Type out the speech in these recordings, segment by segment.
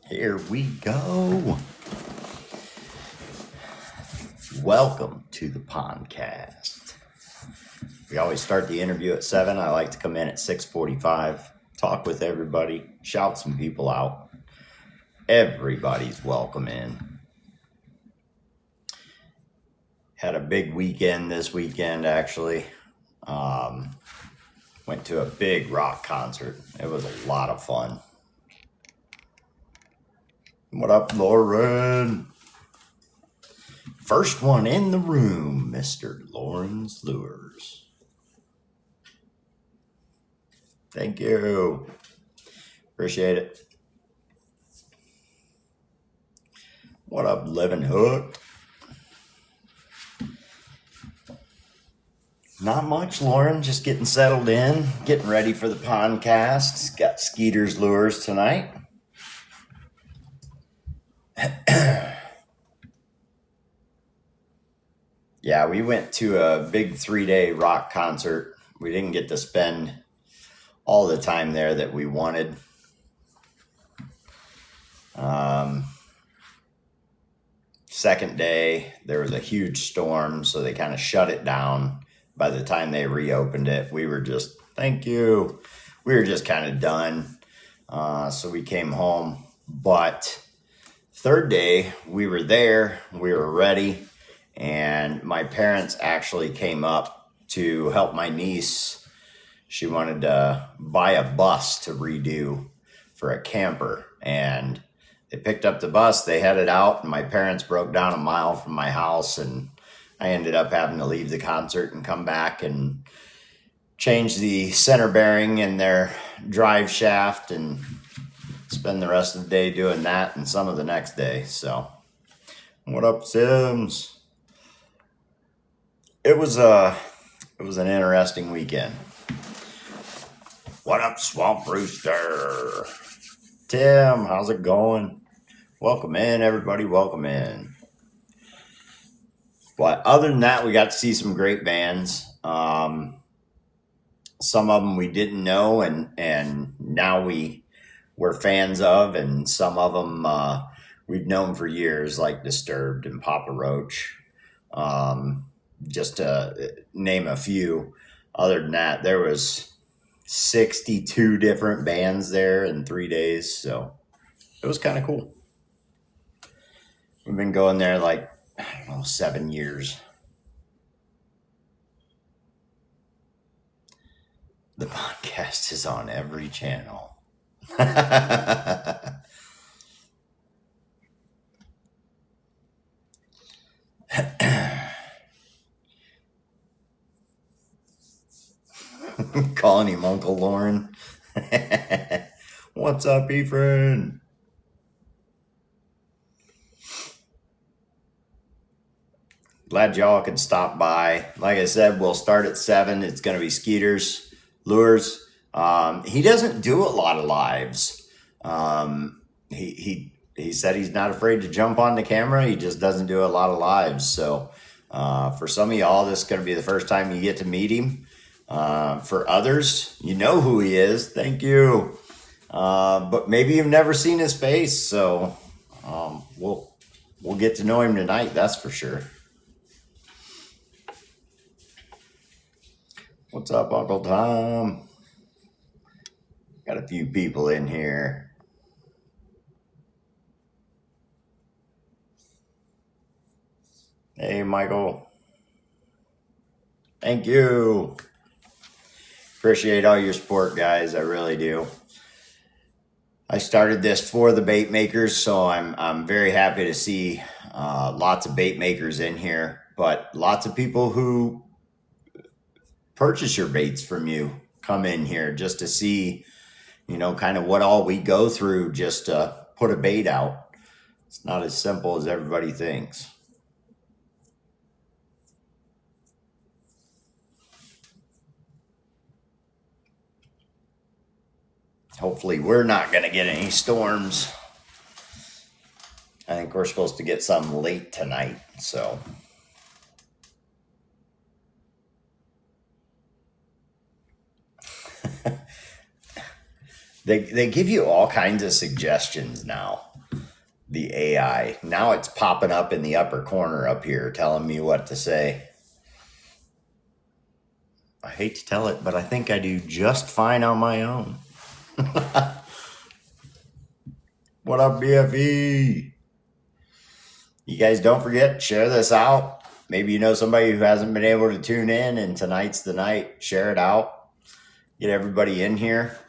Here we go. Welcome to the podcast. We always start the interview at 7. I like to come in at 6:45, talk with everybody, shout some people out. Everybody's welcome in. Had a big weekend this weekend, actually. Went to a big rock concert. It was a lot of fun. What up, Lauren? First one in the room, Mr. Lawrence Lures. Thank you. Appreciate it. What up, Living Hook? Not much, Lauren. Just getting settled in, getting ready for the podcast. Got Skeeters Lures tonight. Yeah, we went to a big 3-day rock concert. We didn't get to spend all the time there that we wanted. Second day, there was a huge storm, so they kind of shut it down. By the time they reopened it, we were just, thank you. We were just kind of done. So we came home. But third day, we were there, we were ready, and my parents actually came up to help my niece. She wanted to buy a bus to redo for a camper, and they picked up the bus, they headed out, and my parents broke down a mile from my house, and I ended up having to leave the concert and come back and change the center bearing in their drive shaft and spend the rest of the day doing that and some of the next day. So, what up, Sims? It was an interesting weekend. What up, Swamp Rooster? Tim, how's it going? Welcome in, everybody. Welcome in. But other than that, we got to see some great bands. Some of them we didn't know, and now we're fans of, and some of them we've known for years, like Disturbed and Papa Roach. Just to name a few. Other than that, there was 62 different bands there in 3 days, so it was kind of cool. We've been going there like, I don't know, 7 years. The podcast is on every channel. Calling him Uncle Lauren. What's up, Ephraim? Glad y'all could stop by. Like I said, we'll start at 7. It's going to be Skeeters Lures. He doesn't do a lot of lives. He said he's not afraid to jump on the camera. He just doesn't do a lot of lives. So for some of y'all, this is going to be the first time you get to meet him. For others, you know who he is. Thank you. But maybe you've never seen his face. So we'll get to know him tonight. That's for sure. What's up, Uncle Tom? Got a few people in here. Hey, Michael. Thank you. Appreciate all your support, guys. I really do. I started this for the bait makers, so I'm very happy to see lots of bait makers in here, but lots of people who purchase your baits from you come in here just to see, kind of what all we go through just to put a bait out. It's not as simple as everybody thinks. Hopefully we're not going to get any storms. I think we're supposed to get some late tonight, so. They give you all kinds of suggestions now. the AI. Now it's popping up in the upper corner up here telling me what to say. I hate to tell it, but I think I do just fine on my own. What up, BFE? You guys don't forget, share this out. Maybe you know somebody who hasn't been able to tune in, and tonight's the night. Share it out. Get everybody in here.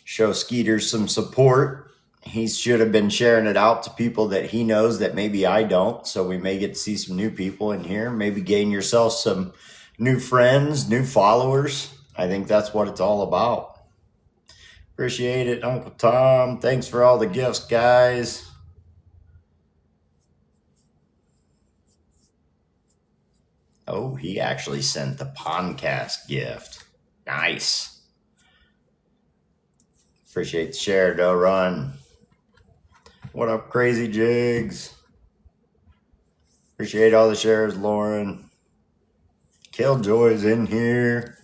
Show Skeeters some support. He should have been sharing it out to people that he knows that maybe I don't. So we may get to see some new people in here. Maybe gain yourself some new friends, new followers. I think that's what it's all about. Appreciate it, Uncle Tom. Thanks for all the gifts, guys. Oh, he actually sent the podcast gift. Nice. Appreciate the share, Doe Run. What up, Crazy Jigs? Appreciate all the shares, Lauren. Killjoy's in here.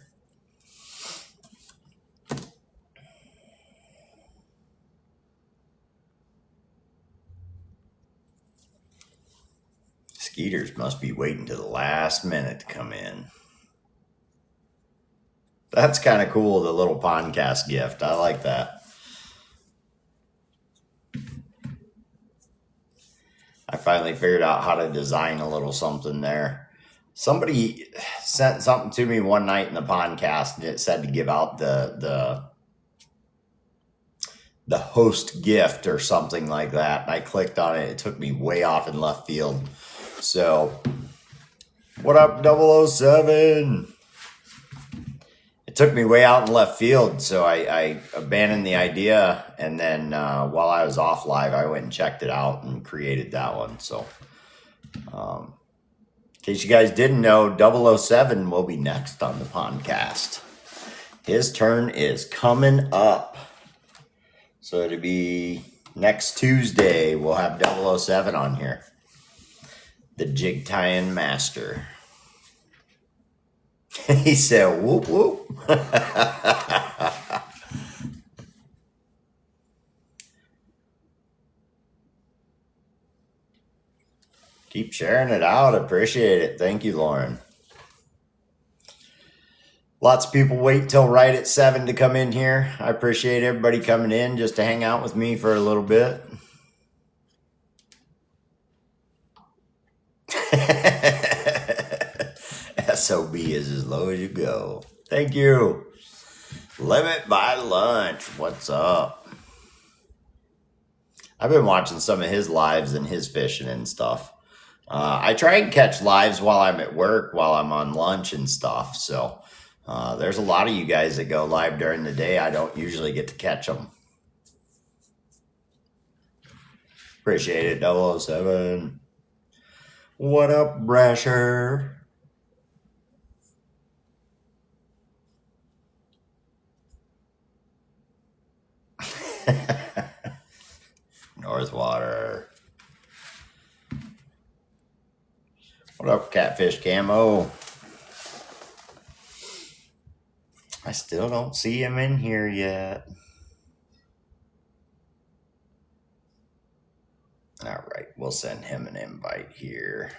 Skeeters must be waiting to the last minute to come in. That's kind of cool, the little podcast gift. I like that. I finally figured out how to design a little something there. Somebody sent something to me one night in the podcast, and it said to give out the host gift or something like that. And I clicked on it. It took me way off in left field. So, what up, 007? It took me way out in left field, so I abandoned the idea. And then while I was off live, I went and checked it out and created that one. So, in case you guys didn't know, 007 will be next on the podcast. His turn is coming up. So it'll be next Tuesday. We'll have 007 on here. The jig tying master. He said, whoop, whoop. Keep sharing it out. Appreciate it. Thank you, Lauren. Lots of people wait till right at 7 to come in here. I appreciate everybody coming in just to hang out with me for a little bit. SOB is as low as you go. Thank you. Limit by Lunch. What's up? I've been watching some of his lives and his fishing and stuff. I try and catch lives while I'm at work, while I'm on lunch and stuff. So there's a lot of you guys that go live during the day. I don't usually get to catch them. Appreciate it, 007. What up, Brasher? Northwater. What up, Catfish Camo? I still don't see him in here yet. All right, we'll send him an invite here.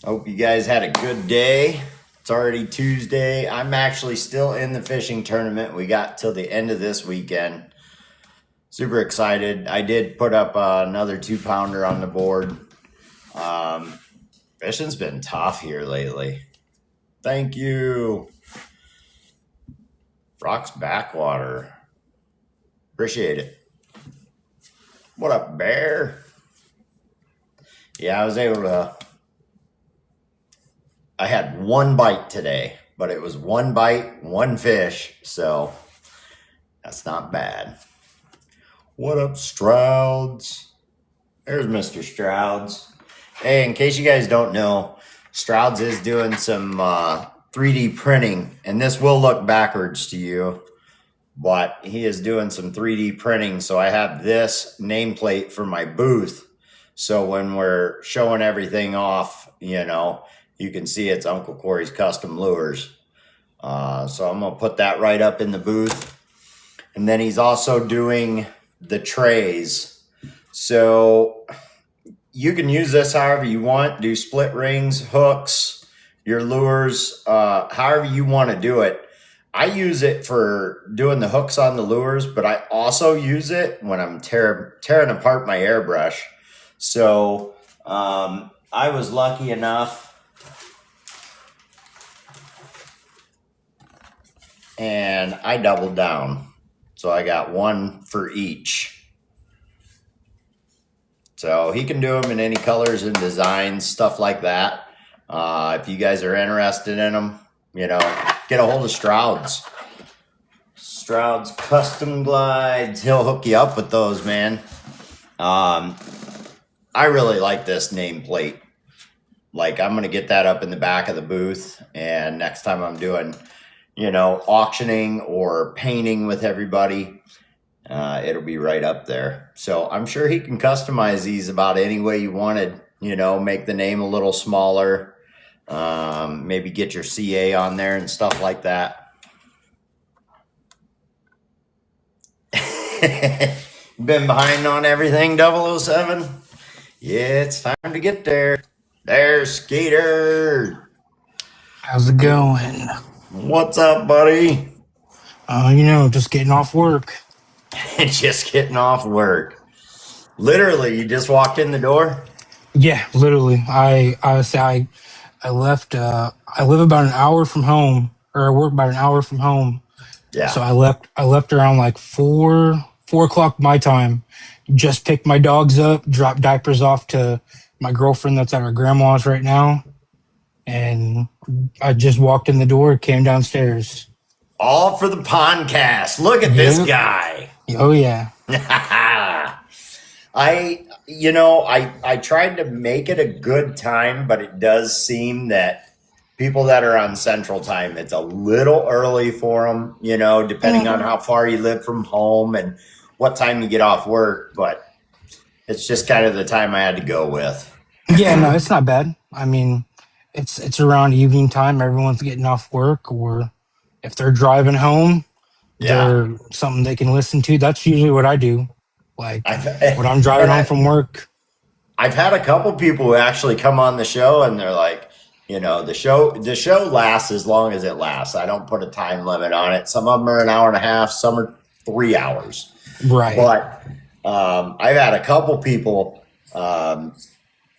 Hope you guys had a good day. It's already Tuesday. I'm actually still in the fishing tournament. We got till the end of this weekend. Super excited. I did put up another 2-pounder on the board. Fishing's been tough here lately. Thank you. Rock's Backwater. Appreciate it. What up, Bear? Yeah, I was able to... I had one bite today, but it was one bite, one fish, so that's not bad. What up, Strouds? There's Mr. Strouds. Hey, in case you guys don't know, Strouds is doing some 3D printing, and this will look backwards to you, but he is doing some 3D printing, so I have this nameplate for my booth, so when we're showing everything off, you know, you can see it's Uncle Corey's Custom Lures. So I'm going to put that right up in the booth. And then he's also doing the trays. So you can use this however you want. Do split rings, hooks, your lures, however you want to do it. I use it for doing the hooks on the lures, but I also use it when I'm tearing apart my airbrush. So I was lucky enough, and I doubled down. So I got one for each. So he can do them in any colors and designs, stuff like that. If you guys are interested in them, get a hold of Stroud's. Stroud's Custom Glides. He'll hook you up with those, man. I really like this nameplate. Like, I'm going to get that up in the back of the booth. And next time I'm doing, auctioning or painting with everybody, it'll be right up there. So I'm sure he can customize these about any way you wanted. Make the name a little smaller. Maybe get your CA on there and stuff like that. Been behind on everything, 007? Yeah, it's time to get there. There's Skeeters. How's it going? What's up, buddy? Just getting off work. Just getting off work. Literally, you just walked in the door? Yeah, literally. I left. I live about an hour from home, or I work about an hour from home. Yeah. So I left around like 4 o'clock my time. Just picked my dogs up, dropped diapers off to my girlfriend that's at her grandma's right now, and I just walked in the door, came downstairs. All for the podcast. Look at this guy. Oh yeah. I tried to make it a good time, but it does seem that people that are on Central Time, it's a little early for them, depending on how far you live from home and what time you get off work. But it's just kind of the time I had to go with. Yeah, no, it's not bad. I mean, it's around evening time. Everyone's getting off work, or if they're driving home, they're something they can listen to. That's usually what I do. Like when I'm driving home from work. I've had a couple people who actually come on the show and they're like, the show lasts as long as it lasts. I don't put a time limit on it. Some of them are an hour and a half, some are 3 hours. Right. But I've had a couple people.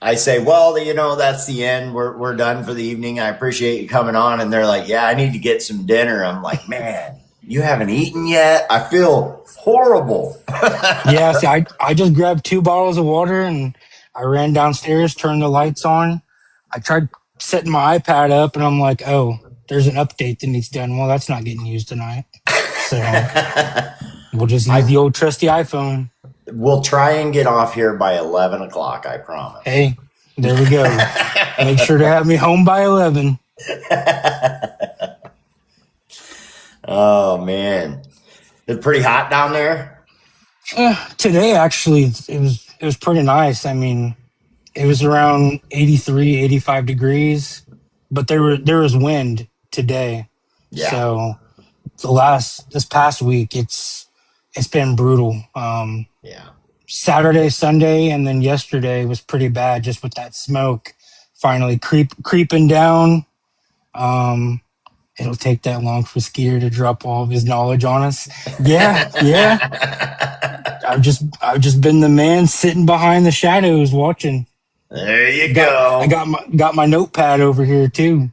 I say, well, that's the end. We're done for the evening. I appreciate you coming on. And they're like, yeah, I need to get some dinner. I'm like, man, you haven't eaten yet? I feel horrible. Yeah, see, I just grabbed 2 bottles of water and I ran downstairs, turned the lights on. I tried setting my iPad up and I'm like, oh, there's an update that needs done. Well, that's not getting used tonight. So we'll just use the old trusty iPhone. We'll try and get off here by 11 o'clock, I promise. Hey, there we go. Make sure to have me home by 11. Oh, man. It's pretty hot down there? Today, actually, it was pretty nice. I mean, it was around 83, 85 degrees, but there was wind today. Yeah. So this past week, it's been brutal. Yeah. Saturday, Sunday, and then yesterday was pretty bad just with that smoke finally creeping down. It'll take that long for Skeeter to drop all of his knowledge on us. Yeah. I've just been the man sitting behind the shadows watching. There you go. I got my notepad over here too.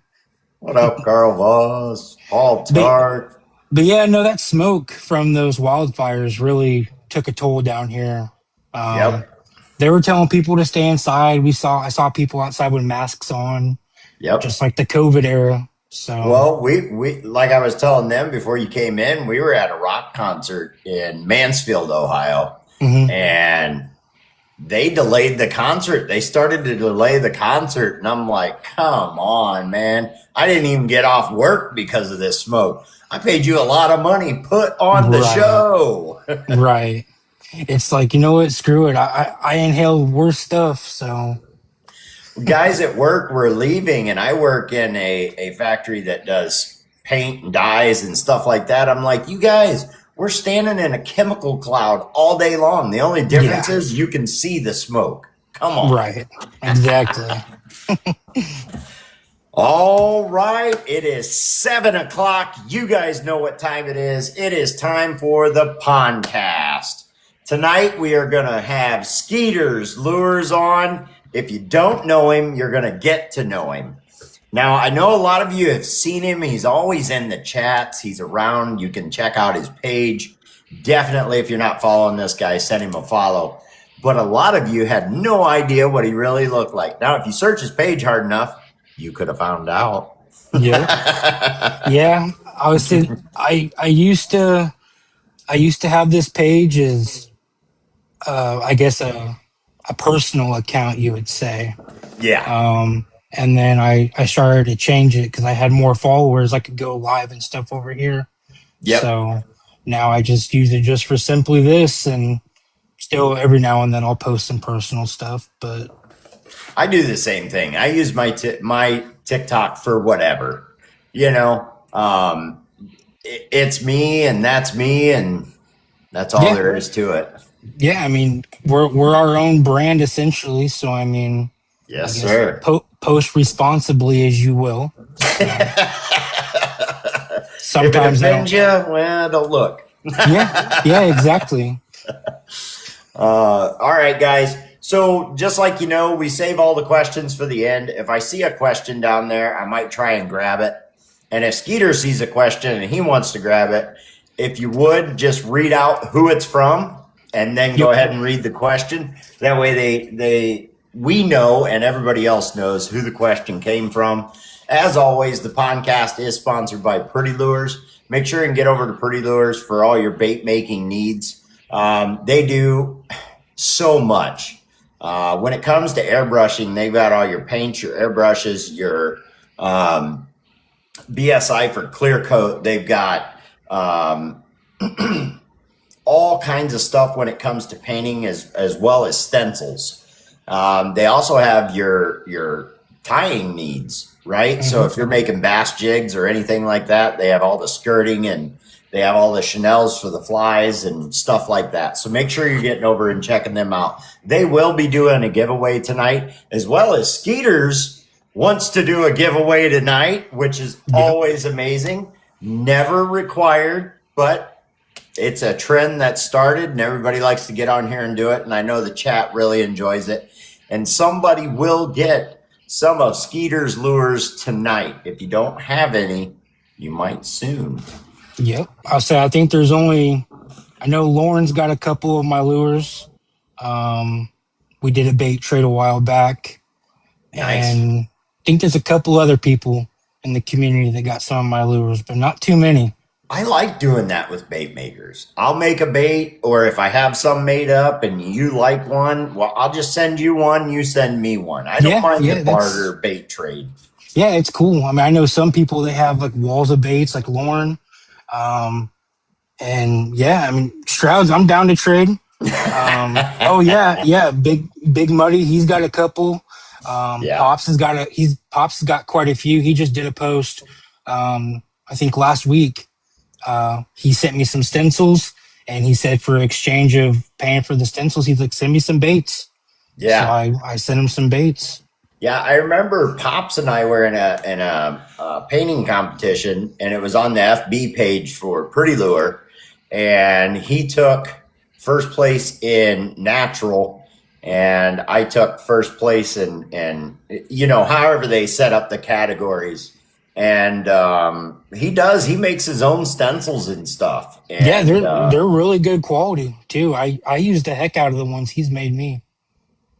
What up, Carl Voss, Paul Tart? But yeah, no, that smoke from those wildfires really took a toll down here. Yep. They were telling people to stay inside. I saw people outside with masks on. Yep. Just like the COVID era. So well, we like I was telling them before you came in, we were at a rock concert in Mansfield, Ohio, and they delayed the concert. They started to delay the concert, and I'm like, come on, man. I didn't even get off work because of this smoke. I paid you a lot of money. Put on the show. Right. It's like, you know what? Screw it. I inhale worse stuff. So. guys at work were leaving, and I work in a factory that does paint and dyes and stuff like that. I'm like, you guys, we're standing in a chemical cloud all day long. The only difference Yeah, is you can see the smoke. Come on. right. Exactly. All right, it is 7 o'clock. You guys know what time it is. It is time for the podcast. Tonight we are going to have Skeeters Lures on. If you don't know him, you're going to get to know him. Now, I know a lot of you have seen him. He's always in the chats. He's around. You can check out his page. Definitely, if you're not following this guy, send him a follow. But a lot of you had no idea what he really looked like. Now, if you search his page hard enough, you could have found out. Yep. Yeah. I used to have this page as I guess a personal account, you would say. Yeah. And then I started to change it because I had more followers. I could go live and stuff over here. Yep. So now I just use it just for simply this, and still every now and then I'll post some personal stuff. But I do the same thing. I use my TikTok for whatever. You know, it's me and that's all yeah, there is to it. yeah. I mean, we're our own brand essentially. So I mean, I Yes, guess sir. post responsibly as you will. So If it sometimes I offends don't. you, well, don't look. Yeah, yeah, exactly. All right, guys. So just like you know, we save all the questions for the end. If I see a question down there, I might try and grab it. And if Skeeter sees a question and he wants to grab it, if you would just read out who it's from and then go Yep. ahead and read the question. That way we know and everybody else knows who the question came from. As always, the podcast is sponsored by Pretty Lures. Make sure and get over to Pretty Lures for all your bait making needs. They do so much. When it comes to airbrushing, they've got all your paints, your airbrushes, your BSI for clear coat. They've got all kinds of stuff when it comes to painting, as well as stencils. They also have your tying needs, right? Mm-hmm. So if you're making bass jigs or anything like that, they have all the skirting and they have all the Chanels for the flies and stuff like that. So make sure you're getting over and checking them out. They will be doing a giveaway tonight, as well as Skeeters wants to do a giveaway tonight, which is Yep. always amazing. Never required, but it's a trend that started and everybody likes to get on here and do it. And I know the chat really enjoys it. And somebody will get some of Skeeter's lures tonight. If you don't have any, you might soon. Yep. I'll say I think there's only I know Lauren's got a couple of my lures. We did a bait trade a while back. Nice. And I think there's a couple other people in the community that got some of my lures, but not too many. I like doing that with bait makers. I'll make a bait, or if I have some made up and you like one, well, I'll just send you one, you send me one. I don't mind the barter bait trade. Yeah, it's cool. I mean, I know some people that have like walls of baits, like Lauren. And yeah, I mean, Strouds, I'm down to trade. Oh yeah, Big Muddy, he's got a couple. Yeah. Pops has got quite a few. He just did a post, I think last week. He sent me some stencils, and he said for exchange of paying for the stencils, he's like, send me some baits. Yeah. So I sent him some baits. Yeah, I remember Pops and I were in a painting competition, and it was on the FB page for Pretty Lure, and he took first place in natural, and I took first place in you know, however they set up the categories. And he makes his own stencils and stuff. And, Yeah, they're really good quality too. I use the heck out of the ones he's made me.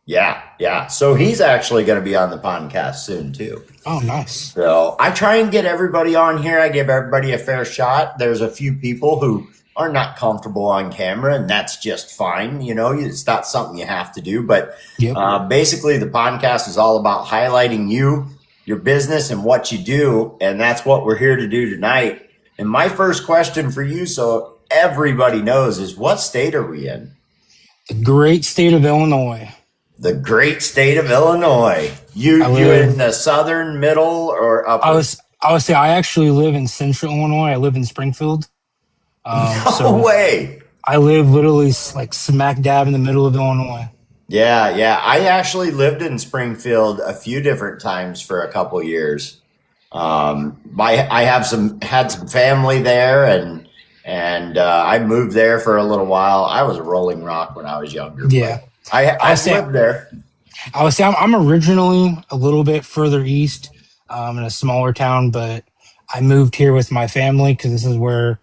Yeah. So he's actually going to be on the podcast soon too. Oh, nice. So I try and get everybody on here. I give everybody a fair shot. There's a few people who are not comfortable on camera, and that's just fine. You know, it's not something you have to do. But Yep. basically, the podcast is all about highlighting you, your business, and what you do. And that's what we're here to do tonight. And my first question for you, so everybody knows, is what state are we in? The great state of Illinois. The great state of Illinois. You I you in live. the southern, middle, or upper? I would say I actually live in Central Illinois. I live in Springfield. No So way. I live literally like smack dab in the middle of Illinois. Yeah, yeah. I actually lived in Springfield a few different times for a couple years. My I have some had some family there, and I moved there for a little while. I was a Rolling Rock when I was younger, Yeah, but I would I've say lived there. I'm originally a little bit further east, in a smaller town, but I moved here with my family because this is where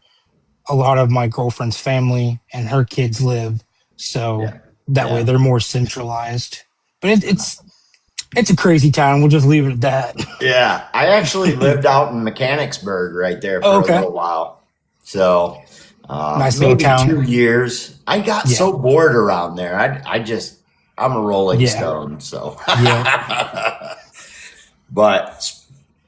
a lot of my girlfriend's family and her kids live. So Yeah, that way yeah, they're more centralized. But it's a crazy town. We'll just leave it at that. yeah. I actually lived out in Mechanicsburg right there Oh, for a okay, little while. So nice little maybe town. 2 years. I got Yeah, so bored around there. I just I'm a Rolling yeah, Stone, so. yep. But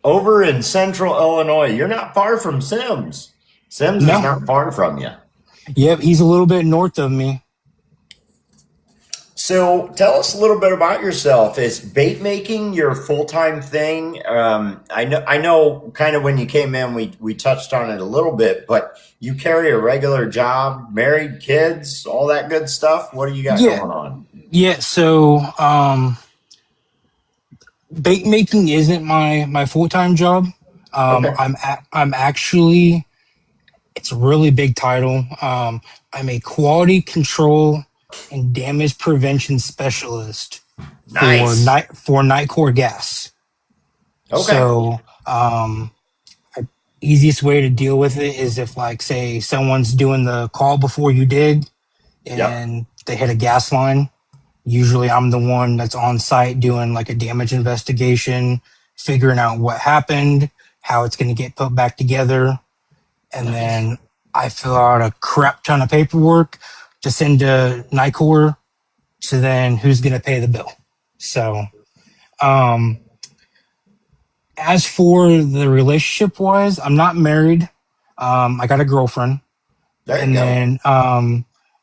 over in central Illinois, you're not far from Sims. Sims is No, not far from you. yep. He's a little bit north of me. So tell us a little bit about yourself. Is bait making your full time thing? I know. Kind of when you came in, we touched on it a little bit, but you carry a regular job, married, kids, all that good stuff. What do you got Yeah, going on? yeah. So, bait making isn't my full time job. Okay, I'm actually, it's a really big title. I'm a quality control and damage prevention specialist nice. for Nightcore Gas. Okay, So, easiest way to deal with it is if, like, say someone's doing the call before you dig yep, and they hit a gas line. Usually I'm the one that's on site doing like a damage investigation, figuring out what happened, how it's going to get put back together. And nice. then I fill out a crap ton of paperwork to send to NICOR to then who's going to pay the bill. So, um, as for the relationship wise, I'm not married. I got a girlfriend. There you And go. then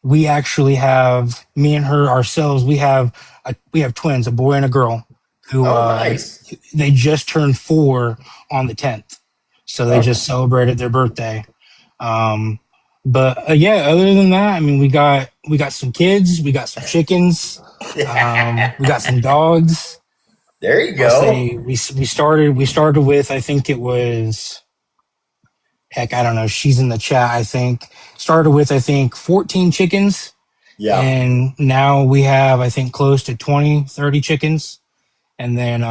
we actually have me and her ourselves. We have twins, a boy and a girl, who Oh, nice. they just turned 4 on the 10th, so they Okay. just celebrated their birthday. Um, but yeah, other than that, I mean, we got some kids, we got some chickens, we got some dogs. There you I'll go. say we started with, I think it was, heck, I don't know. She's in the chat. I think started with, I think, 14 chickens, Yeah. and now we have, I think, close to 20, 30 chickens. And then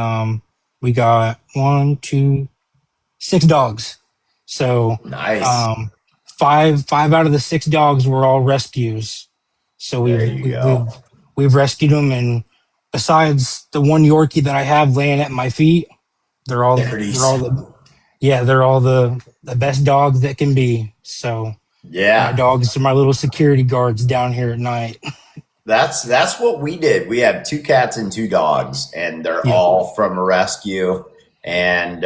we got one, two, 6 dogs. So Nice. um, five out of the 6 dogs were all rescues. So There you go. we've rescued them, and besides the one Yorkie that I have laying at my feet, they're Thirties. all they're all the best dogs that can be. So my Yeah. dogs are my little security guards down here at night. That's what we did. We have 2 cats and 2 dogs, and they're Yep. all from a rescue. And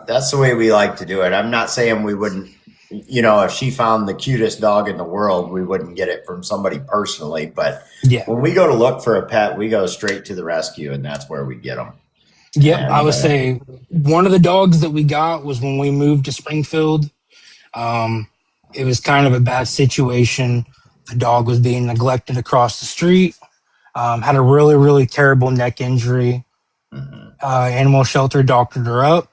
that's the way we like to do it. I'm not saying we wouldn't, if she found the cutest dog in the world, we wouldn't get it from somebody personally. But Yeah. when we go to look for a pet, we go straight to the rescue, and that's where we get them. Yep. I And would say one of the dogs that we got was when we moved to Springfield. Um, it was kind of a bad situation. The dog was being neglected across the street. Had a really, really terrible neck injury. mhm. Animal shelter doctored her up.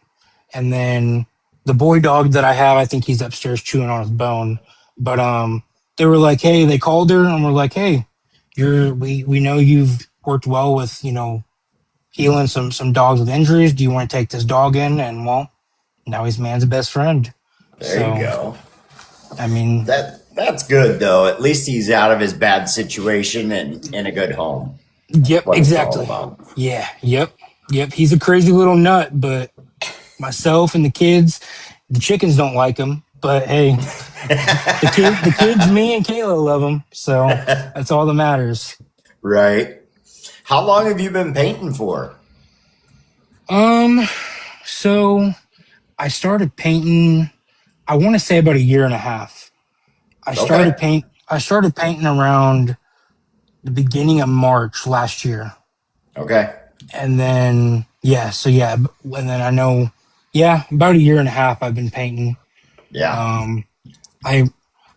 And then the boy dog that I have, I think he's upstairs chewing on his bone. But they were like, hey, they called her and we're like, hey, we know you've worked well with, healing some dogs with injuries. Do you want to take this dog in? And well, now he's man's best friend. There you So go. I mean, That's good though. At least he's out of his bad situation and in a good home. That's yep, what it's all exactly. about. Yeah, yep. He's a crazy little nut, but myself and the kids, the chickens don't like him. But hey, the kids, me and Kayla love him. So that's all that matters. Right. How long have you been painting for? Um, so I started painting. I want to say about a year and a half. Okay. I started painting around the beginning of March last year. Okay. And then, yeah, so yeah, and then I know, yeah, about a year and a half I've been painting. Yeah. Um, I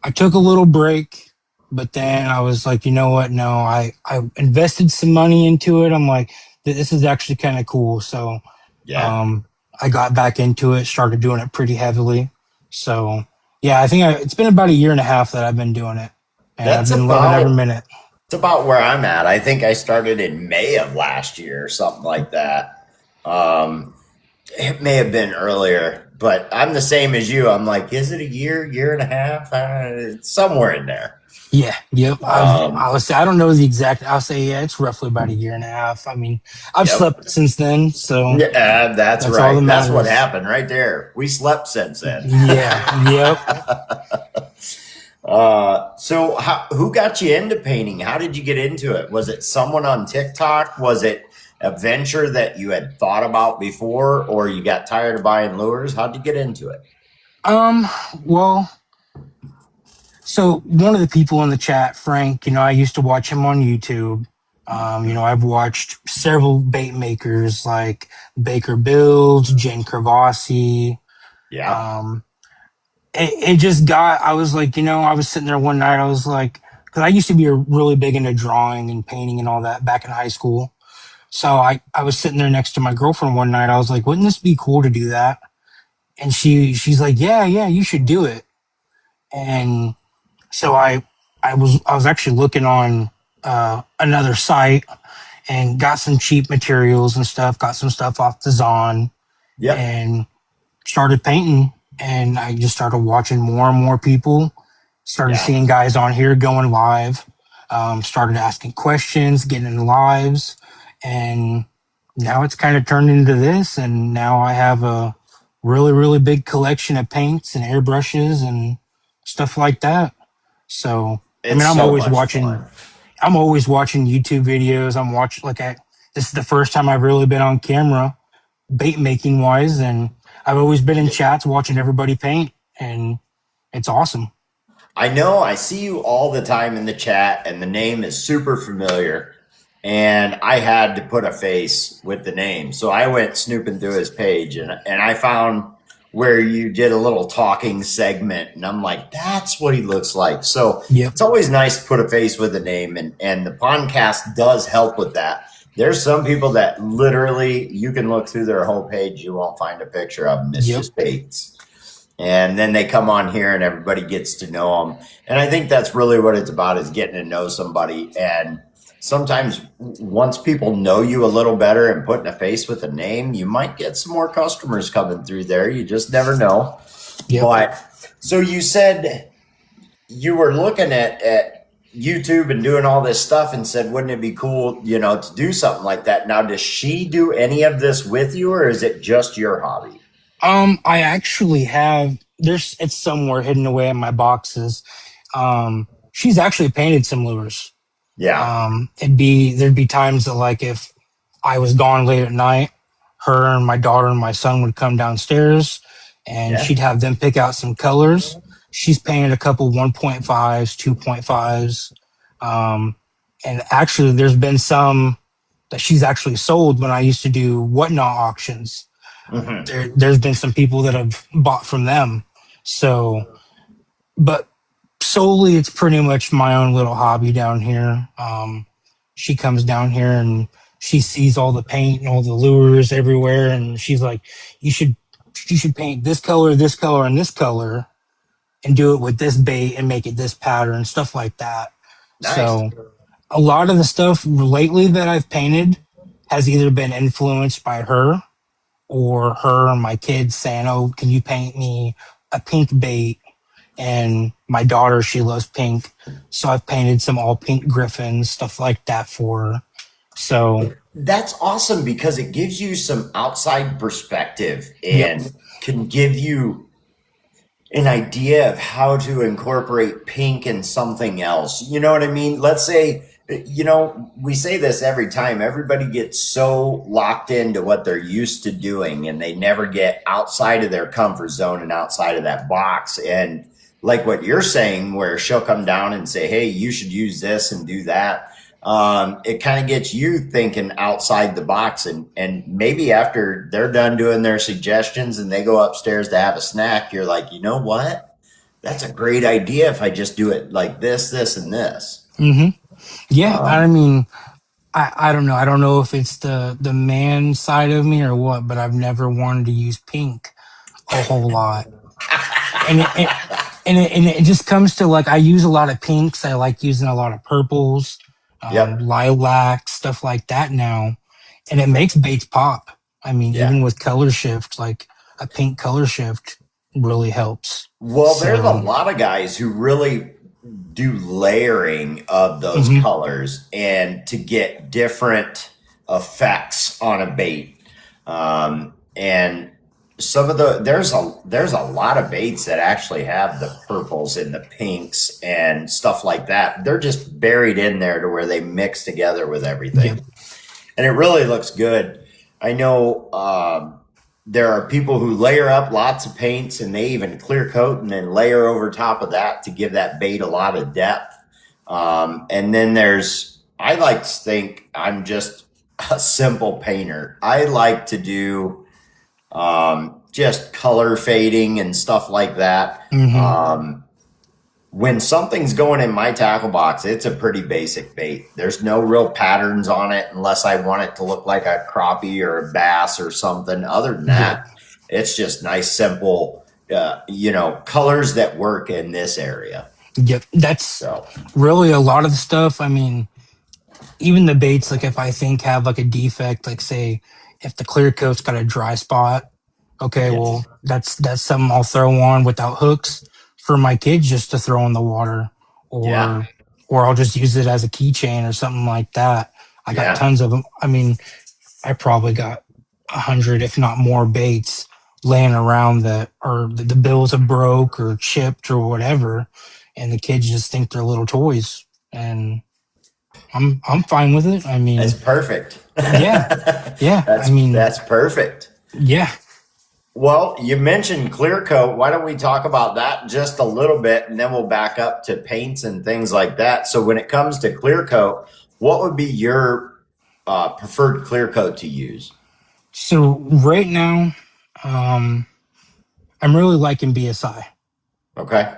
I took a little break, but then I was like, you know what? No, I invested some money into it. I'm like, this is actually kind of cool. So, Yeah. um, I got back into it, started doing it pretty heavily. So, yeah, it's been about a year and a half that I've been doing it, and I've That's been loving every about minute. it's about where I'm at. I think I started in May of last year or something like that. Um, it may have been earlier, but I'm the same as you. I'm like, is it a year and a half? It's somewhere in there. Yeah, yep. Um, I would say I don't know the exact. I'll say yeah, it's roughly about a year and a half. I mean, I've yep. slept since then, so Yeah, that's that's all that right. That's what matters. happened right there. We slept since then. Yeah, yep. So who got you into painting? How did you get into it? Was it someone on TikTok? Was it a venture that you had thought about before, or you got tired of buying lures? How'd you get into it? Um, well, so one of the people in the chat, Frank, I used to watch him on YouTube. I've watched several bait makers like Baker Builds, Jen Kravasi. Yeah. Um, it just got, I was like, I was sitting there one night, I was like, because I used to be really big into drawing and painting and all that back in high school. So I was sitting there next to my girlfriend one night. I was like, wouldn't this be cool to do that? And she's like, yeah, you should do it. And so I was actually looking on another site and got some cheap materials and stuff, got some stuff off the Zon Yep. and started painting. And I just started watching more and more people, started Yeah. seeing guys on here going live, started asking questions, getting in lives. And now it's kind of turned into this. And now I have a really, really big collection of paints and airbrushes and stuff like that. So, I mean, It's so much fun. I'm always watching YouTube videos. This is the first time I've really been on camera bait making wise. And I've always been in chats watching everybody paint and it's awesome. I know I see you all the time in the chat, and the name is super familiar. And I had to put a face with the name. So I went snooping through his page, and I found where you did a little talking segment. And I'm like, that's what he looks like. So Yep. it's always nice to put a face with a name. And the podcast does help with that. There's some people that literally you can look through their whole page, you won't find a picture of them. It's Yep. just baits. And then they come on here and everybody gets to know them. And I think that's really what it's about, is getting to know somebody. And sometimes once people know you a little better and putting a face with a name, you might get some more customers coming through there. You just never know. Yep. But so you said you were looking at YouTube and doing all this stuff and said, wouldn't it be cool, to do something like that? Now, does she do any of this with you, or is it just your hobby? I actually have it's somewhere hidden away in my boxes. She's actually painted some lures. Yeah. There'd be times that like if I was gone late at night, her and my daughter and my son would come downstairs and Yeah. she'd have them pick out some colors. She's painted a couple 1.5s, 2.5s. And actually there's been some that she's actually sold when I used to do whatnot auctions. Mm-hmm. There's been some people that have bought from them. So, but solely it's pretty much my own little hobby down here. She comes down here and she sees all the paint and all the lures everywhere, and she's like, you should paint this color, and this color, and do it with this bait and make it this pattern, stuff like that." Nice. So a lot of the stuff lately that I've painted has either been influenced by her or her and my kids saying, "Oh, can you paint me a pink bait?" And my daughter, she loves pink, so I've painted some all pink griffins, stuff like that for her. So, That's awesome because it gives you some outside perspective yep, and can give you an idea of how to incorporate pink in something else. You know what I mean? Let's say, we say this every time. Everybody gets so locked into what they're used to doing and they never get outside of their comfort zone and outside of that box. And like what you're saying, where she'll come down and say, hey, you should use this and do that. it kind of gets you thinking outside the box, and maybe after they're done doing their suggestions and they go upstairs to have a snack, you're like, you know what? That's a great idea if I just do it like this, and this. Hmm. Yeah, I Um, mean, I don't know. I don't know if it's the man side of me or what, but I've never wanted to use pink a whole lot. And it just comes to like I use a lot of pinks. I like using a lot of purples, yep. lilacs, stuff like that now, and it makes baits pop. I mean, Yeah. even with color shift, like a pink color shift really helps. Well, there's a So, lot of guys who really do layering of those mhm, colors and to get different effects on a bait. And some of there's a lot of baits that actually have the purples and the pinks and stuff like that. They're just buried in there to where they mix together with everything, yep, and it really looks good. I know there are people who layer up lots of paints and they even clear coat and then layer over top of that to give that bait a lot of depth. And then I like to think I'm just a simple painter. I like to do just color fading and stuff like that. hmm, When something's going in my tackle box, it's a pretty basic bait. There's no real patterns on it unless I want it to look like a crappie or a bass or something. Other than yep, that, it's just nice, simple, colors that work in this area. yep. That's So, really a lot of the stuff. I mean, even the baits, like if I think have like a defect, like say if the clear coat's got a dry spot, okay, yes. well that's something I'll throw on without hooks for my kids just to throw in the water, Yeah. or I'll just use it as a keychain or something like that. I got Yeah. tons of them. I mean, I probably got 100, if not more, baits laying around that or the bills have broke or chipped or whatever, and the kids just think they're little toys, and I'm fine with it. I That's mean, perfect. yeah, yeah. I mean, That's perfect. yeah. Well, you mentioned clear coat. Why don't we talk about that just a little bit and then we'll back up to paints and things like that. So, when it comes to clear coat, what would be your preferred clear coat to use? So right now, um, I'm really liking BSI. Okay.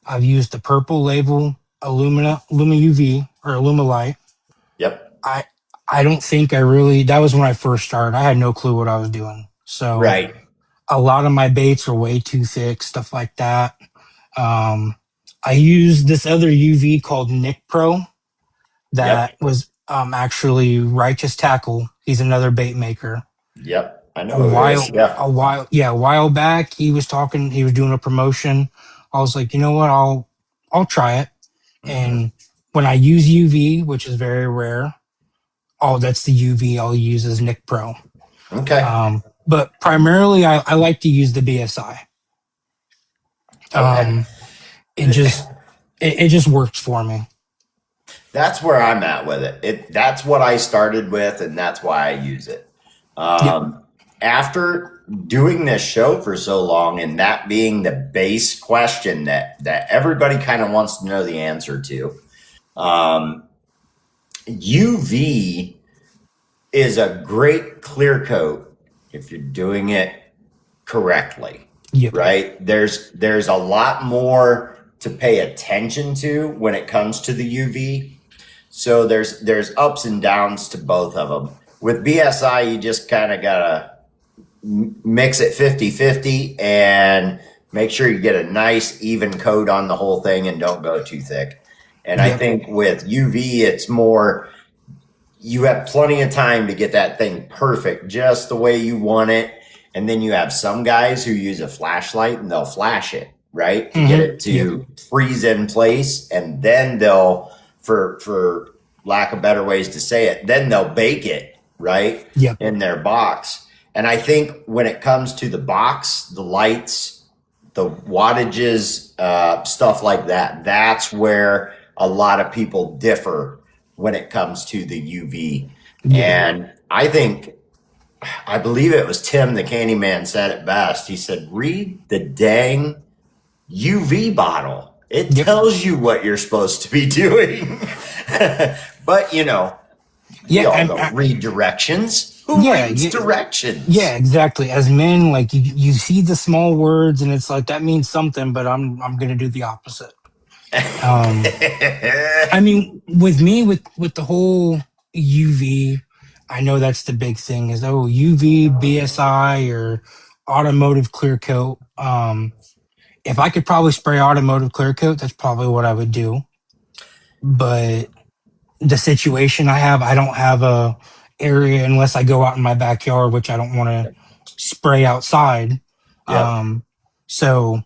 I've used the purple label Luma UV or Light. Yep. I I don't think I really that was when I first started. I had no clue what I was doing. So Right. a lot of my baits are way too thick, stuff like that. Um, I used this other UV called Nick Pro Yep. that was actually Righteous Tackle. He's another bait maker. Yep. I know A who it is. while, Yeah. yeah, a while back, he was talking. He was doing a promotion. I was like, you know what? I'll try it. Hmm. And when I use UV, which is very rare, oh, that's the UV I'll use as Nick Pro. Okay. But primarily, I like to use the BSI. Okay. Um, it just works for me. That's where I'm at with it. That's what I started with, and that's why I use it. Yep. After doing this show for so long, and that being the base question that everybody kind of wants to know the answer to, um, UV is a great clear coat if you're doing it correctly, Yep. right? There's a lot more to pay attention to when it comes to the UV. So there's ups and downs to both of them. With BSI, you just kind of gotta mix it 50-50 and make sure you get a nice even coat on the whole thing and don't go too thick. And I Yep. think with UV, it's more you have plenty of time to get that thing perfect just the way you want it. And then you have some guys who use a flashlight and they'll flash it, right? To get Mm-hmm. it Yep. to freeze in place. And then they'll, for lack of better ways to say it, then they'll bake it, right? Yep. In their box. And I think when it comes to the box, the lights, the wattages, stuff like that, that's where a lot of people differ when it comes to the UV. Yep. And I believe it was Tim the Candyman said it best. He said, read the dang UV bottle. It Yep. tells you what you're supposed to be doing. But, we Yeah. all And don't read directions. Who yeah. reads Yeah. Yeah, directions? exactly. As men, like you see the small words, and it's like that means something, but I'm gonna do the opposite. Um, I mean, with me, with the whole UV, I know that's the big thing is UV, BSI, or automotive clear coat. If I could probably spray automotive clear coat, that's probably what I would do. But the situation I have, I don't have a area unless I go out in my backyard, which I don't want to spray outside. Yep. Um, so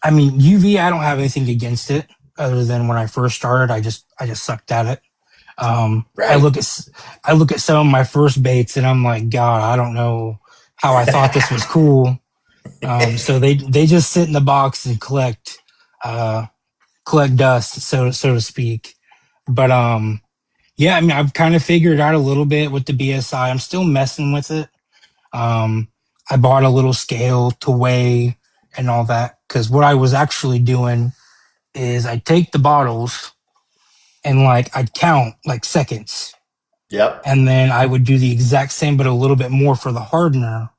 I mean, UV, I don't have anything against it other than when I first started, I just sucked at it. I Right. look at I look at some of my first baits and I'm like, God, I don't know how I thought this was cool. So they just sit in the box and uh, collect dust, so to speak. But yeah, I mean, I've kind of figured out a little bit with the BSI. I'm still messing with it. Um, I bought a little scale to weigh and all that because what I was actually doing is I'd take the bottles and like I'd count like seconds, Yep. and then I would do the exact same but a little bit more for the hardener.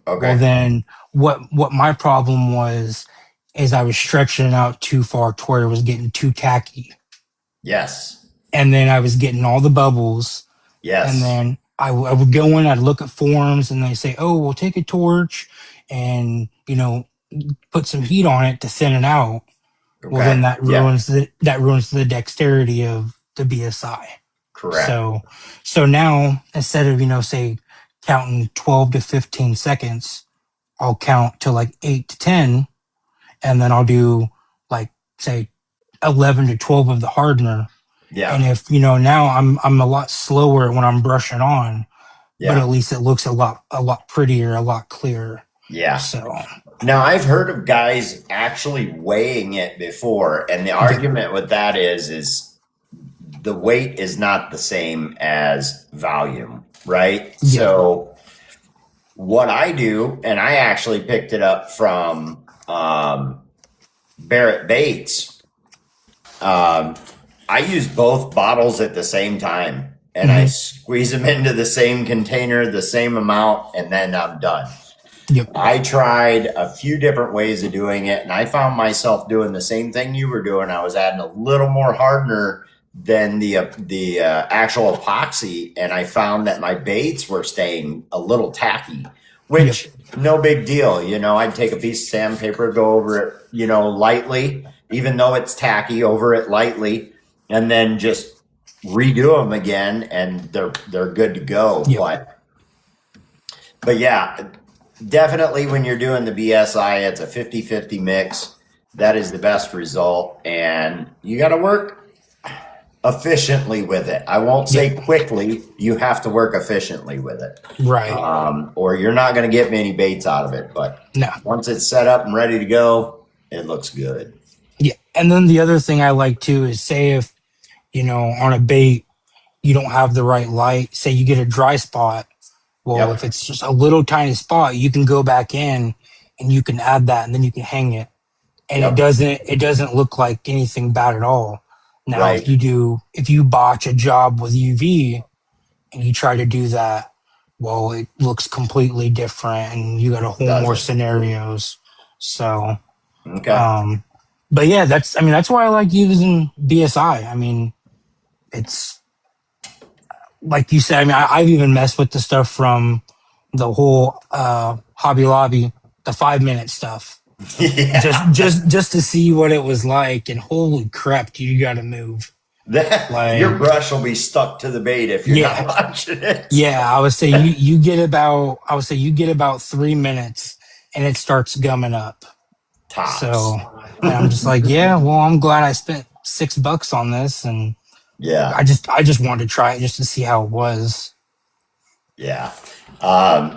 Well, Okay. then what my problem was is I was stretching it out too far to where it was getting too tacky, Yes. and then I was getting all the bubbles. And Yes. then I would go in, I'd look at forums, and they say, "Oh, we'll take a torch and put some heat on it to thin it out." Well, then Okay. Yeah. that ruins the dexterity of the BSI. Correct. So so now instead of say counting 12 to 15 seconds, I'll count to like 8 to 10, and then I'll do like say 11 to 12 of the hardener. And Yeah. if now I'm a lot slower when I'm brushing on, but Yeah. at least it looks a lot prettier, a lot clearer. Yeah. So Now, I've heard of guys actually weighing it before, and the yep, argument with that is the weight is not the same as volume, right? yep, So what I do, and I actually picked it up from Barrett Bates. Um, I use both bottles at the same time, and I hmm squeeze them into the same container, the same amount, and then I'm done. yep, I tried a few different ways of doing it, and I found myself doing the same thing you were doing. I was adding a little more hardener than the actual epoxy, and I found that my baits were staying a little tacky, yep, which no big deal. I'd take a piece of sandpaper, go over it, lightly, even though it's tacky, over it lightly, and then just redo them again, and they're good to go. yep. But yeah, definitely when you're doing the BSI, it's a 50-50 mix. That is the best result. And you got to work efficiently with it. I won't Yep. say quickly, you have to work efficiently with it. Right. Or you're not going to get many baits out of it. But No. once it's set up and ready to go, it looks good. Yeah. And then the other thing I like too is say if, on a bait, you don't have the right light, say you get a dry spot. Well, if Yep. it's just a little tiny spot, you can go back in and you can add that and then you can hang it. And it Yep. doesn't look like anything bad at all. Now, Right. if you botch a job with UV and you try to do that, well, it looks completely different and you got a whole Does more it? scenarios. So, Okay. um, but yeah, that's why I like using BSI. I mean, it's like you said, I mean, I've even messed with the stuff from the whole Hobby Lobby, the 5 minute stuff, Yeah. just to see what it was like. And holy crap, you got to move. Your Like, brush will be stuck to the bait if you're not yeah, watching it. yeah. I would say you get about 3 minutes, and it starts gumming up. Tops. So, and I'm just like, yeah. Well, I'm glad I spent $6 on this, and Yeah. I just wanted to try it just to see how it was. Yeah.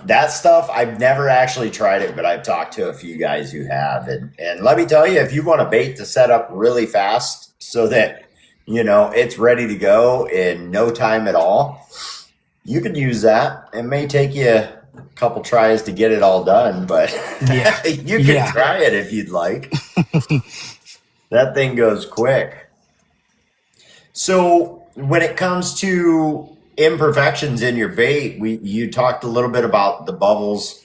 That stuff, I've never actually tried it, but I've talked to a few guys who have. And let me tell you, if you want a bait to set up really fast so that, it's ready to go in no time at all, you could use that. It may take you a couple tries to get it all done, but Yeah, you can yeah. try it if you'd like. That thing goes quick. So when it comes to imperfections in your bait, we you talked a little bit about the bubbles.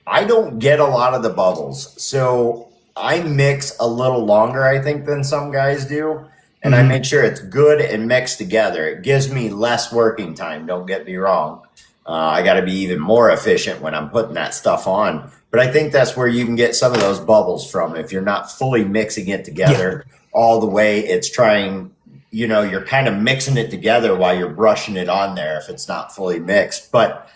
I don't get a lot of the bubbles. So I mix a little longer, I think, than some guys do. And I Hmm. make sure it's good and mixed together. It gives me less working time, don't get me wrong. I got to be even more efficient when I'm putting that stuff on. But I think that's where you can get some of those bubbles from. If you're not fully mixing it Yeah. together all the way, it's trying, you're kind of mixing it together while you're brushing it on there if it's not fully mixed. But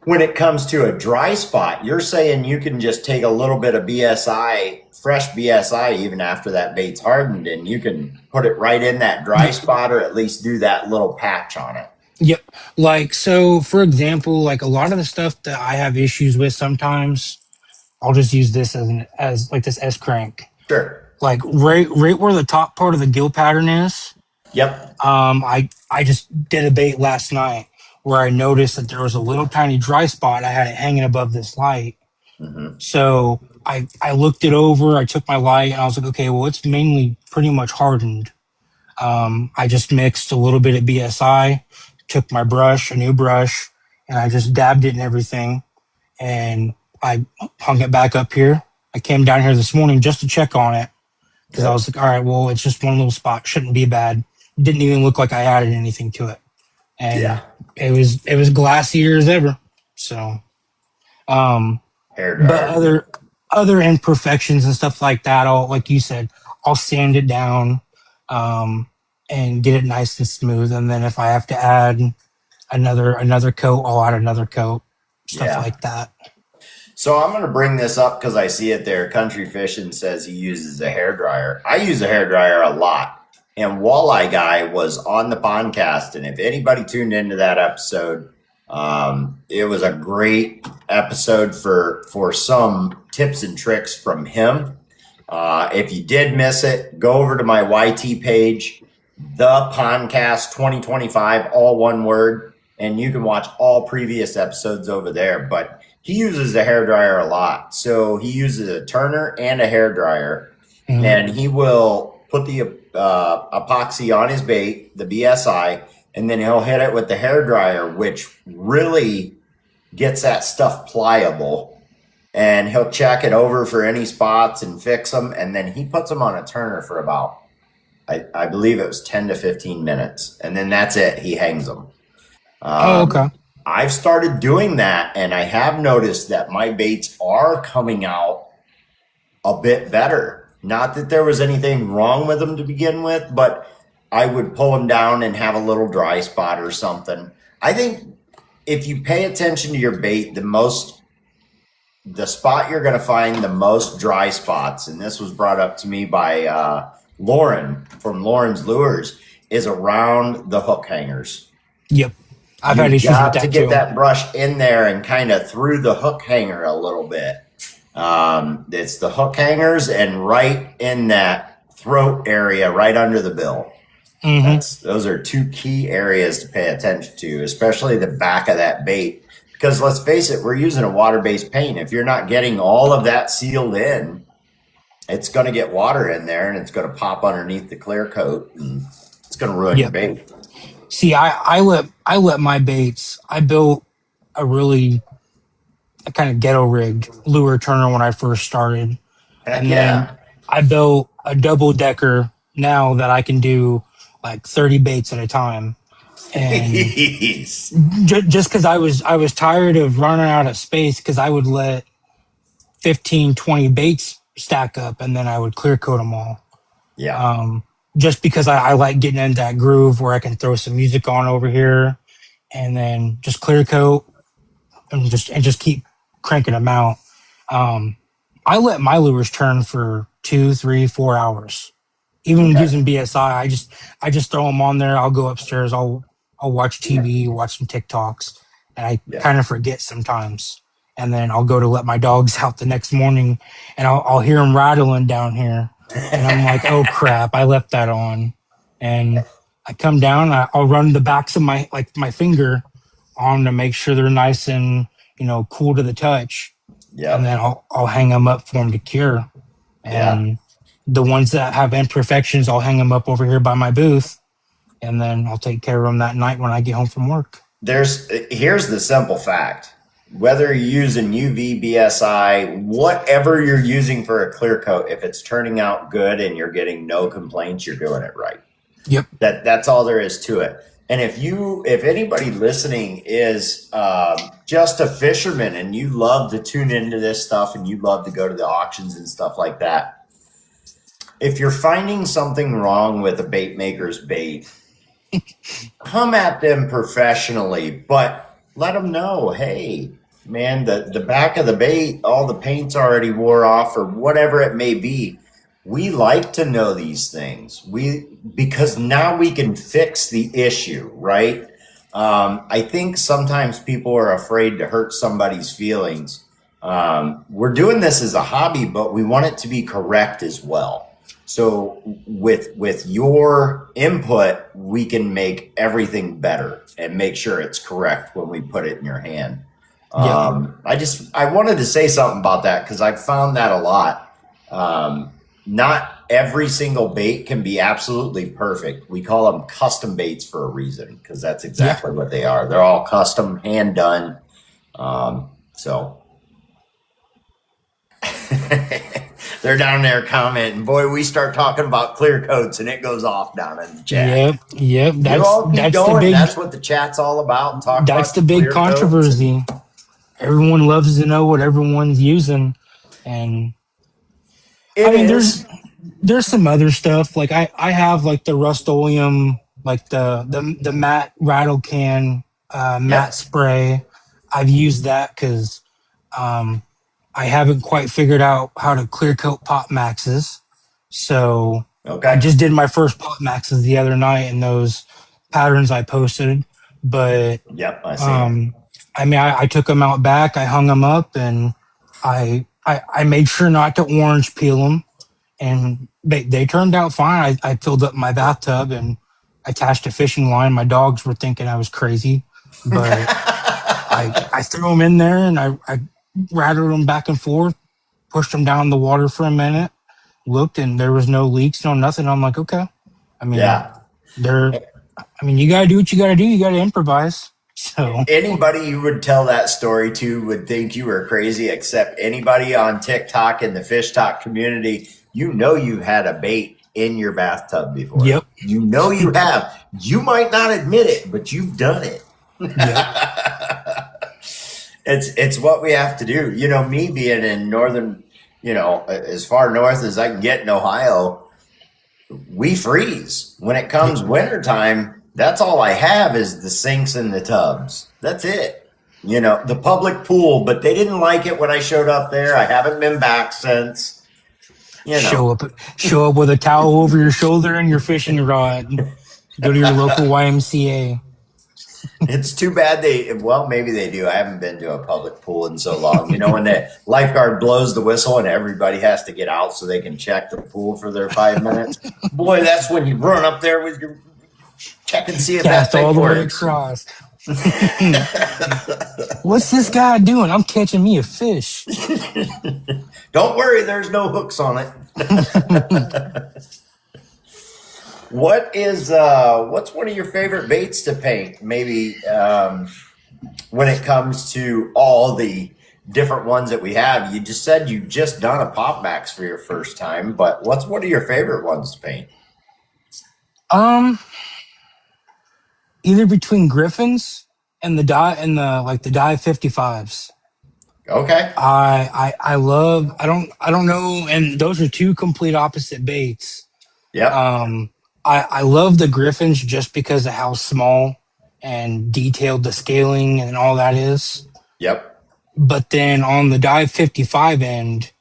when it comes to a dry spot, you're saying you can just take a little bit of BSI, fresh BSI, even after that bait's hardened, and you can put it right in that dry Yep. spot or at least do that little patch on it. Yep. Like, so for example, like a lot of the stuff that I have issues with sometimes, I'll just use this as like this S crank. Sure. Like right where the top part of the gill pattern is. Yep. I just did a bait last night where I noticed that there was a little tiny dry spot. I had it hanging above this light. Mm-hmm. So I looked it over, I took my light and I was like, okay, well, it's mainly pretty much hardened. I just mixed a little bit of BSI, took my brush, a new brush, and I just dabbed it and everything. And I hung it back up here. I came down here this morning just to check on it because I was Yep. like, all right, well, it's just one little spot, shouldn't be bad. Didn't even look like I added anything to it, Yeah. and it was glassier as ever. So, um, Hair but dryer. other imperfections and stuff like that, I'll like you said, I'll sand it down, um, and get it nice and smooth. And then if I have to add another coat, I'll add another coat, stuff Yeah. like that. So I'm going to bring this up because I see it there. Country Fishing says he uses a hair dryer. I use a hair dryer a lot. And Walleye Guy was on the podcast, and if anybody tuned into that episode, it was a great episode for some tips and tricks from him. If you did miss it, go over to my YT page, the podcast 2025, all one word, and you can watch all previous episodes over there. But he uses a hair dryer a lot. So he uses a turner and a hair dryer, Mhm. and he will put the epoxy on his bait, the BSI, and then he'll hit it with the hair dryer, which really gets that stuff pliable. And he'll check it over for any spots and fix them. And then he puts them on a turner for about, I believe it was 10 to 15 minutes. And then that's it. He hangs them. Oh, Um, okay. I've started doing that, and I have noticed that my baits are coming out a bit better. Not that there was anything wrong with them to begin with, but I would pull them down and have a little dry spot or something. I think if you pay attention to your bait, the spot you're going to find the most dry spots, and this was brought up to me by Lauren from Lauren's Lures, is around the hook hangers. Yep. I've had You issues with got to that get too. that brush in there and kind of through the hook hanger a little bit. It's the hook hangers and right in that throat area, right under the bill. Hmm. Those are two key areas to pay attention to, especially the back of that bait. Because let's face it, we're using a water-based paint. If you're not getting all of that sealed in, it's going to get water in there and it's going to pop underneath the clear coat and it's going to ruin your Yep. bait. See, I let my baits. I built a really a kind of ghetto rigged lure turner when I first started, Heck and then yeah. I built a double decker now that I can do like 30 baits at a time. And Jeez. just because I was tired of running out of space, because I would let 15, 20 baits stack up and then I would clear coat them all. Yeah. Um, just because I like getting in that groove where I can throw some music on over here and then just clear coat and just keep cranking them out. Um, I let my lures turn for 2, 3, 4 hours. Even Okay. using BSI, I just throw them on there. I'll go upstairs. I'll watch TV, watch some TikToks, and I Yeah. kind of forget sometimes. And then I'll go to let my dogs out the next morning, and I'll hear them rattling down here, and I'm like, oh crap, I left that on. And I come down, I'll run the backs of my finger on to make sure they're nice and cool to the touch, and Yep. then I'll hang them up for them to cure. Yeah. And The ones that have imperfections, I'll hang them up over here by my booth, and then I'll take care of them that night when I get home from work. Here's the simple fact. Whether you're using UV, BSI, whatever you're using for a clear coat, if it's turning out good and you're getting no complaints, you're doing it right. Yep. That's all there is to it. And if anybody listening is just a fisherman and you love to tune into this stuff and you love to go to the auctions and stuff like that, if you're finding something wrong with a bait maker's bait, come at them professionally, but let them know, hey, man, the back of the bait, all the paint's already wore off or whatever it may be. We like to know these things. Because now we can fix the issue, right? I think sometimes people are afraid to hurt somebody's feelings. We're doing this as a hobby, but we want it to be correct as well. So with your input, we can make everything better and make sure it's correct when we put it in your hand. Yep. I wanted to say something about that because I've found that a lot. Not every single bait can be absolutely perfect. We call them custom baits for a reason because that's exactly what they are. They're all custom, hand done. So they're down there commenting. Boy, we start talking about clear coats and it goes off down in the chat. Yep. That's the big. That's what the chat's all about. That's the big controversy. Everyone loves to know what everyone's using, and there's some other stuff. Like I have like the Rust-Oleum, like the matte rattle can matte spray. I've used that because I haven't quite figured out how to clear coat pop maxes. So I just did my first pop maxes the other night in those patterns I posted. But I see. I mean, I took them out back, I hung them up, and I made sure not to orange peel them, and they turned out fine. I filled up my bathtub and attached a fishing line. My dogs were thinking I was crazy, but I threw them in there and I rattled them back and forth, pushed them down the water for a minute, looked, and there was no leaks, no nothing. I'm like, okay. I mean, you gotta do what you gotta do. You gotta improvise. So anybody you would tell that story to would think you were crazy, except anybody on TikTok in the fish talk community. You know you've had a bait in your bathtub before. Yep. You know you have. You might not admit it, but you've done it. Yep. It's what we have to do. You know, me being in northern, as far north as I can get in Ohio, we freeze. When it comes wintertime, that's all I have is the sinks and the tubs. That's it. The public pool, but they didn't like it when I showed up there. I haven't been back since. Show up with a towel over your shoulder and your fishing rod. Go to your local YMCA. It's too bad maybe they do. I haven't been to a public pool in so long. When the lifeguard blows the whistle and everybody has to get out so they can check the pool for their 5 minutes. Boy, that's when you run up there with your check and see if that thing all the works. way across. What's this guy doing? I'm catching me a fish. Don't worry, there's no hooks on it. What's one of your favorite baits to paint? Maybe when it comes to all the different ones that we have. You just said you just done a Pop Max for your first time, but what's one of your favorite ones to paint? Either between Griffins and the dye 55s. Okay. I love, I don't know, and those are two complete opposite baits. Yeah. I love the Griffins just because of how small and detailed the scaling and all that is. Yep. But then on the Dive 55 end,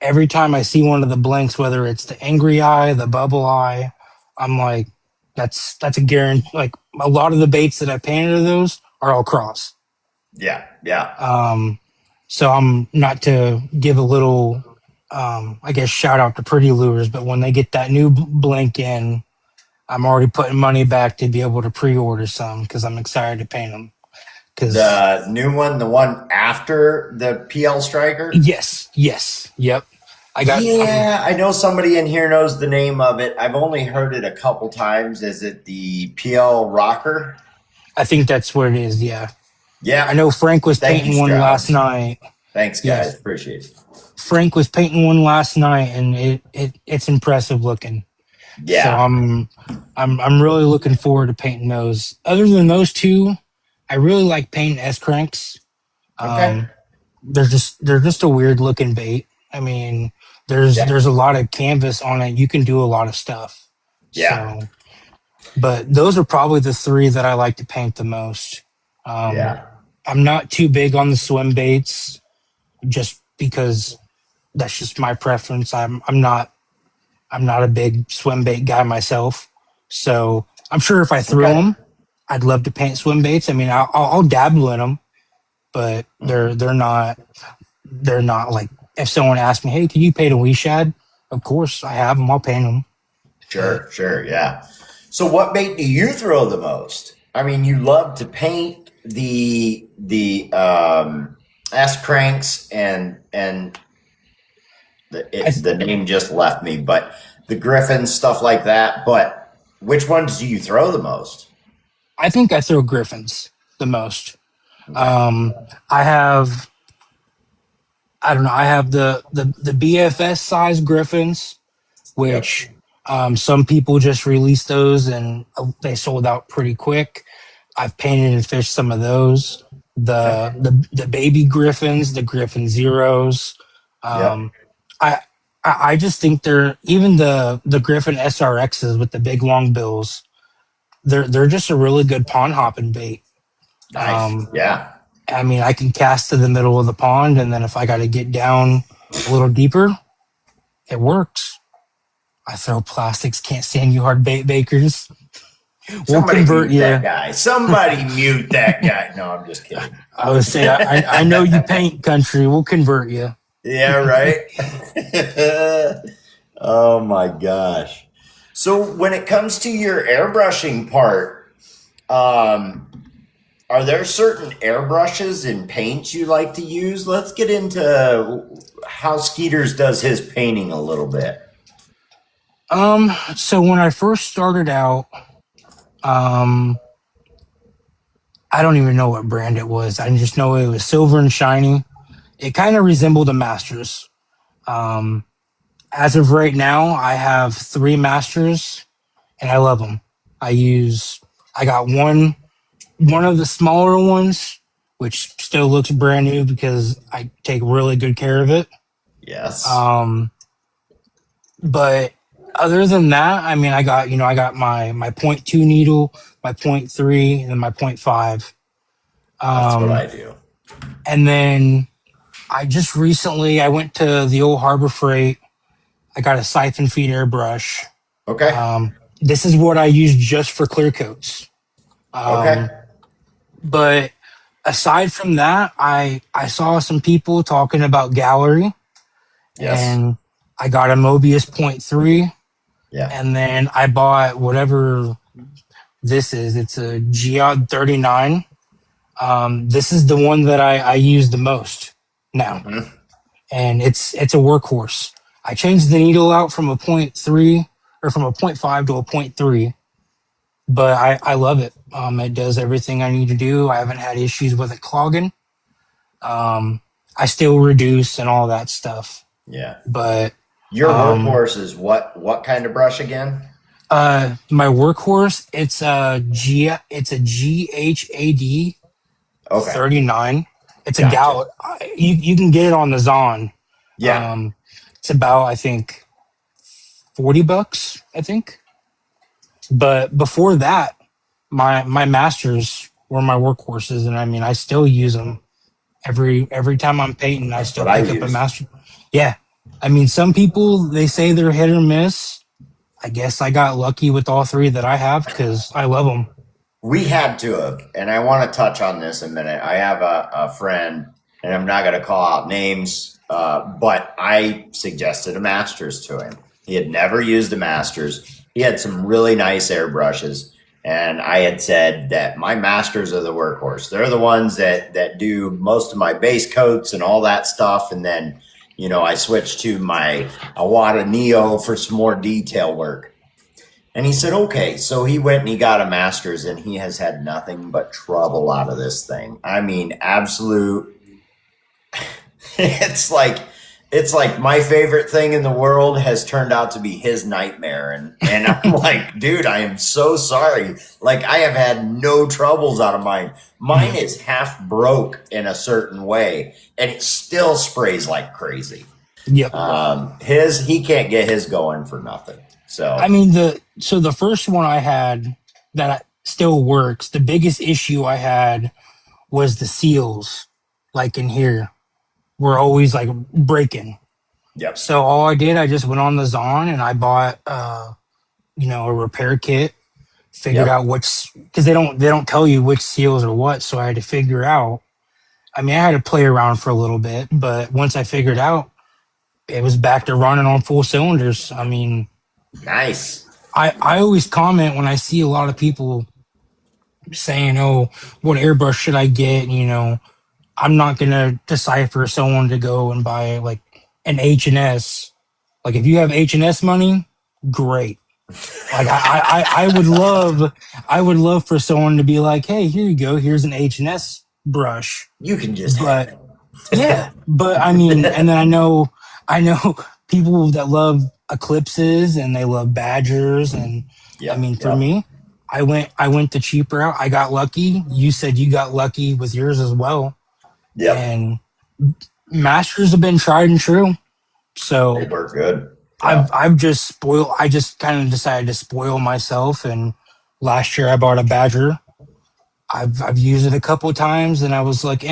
every time I see one of the blinks, whether it's the Angry Eye, the Bubble Eye, I'm like, that's a guarantee. Like a lot of the baits that I painted of those are all cross. Yeah. Yeah. So I'm not to give a little, I guess, shout out to Pretty Lures, but when they get that new blink in, I'm already putting money back to be able to pre-order some because I'm excited to paint them. The new one, the one after the PL Striker? Yes. Yep. I got Yeah, I know somebody in here knows the name of it. I've only heard it a couple times. Is it the PL Rocker? I think that's what it is. Yeah, I Yep. know Frank was Thank you, painting one last Strauss. night. Thanks, guys. Yes, Appreciate it. Frank was painting one last night, and it's impressive looking. So Yeah. I'm really looking forward to painting those. Other than those two, I really like painting S cranks. Okay. Um, they're just a weird looking bait. I mean, Yeah. there's a lot of canvas on it. You can do a lot of stuff. Yeah. So, but those are probably the three that I like to paint the most. Um, Yeah. I'm not too big on the swim baits, just because that's just my preference. I'm not a big swim bait guy myself. So I'm sure if I threw Okay. them, I'd love to paint swim baits. I mean, I'll dabble in them, but Mhm. they're not like, if someone asked me, "Hey, can you paint a wee shad?" Of course, I have them. I'll paint them. But Sure. Sure. Yeah. So, what bait do you throw the most? I mean, you love to paint the S cranks and I the name just left me, but the Griffins, stuff like that. But which ones do you throw the most? I think I throw griffins the most. Okay. Um, I have I don't know. I have the BFS size griffins, Yep. which some people just released those and they sold out pretty quick. I've painted and fished some of those. Okay. The baby griffins, the griffin zeros. Yep. Um, I I just think they're, even the griffin SRXs with the big long bills. They're just a really good pond hopping bait. Nice. Um, Yeah. I mean, I can cast to the middle of the pond, and then if I got to get down a little deeper, it works. I throw plastics. Can't stand you hard bait bakers. We'll Somebody convert mute that you. guy. Somebody mute that guy. No, I'm just kidding. I would say I know you paint country. We'll convert you. Yeah, right. Oh my gosh. So when it comes to your airbrushing part, um, are there certain airbrushes and paints you like to use? Let's get into how Skeeters does his painting a little bit. So when I first started out, um, I don't even know what brand it was. I just know it was silver and shiny. It kind of resembled a Masters. Um, as of right now, I have three Masters, and I love them. I use. I got one of the smaller ones, which still looks brand new because I take really good care of it. Yes. Um, but other than that, I mean, I got my point two needle, my point three, and then my point five. That's what I Um, do. and then I just recently I went to the old Harbor Freight. I got a siphon feed airbrush. Okay. This is what I use just for clear coats. Okay. Um, but aside from that, I saw some people talking about gallery, Yes. and I got a Mobius point three, Yeah. and then I bought whatever this is. It's a Geod 39. This is the one that I use the most now, Hmm. and it's a workhorse. I changed the needle out from a point three, or from a point five to a point three, but I love it. It does everything I need to do. I haven't had issues with it clogging. Um, I still reduce and all that stuff, Yeah. but Your um, workhorse is what kind of brush again? my workhorse, it's a GHAD Okay. 39. It's a Gotcha. gal. You can get it on the Zon. Yeah. Um, it's about, I think, $40, I think. But before that, my masters were my workhorses, and I mean, I still use them every time I'm painting. I That's still what I pick up a use. master. Yeah, I mean, some people, they say they're hit or miss. I guess I got lucky with all three that I have because I love them. We had to have, and I want to touch on this in a minute. I have a friend, and I'm not going to call out names, but I suggested a Masters to him. He had never used a Masters. He had some really nice airbrushes, and I had said that my Masters are the workhorse. They're the ones that do most of my base coats and all that stuff, and then I switched to my Awada Neo for some more detail work. And he said, okay. So he went and he got a master's, and he has had nothing but trouble out of this thing. I mean, absolute. it's like it's like my favorite thing in the world has turned out to be his nightmare. And I'm like, dude, I am so sorry. Like, I have had no troubles out of mine. Mine Yep. is half broke in a certain way, and it still sprays like crazy. Yep. He can't get his going for nothing. I So, mean, the first one I had that still works. The biggest issue I had was the seals, like in here, were always like breaking. yep, So all I did, I just went on the Zon and I bought, a repair kit. Figured yep, out which, because they don't tell you which seals are what. So I had to figure out. I mean, I had to play around for a little bit, but once I figured out, it was back to running on full cylinders. I mean, nice. I always comment when I see a lot of people saying, "Oh, what airbrush should I get?" I'm not gonna decipher someone to go and buy like an H&S. Like if you have H&S money, great. Like I would love for someone to be like, "Hey, here you go. Here's an H&S brush." You can just have But yeah, but I mean, and then I know people that love eclipses and they love badgers, and I Yep, mean, for yep, me, I went the cheaper route. I got lucky. You said you got lucky with yours as well, yep. and masters have been tried and true. They So work good. Yeah. I've just spoiled. I just kind of decided to spoil myself, and last year I bought a badger. I've used it a couple of times, and I was like,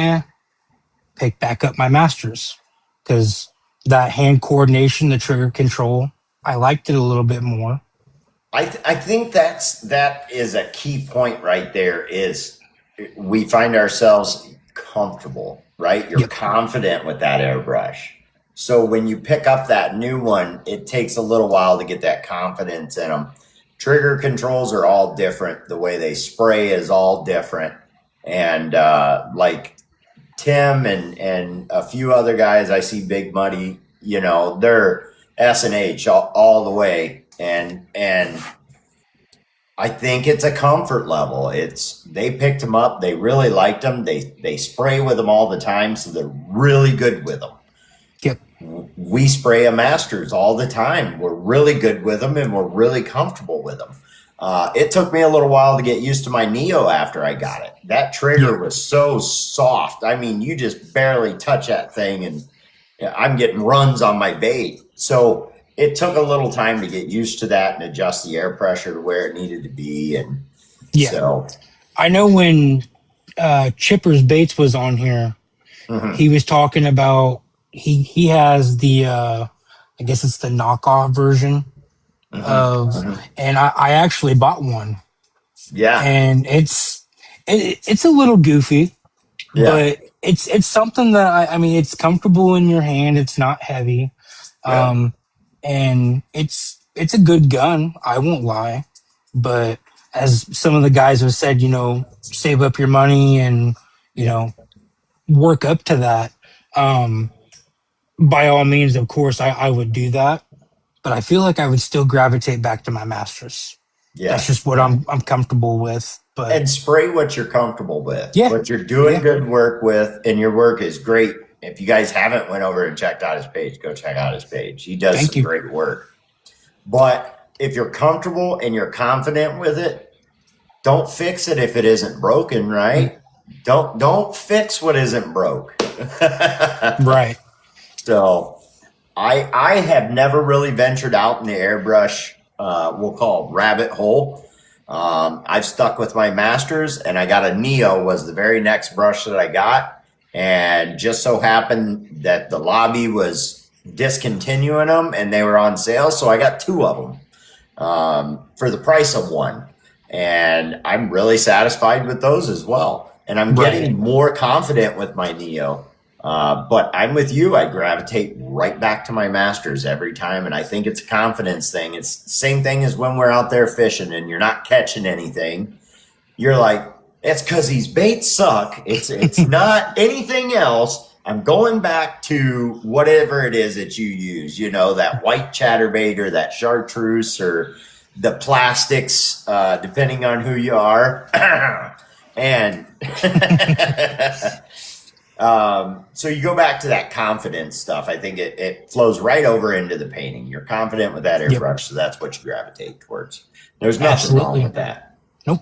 pick back up my masters because that hand coordination, the trigger control, I liked it a little bit more. I think that is a key point right there. Is we find ourselves comfortable, right? You're Yep. confident with that airbrush. So when you pick up that new one, it takes a little while to get that confidence in them. Trigger controls are all different. The way they spray is all different. And like Tim and a few other guys, I see Big Muddy, they're S&H all the way. And I think it's a comfort level. They picked them up. They really liked them. They spray with them all the time, so they're really good with them. Yep. We spray a Masters all the time. We're really good with them, and we're really comfortable with them. It took me a little while to get used to my Neo after I got it. That trigger Yep. was so soft. I mean, you just barely touch that thing, and I'm getting runs on my bait. So it took a little time to get used to that and adjust the air pressure to where it needed to be. And Yeah. so, I know when Chippers Bates was on here, mhm, he was talking about he has the I guess it's the knockoff version mhm, of, mhm. and I actually bought one, Yeah, and it's a little goofy, yeah, but it's something that I mean, it's comfortable in your hand. It's not heavy. yeah, Um, and it's a good gun. I won't lie, but as some of the guys have said, save up your money and you yeah, know work up to that. Um, by all means, of course, I would do that, but I feel like I would still gravitate back to my masters. That's yeah. just what I'm comfortable with. But And spray what you're comfortable with, yeah, what you're doing yeah, good work with, and your work is great. If you guys haven't went over and checked out his page, go check out his page. He does thank some you. great work. But if you're comfortable and you're confident with it, don't fix it if it isn't broken, Mm, right? Don't fix what isn't broke. right, So I have never really ventured out in the airbrush, we'll call it rabbit hole. I've stuck with my masters, and I got a Neo was the very next brush that I got, and just so happened that the lobby was discontinuing them and they were on sale, so I got two of them for the price of one. And I'm really satisfied with those as well. And I'm right, getting more confident with my Neo. But I'm with you. I gravitate right back to my masters every time. And I think it's a confidence thing. It's the same thing as when we're out there fishing and you're not catching anything. You're like, it's because these baits suck. It's not anything else. I'm going back to whatever it is that you use, that white chatterbait or that chartreuse or the plastics, depending on who you are. And so you go back to that confidence stuff. I think it flows right over into the painting. You're confident with that Yep, airbrush, so that's what you gravitate towards. There's nothing wrong absolutely. with that. Nope.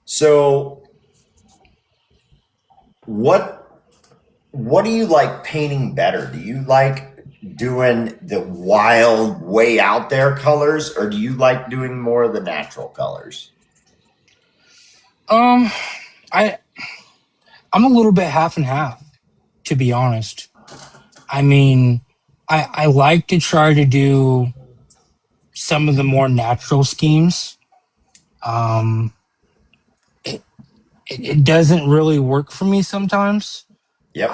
So what what do you like painting better? Do you like doing the wild, way out there colors, or do you like doing more of the natural colors? Um, I I'm a little bit half and half, to be honest. I mean, I like to try to do some of the more natural schemes. Um, it, it doesn't really work for me sometimes. Yep.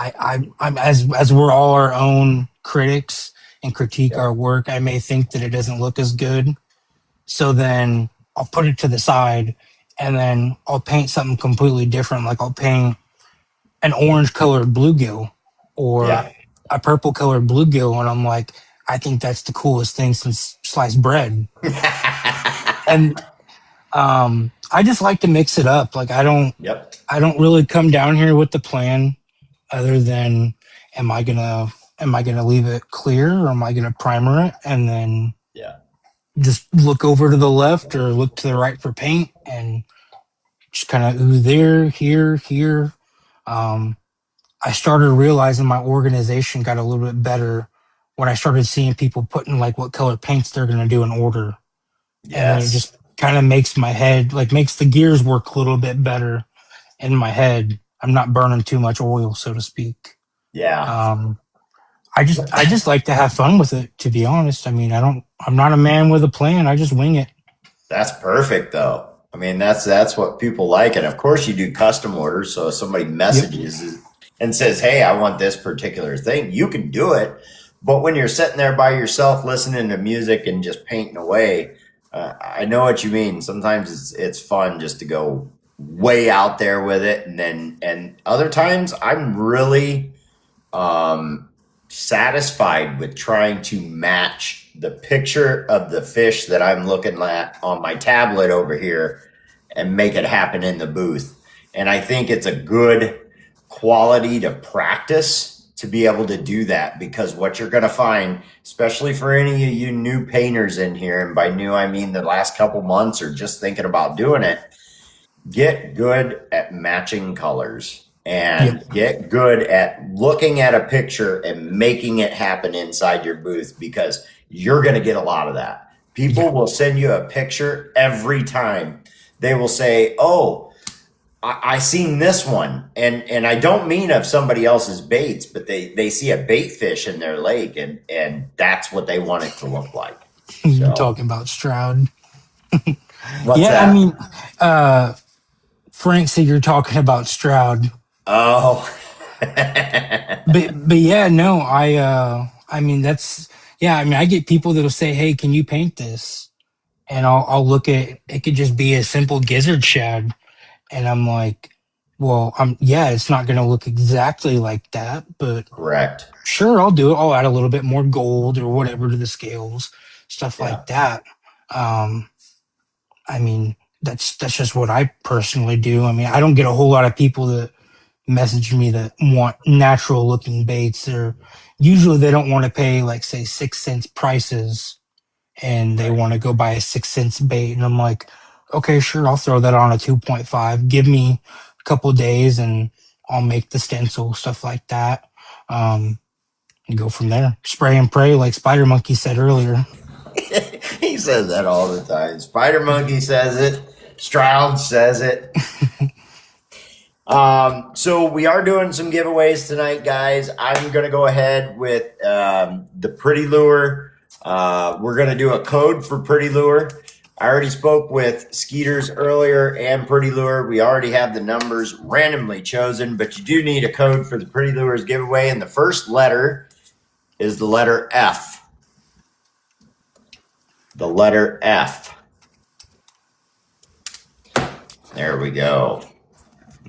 I'm as we're all our own critics and critique our Yep. work. I may think that it doesn't look as good, so then I'll put it to the side, and then I'll paint something completely different. Like I'll paint an orange colored bluegill or Yeah. a purple colored bluegill, and I'm like, I think that's the coolest thing since sliced bread. And I just like to mix it up. Like Yep. I don't really come down here with the plan other than am I gonna am I gonna leave it clear or am I gonna primer it and then Yeah. just look over to the left or look to the right for paint and just kind of ooh there, here, here. Um, I started realizing my organization got a little bit better when I started seeing people putting like what color paints they're gonna do in order. And then it Yes. just kind of makes my head like makes the gears work a little bit better in my head. I'm not burning too much oil, so to speak. Yeah. Um, I just like to have fun with it, to be honest. I mean, I'm not a man with a plan. I just wing it. That's perfect though. I mean, that's what people like. And of course you do custom orders. So if somebody Yep. messages and says, "Hey, I want this particular thing," you can do it. But when you're sitting there by yourself listening to music and just painting away, I know what you mean. Sometimes it's fun just to go way out there with it, and other times I'm really um, satisfied with trying to match the picture of the fish that I'm looking at on my tablet over here and make it happen in the booth. And I think it's a good quality to practice to be able to do that, because what you're going to find, especially for any of you new painters in here, and by new I mean the last couple months or just thinking about doing it, get good at matching colors Yep. and get good at looking at a picture and making it happen inside your booth, because you're going to get a lot of that. People Yeah. will send you a picture every time. They will say, "Oh, I seen this one," and I don't mean of somebody else's baits, but they see a bait fish in their lake, and that's what they want it to look like. You're So talking about Stroud. what's Yeah, I that? mean, uh, Frank said you're talking about Stroud. Oh. But yeah, no, I mean that's yeah, I mean I get people that'll say, "Hey, can you paint this?" And I'll look at it could just be a simple gizzard shad and I'm like, "Well, yeah, it's not going to look exactly like that, but Correct. sure, I'll do it. I'll add a little bit more gold or whatever to the scales, stuff Yeah. like that." Um, I mean, that's just what I personally do. I mean, I don't get a whole lot of people that message me that want natural looking baits. Or usually they don't want to pay like say 6 cents prices and they Right. want to go buy a 6 cents bait. And I'm like, okay, sure, I'll throw that on a 2.5. Give me a couple days and I'll make the stencil, stuff like that. Um, and go from there. Spray and pray, like Spider Monkey said earlier. He says that all the time. Spider Monkey says it. Stroud says it. So we are doing some giveaways tonight, guys. I'm going to go ahead with the Pretty Lure. We're going to do a code for Pretty Lure. I already spoke with Skeeters earlier and Pretty Lure. We already have the numbers randomly chosen, but you do need a code for the Pretty Lures giveaway, and the first letter is the letter F. The letter F. There we go.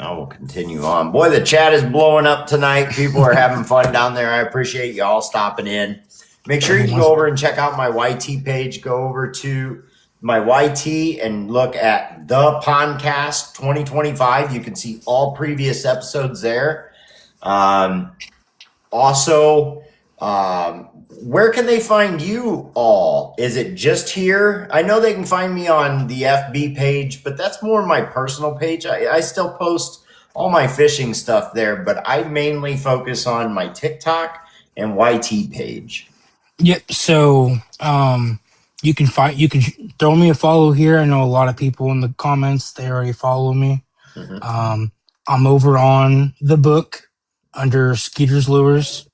I will continue on. Boy, the chat is blowing up tonight. People are having fun down there. I appreciate you all stopping in. Make sure you go over and check out my YT page. Go over to my YT and look at the podcast 2025. You can see all previous episodes there. Also, where can they find you all? Is it just here? I know they can find me on the FB page, but that's more my personal page. I still post all my fishing stuff there, but I mainly focus on my TikTok and YT page. Yep. So you can throw me a follow here. I know a lot of people in the comments they already follow me. Mm-hmm. I'm over on the book under Skeeters Lures.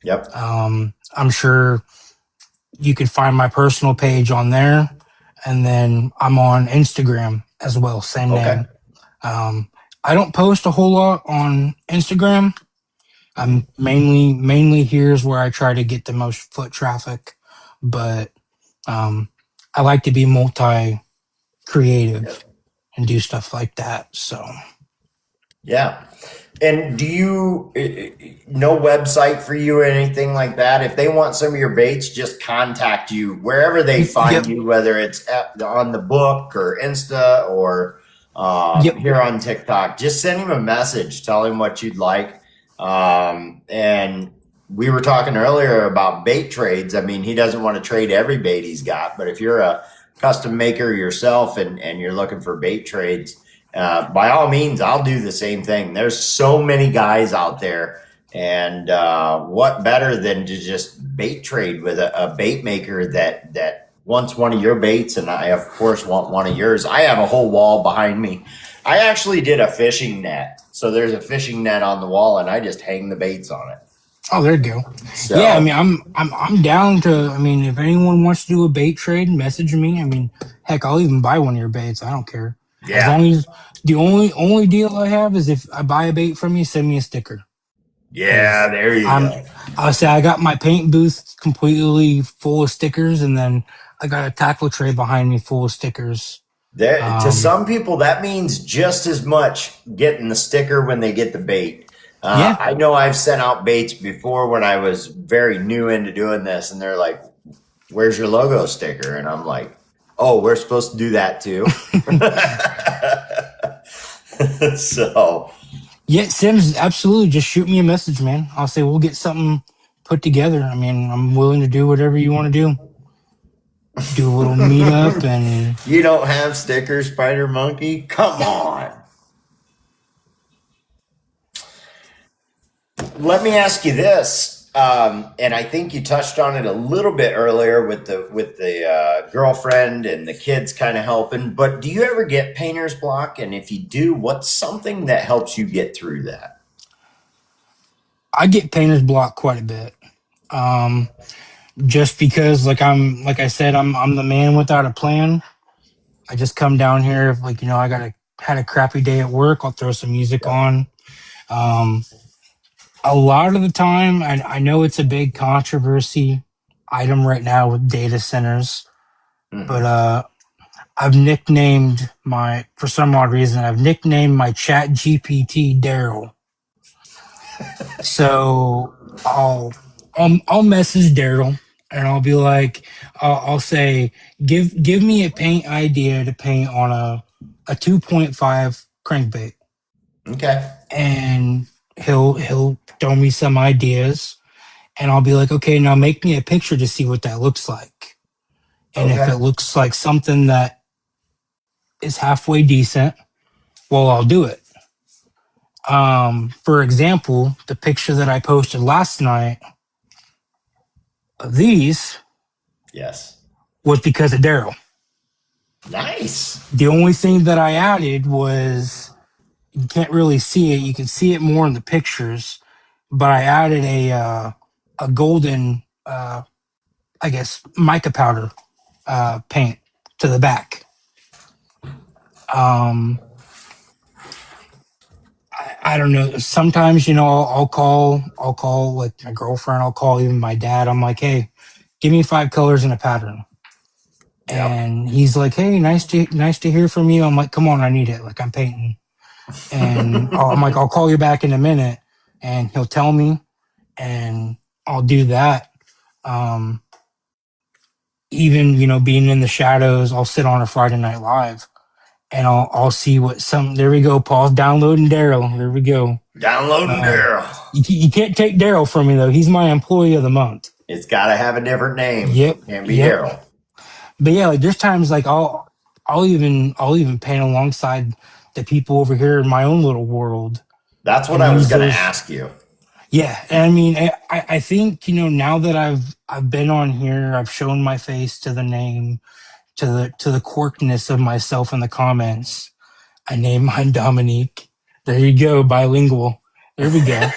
Yep. I'm sure you could find my personal page on there, and then I'm on Instagram as well, same Okay. name. I don't post a whole lot on Instagram. Mm-hmm. I'm mainly here's where I try to get the most foot traffic, but I like to be multi creative Yep. and do stuff like that. So Yeah. And do you no website for you or anything like that? If they want some of your baits, just contact you wherever they yep, find you, whether it's on the book or Insta or yep, here on TikTok. Just send him a message, tell him what you'd like. And we were talking earlier about bait trades. I mean, he doesn't want to trade every bait he's got, but if you're a custom maker yourself and you're looking for bait trades, by all means, I'll do the same thing. There's so many guys out there, and what better than to just bait trade with a bait maker that wants one of your baits, and I of course want one of yours. I have a whole wall behind me. I actually did a fishing net, so there's a fishing net on the wall, and I just hang the baits on it. oh, there you go. Yeah, I So mean, I'm down to. I mean, if anyone wants to do a bait trade, message me. I mean, heck, I'll even buy one of your baits. I don't care. As yeah, long as the only deal I have is if I buy a bait from you, send me a sticker. yeah, Because there you I'm, go. I'll say I got my paint booth completely full of stickers, and then I got a tackle tray behind me full of stickers. There, to Um, some people, that means just as much getting the sticker when they get the bait. yeah, I know I've sent out baits before when I was very new into doing this, and they're like, "Where's your logo sticker?" And I'm like, "Oh, we're supposed to do that too." So, yeah, Sims, absolutely. Just shoot me a message, man. I'll say we'll get something put together. I mean, I'm willing to do whatever you want to do. Do a little meetup and you don't have stickers, Spider Monkey? Come on. Let me ask you this, and I think you touched on it a little bit earlier with the girlfriend and the kids kind of helping. But do you ever get painter's block? And if you do, what's something that helps you get through that? I get painter's block quite a bit. Um, just because like I said, I'm the man without a plan. I just come down here if like, I had a crappy day at work, I'll throw some music Yep. on. Um, a lot of the time, I know it's a big controversy item right now with data centers, but Mm-hmm. for some odd reason, I've nicknamed my chat GPT Daryl. So I'll message Daryl and I'll be like, I'll say, give me a paint idea to paint on a 2.5 crankbait, Okay. and he'll throw me some ideas, and I'll be like, okay, now make me a picture to see what that looks like, and if it Okay. looks like something that is halfway decent, well, I'll do it. For example, the picture that I posted last night of these Yes. was because of Daryl. Nice. The only thing that I added was you can't really see it. You can see it more in the pictures, but I added a golden, I guess, mica powder paint to the back. Um, I don't know. Sometimes I'll call like my girlfriend. I'll call even my dad. I'm like, hey, give me 5 colors and a pattern. Yep. And he's like, hey, nice to hear from you. I'm like, come on, I need it. Like I'm painting. And I'm like, I'll call you back in a minute, and he'll tell me, and I'll do that. Um, Even being in the shadows, I'll sit on a Friday Night Live, and I'll see what some. There we go, Paul's downloading Daryl. There we go. Downloading Um, Daryl. you can't take Daryl from me though. He's my employee of the month. It's got to have a different name. Yep, Can't be yep. Daryl. But yeah, like there's times like I'll even paint alongside the people over here in my own little world That's what and I was use going to those. ask you. Yeah, and I mean, I think now that I've been on here, I've shown my face to the name, to the quirkiness of myself in the comments. I named mine Dominique. There you go, bilingual. There we go.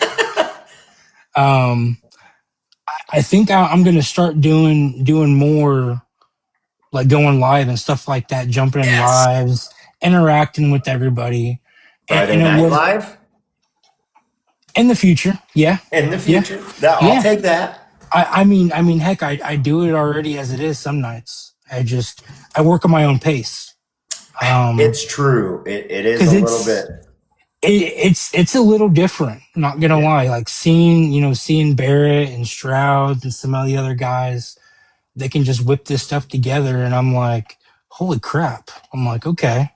Um, I think I'm gonna start doing more like going live and stuff like that, jumping in Yes. lives, interacting with everybody, Friday and it Night was Live in the future. Yeah, in the yeah, future. I'll yeah. take that. I mean, heck, I do it already as it is. Some nights I work at my own pace. It's true. It is a Because little bit. it's a little different. Not gonna Yeah. lie, like seeing Barrett and Stroud and some of the other guys, they can just whip this stuff together, and I'm like, holy crap! I'm like, okay,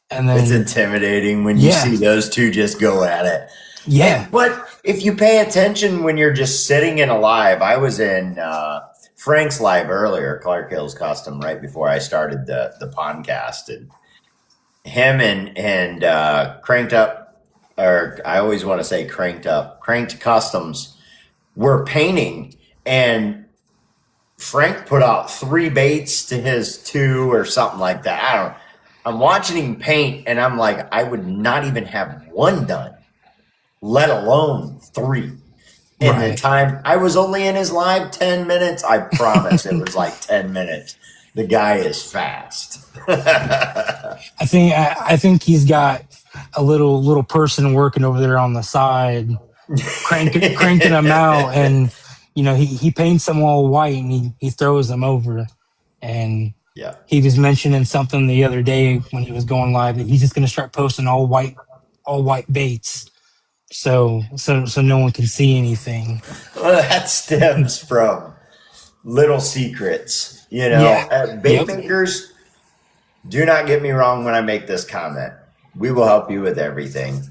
and It's then intimidating when you yeah, see those two just go at it. yeah, But if you pay attention when you're just sitting in a live, I was in Frank's live earlier, Clark Hills Custom, right before I started the podcast, and him and Cranked Up, or I always want to say Cranked Up, Cranked Customs were painting, and Frank put out 3 baits to his 2 or something like that. I don't. I'm watching him paint, and I'm like, I would not even have 1 done, let alone 3. In the right. time I was only in his live 10 minutes, I promise it was like 10 minutes. The guy is fast. I think he's got a little person working over there on the side, cranking them out, and he paints them all white, and he throws them over. And Yeah. he was mentioning something the other day when he was going live that he's just going to start posting all white baits, so no one can see anything. Well, that stems from little secrets. Yeah. Bait Yep. makers, do not get me wrong when I make this comment. We will help you with everything.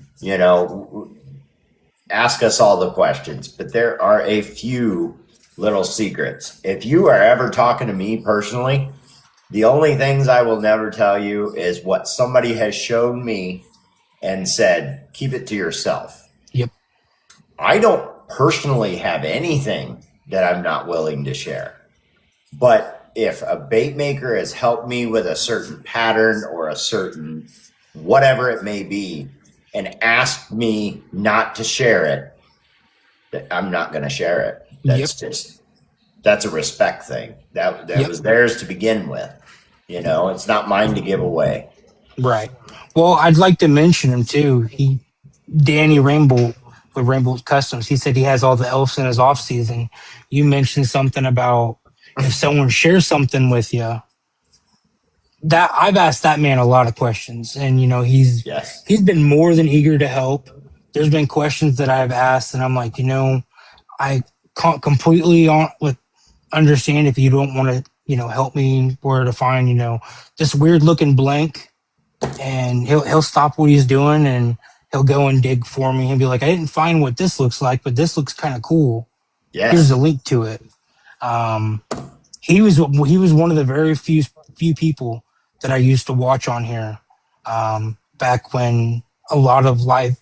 Ask us all the questions, but there are a few little secrets. If you are ever talking to me personally, the only things I will never tell you is what somebody has shown me and said, keep it to yourself. Yep. I don't personally have anything that I'm not willing to share. But if a bait maker has helped me with a certain pattern or a certain whatever it may be and asked me not to share it, I'm not going to share it. Yep. That's a respect thing. That Yep. was theirs to begin with. It's not mine to give away. Right. Well, I'd like to mention him too. Danny Rainbow with Rainbow Customs. He said he has all the elves in his off season. You mentioned something about if someone shares something with you. That I've asked that man a lot of questions, and Yes. he's been more than eager to help. There's been questions that I've asked, and I'm like, I can't completely understand if you don't want to, help me where to find, this weird looking blank, and he'll stop what he's doing and he'll go and dig for me and be like, I didn't find what this looks like, but this looks kind of cool. Here's a Yes. link to it. Um, he was one of the very few people that I used to watch on here, back when a lot of live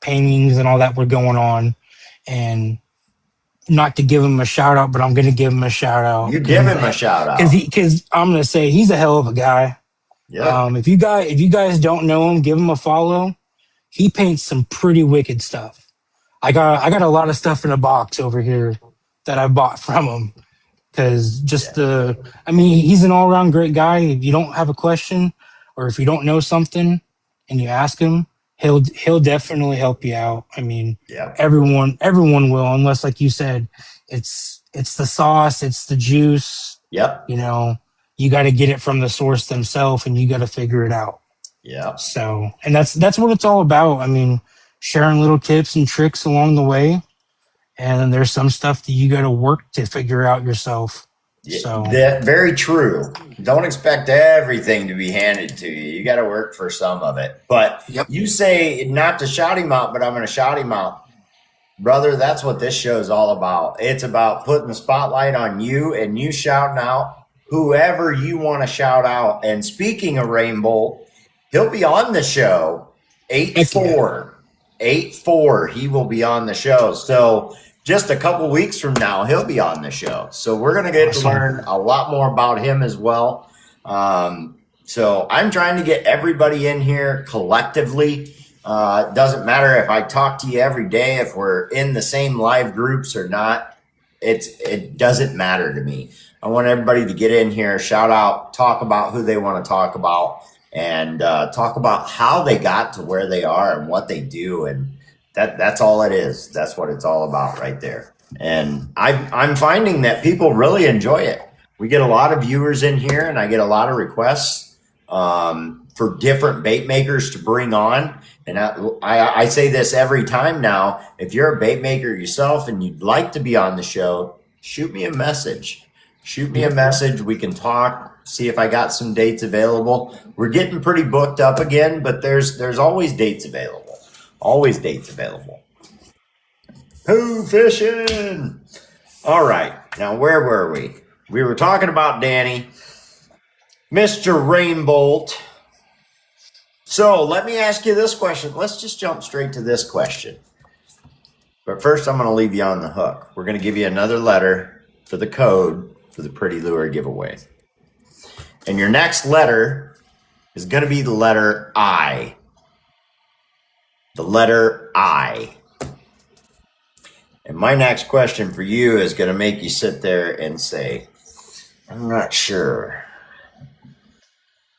paintings and all that were going on. And not to give him a shout out, but I'm going to give him a shout out You give him a shout out. because I'm going to say he's a hell of a guy. Yep. If you guys don't know him, give him a follow. He paints some pretty wicked stuff. I got a lot of stuff in a box over here that I bought from him, because Yeah. I mean, he's an all around great guy. If you don't have a question, or if you don't know something and you ask him, he'll definitely help you out. I mean, Yep. everyone will, unless, like you said, it's the sauce, it's the juice. Yep. You know, you got to get it from the source themselves, and you got to figure it out. Yeah. So, and that's what it's all about. I mean, sharing little tips and tricks along the way, and then there's some stuff that you got to work to figure out yourself. Yeah, So, that very true. Don't expect everything to be handed to you. You got to work for some of it. But yep, you say not to shout him out, but I'm going to shout him out. Brother, that's what this show is all about. It's about putting the spotlight on you and you shouting out whoever you want to shout out. And speaking of Rainbow, he'll be on the show 8 heck yeah, 4. 8 4. He will be on the show. So just a couple weeks from now, he'll be on the show. So we're going to get to awesome. learn a lot more about him as well. So I'm trying to get everybody in here collectively. It doesn't matter if I talk to you every day, if we're in the same live groups or not. It doesn't matter to me. I want everybody to get in here, shout out, talk about who they want to talk about, and talk about how they got to where they are and what they do, and that's all it is. That's what it's all about right there. And I'm finding that people really enjoy it. We get a lot of viewers in here, and I get a lot of requests for different bait makers to bring on. And I say this every time now. If you're a bait maker yourself and you'd like to be on the show, shoot me a message. Shoot me a Yep. message. We can talk, see if I got some dates available. We're getting pretty booked up again, but there's always dates available. Always dates available. Who fishing? All right. Now, where were we? We were talking about Danny, Mr. Rainbolt. So let me ask you this question. Let's just jump straight to this question. But first, I'm going to leave you on the hook. We're going to give you another letter for the code for the Pretty Lure giveaway. And your next letter is going to be the letter I. The letter I. And my next question for you is going to make you sit there and say, I'm not sure.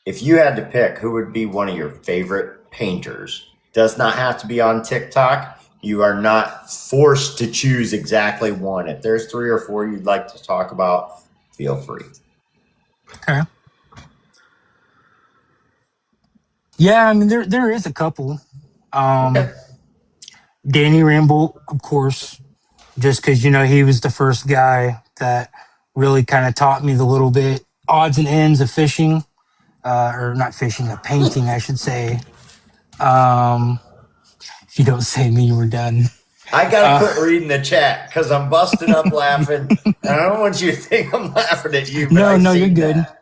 If you had to pick who would be one of your favorite painters, does not have to be on TikTok. You are not forced to choose exactly one. If there's 3 or 4 you'd like to talk about, feel free. Okay. Yeah, I mean there is a couple. Um, Okay. Danny Rambo, of course, just because he was the first guy that really kind of taught me the little bit odds and ends of fishing, or not fishing, painting, I should say. Um, if you don't say me, we're done. I got to Uh, quit reading the chat because I'm busting up laughing. And I don't want you to think I'm laughing at you, but no, I no, you're seen good. that.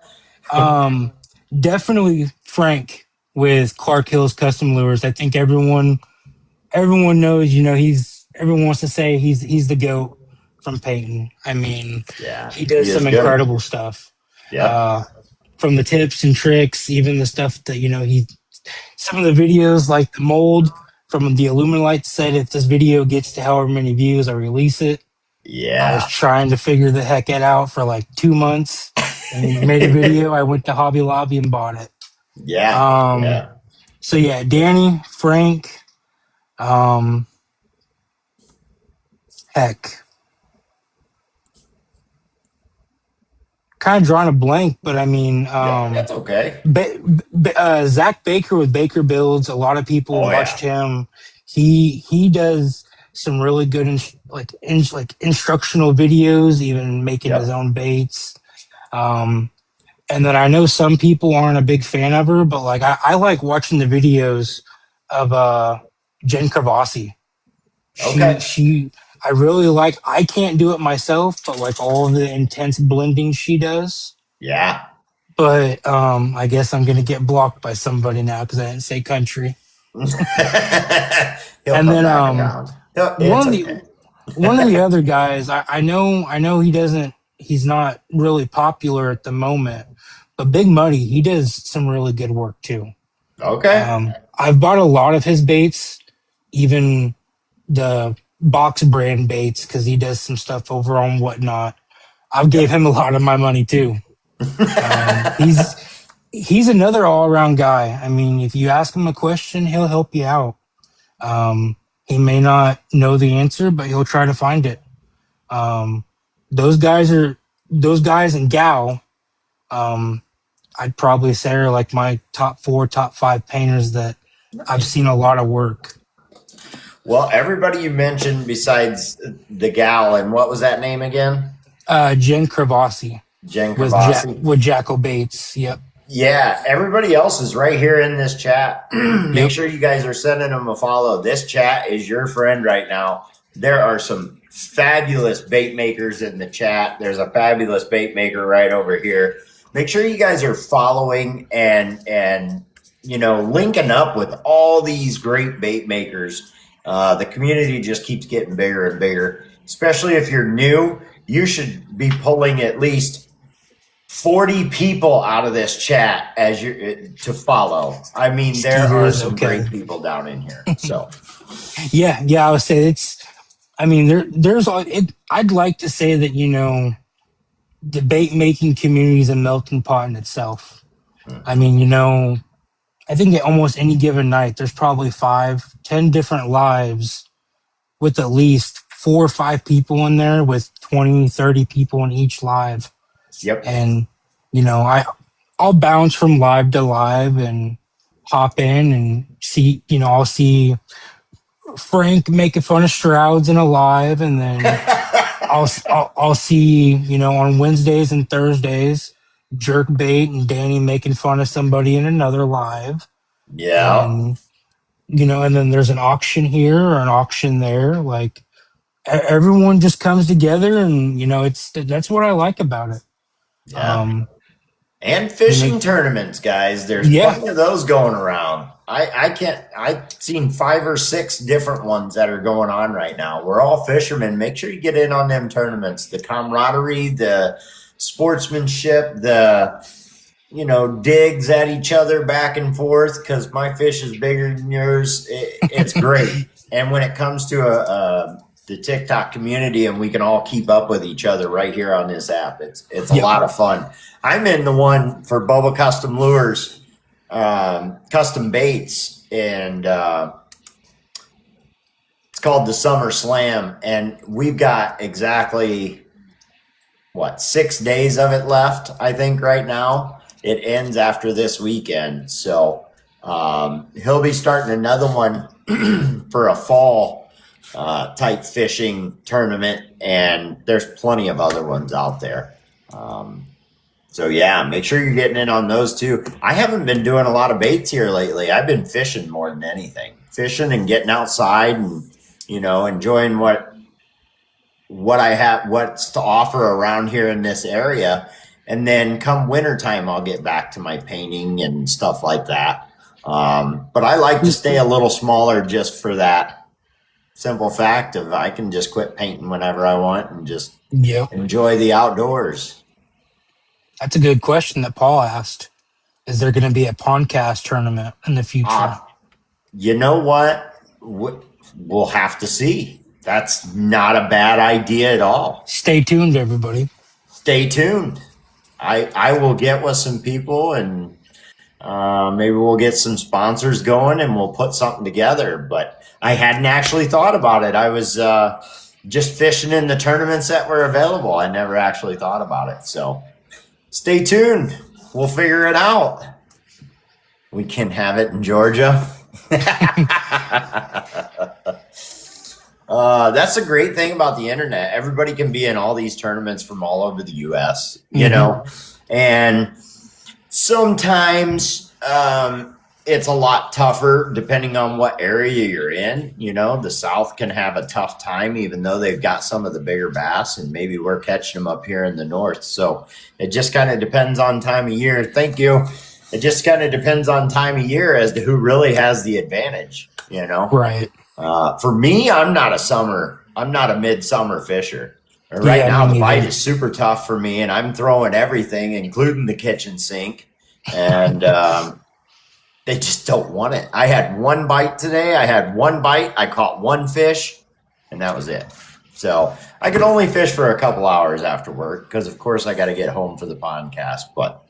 Um, Definitely Frank with Clark Hill's Custom Lures. I think everyone knows. Everyone wants to say he's the goat from Peyton. I mean, Yeah, he he does is some good. incredible stuff. Yep. Uh, from the tips and tricks, even the stuff that he some of the videos like the mold from the Illuminalight said if this video gets to however many views, I release it. I was Yeah. trying to figure the heck it out for like 2 months and made a video. I went to Hobby Lobby and bought it. Yeah. Um, Yeah. so yeah, Danny, Frank, um, heck, kind of drawing a blank, but I mean, Yeah. That's okay. Zach Baker with Baker Builds. A lot of people Oh, watched yeah. him. He does some really good like instructional videos, even making his Yep. own baits. Um, and then I know some people aren't a big fan of her, but like I like watching the videos of Jen Cavasi. She Okay. she I really like. I can't do it myself, but like all the intense blending she does. Yeah. But I guess I'm gonna get blocked by somebody now because I didn't say country. He'll And come then back around. one It's of the okay. one of the other guys, I know he's not really popular at the moment, but Big Muddy, he does some really good work too. Okay. I've bought a lot of his baits, even the box brand baits, because he does some stuff over on Whatnot. I've gave Yep. him a lot of my money too. He's he's another all around guy. I mean, if you ask him a question, he'll help you out. Um, he may not know the answer, but he'll try to find it. Um, those guys and gal. Um, I'd probably say are like my top four, top five painters that I've seen a lot of work. Well, everybody you mentioned besides the gal, and what was that name again? Jen Cravasi Jen Kavasi. with Jackal Baits. Yep. Yeah, everybody else is right here in this chat. Make Yep. sure you guys are sending them a follow. This chat is your friend right now. There are some fabulous bait makers in the chat. There's a fabulous bait maker right over here. Make sure you guys are following and linking up with all these great bait makers. The community just keeps getting bigger and bigger. Especially if you're new, you should be pulling at least 40 people out of this chat as you to follow. I mean, there are Skeeters. some Okay. great people down in here. So Yeah. I would say it's. I mean, there's. I'd like to say that the bait making community is a melting pot in itself. I mean, I think at almost any given night, there's probably 5, 10 different lives with at least 4 or 5 people in there with 20, 30 people in each live. yep. And, I'll bounce from live to live and hop in and see, I'll see Frank making fun of Strouds in a live. And then I'll see, on Wednesdays and Thursdays, Jerk Bait and Danny making fun of somebody in another live. Yeah. And and then there's an auction here or an auction there. Like everyone just comes together, and that's what I like about it. Yeah. Um, And you know, fishing tournaments, guys. There's yeah, plenty of those going around. I've seen 5 or 6 different ones that are going on right now. We're all fishermen. Make sure you get in on them tournaments. The camaraderie, the sportsmanship, the digs at each other back and forth because my fish is bigger than yours. It's great. And when it comes to the TikTok community, and we can all keep up with each other right here on this app, it's a yep, lot of fun. I'm in the one for Bubba Custom Lures, custom baits, and it's called the Summer Slam, and we've got exactly 6 days of it left, I think, right now. It ends after this weekend. So he'll be starting another one for a fall type fishing tournament. And there's plenty of other ones out there. So yeah, make sure you're getting in on those too. I haven't been doing a lot of baits here lately. I've been fishing more than anything. Fishing and getting outside and, enjoying what I have, what's to offer around here in this area. And then come wintertime, I'll get back to my painting and stuff like that. But I like to stay a little smaller just for that simple fact of I can just quit painting whenever I want and just yep. enjoy the outdoors. That's a good question that Paul asked. Is there going to be a podcast tournament in the future? You know what? We'll have to see. That's not a bad idea at all. Stay tuned, everybody. Stay tuned. I will get with some people and maybe we'll get some sponsors going and we'll put something together. But I hadn't actually thought about it. I was just fishing in the tournaments that were available. I never actually thought about it. So stay tuned. We'll figure it out. We can have it in Georgia. That's the great thing about the internet. Everybody can be in all these tournaments from all over the U.S., and sometimes it's a lot tougher depending on what area you're in. The South can have a tough time, even though they've got some of the bigger bass, and maybe we're catching them up here in the North. So it just kind of depends on time of year. Thank you. It just kind of depends on time of year as to who really has the advantage, Right. For me, I'm not a midsummer fisher. Right now, the bite is super tough for me, and I'm throwing everything, including the kitchen sink, and they just don't want it. I had one bite today. I caught one fish, and that was it. So I could only fish for a couple hours after work because, of course, I got to get home for the podcast. But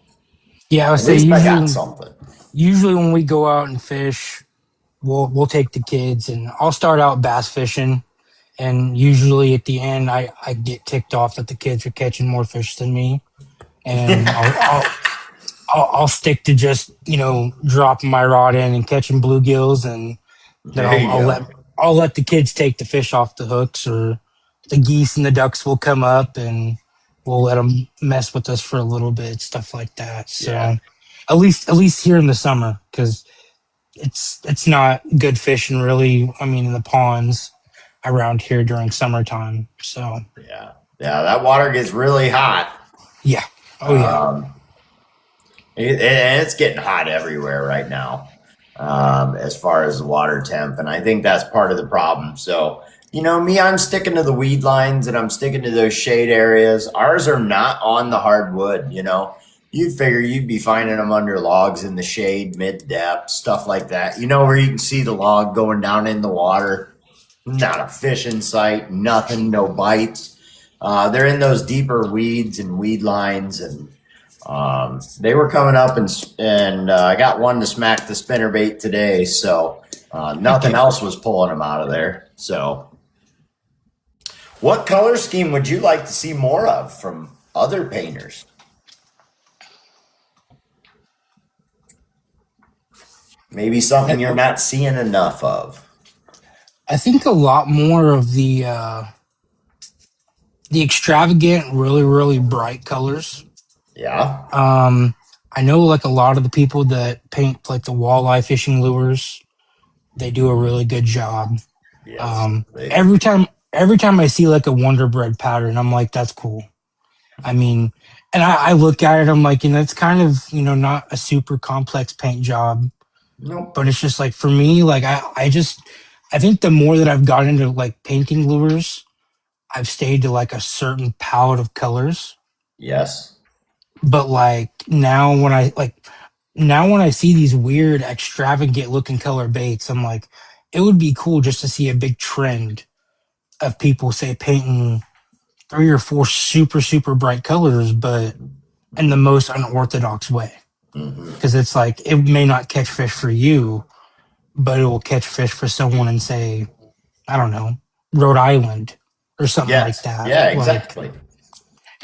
yeah, I would at say least I got something. Usually, when we go out and fish, we'll take the kids, and I'll start out bass fishing, and usually at the end, I get ticked off that the kids are catching more fish than me, and I'll I'll stick to just dropping my rod in and catching bluegills, and then There you go. I'll let the kids take the fish off the hooks, or the geese and the ducks will come up and we'll let them mess with us for a little bit, stuff like that. Yeah. So at least here in the summer, because it's not good fishing really. I mean, in the ponds around here during summertime. So Yeah. Yeah. That water gets really hot. yeah, oh yeah, Um, and it's getting hot everywhere right now, as far as the water temp. And I think that's part of the problem. So, me, I'm sticking to the weed lines and I'm sticking to those shade areas. Ours are not on the hardwood, You'd figure you'd be finding them under logs in the shade, mid depth, stuff like that, where you can see the log going down in the water. Not a fish in sight, nothing, no bites. They're in those deeper weeds and weed lines, and they were coming up, and I got one to smack the spinnerbait today. So heck nothing yeah. else was pulling them out of there. So, what color scheme would you like to see more of from other painters? Maybe something you're not seeing enough of. I think a lot more of the extravagant, really, really bright colors. Yeah. Um, I know like a lot of the people that paint like the walleye fishing lures, they do a really good job. Yes, they do. Every time I see like a Wonder Bread pattern, I'm like, that's cool. I mean, and I look at it, I'm like, it's kind of, not a super complex paint job, Nope. but it's just like for me, like I think the more that I've got into like painting lures, I've stayed to like a certain palette of colors. Yes. But like now when I see these weird extravagant looking color baits, I'm like, it would be cool just to see a big trend of people say painting three or four super super bright colors, but in the most unorthodox way. Mm-hmm. Because it's like it may not catch fish for you, but it will catch fish for someone in, say, I don't know, Rhode Island or something like Yes. that. Yeah. Like, Exactly.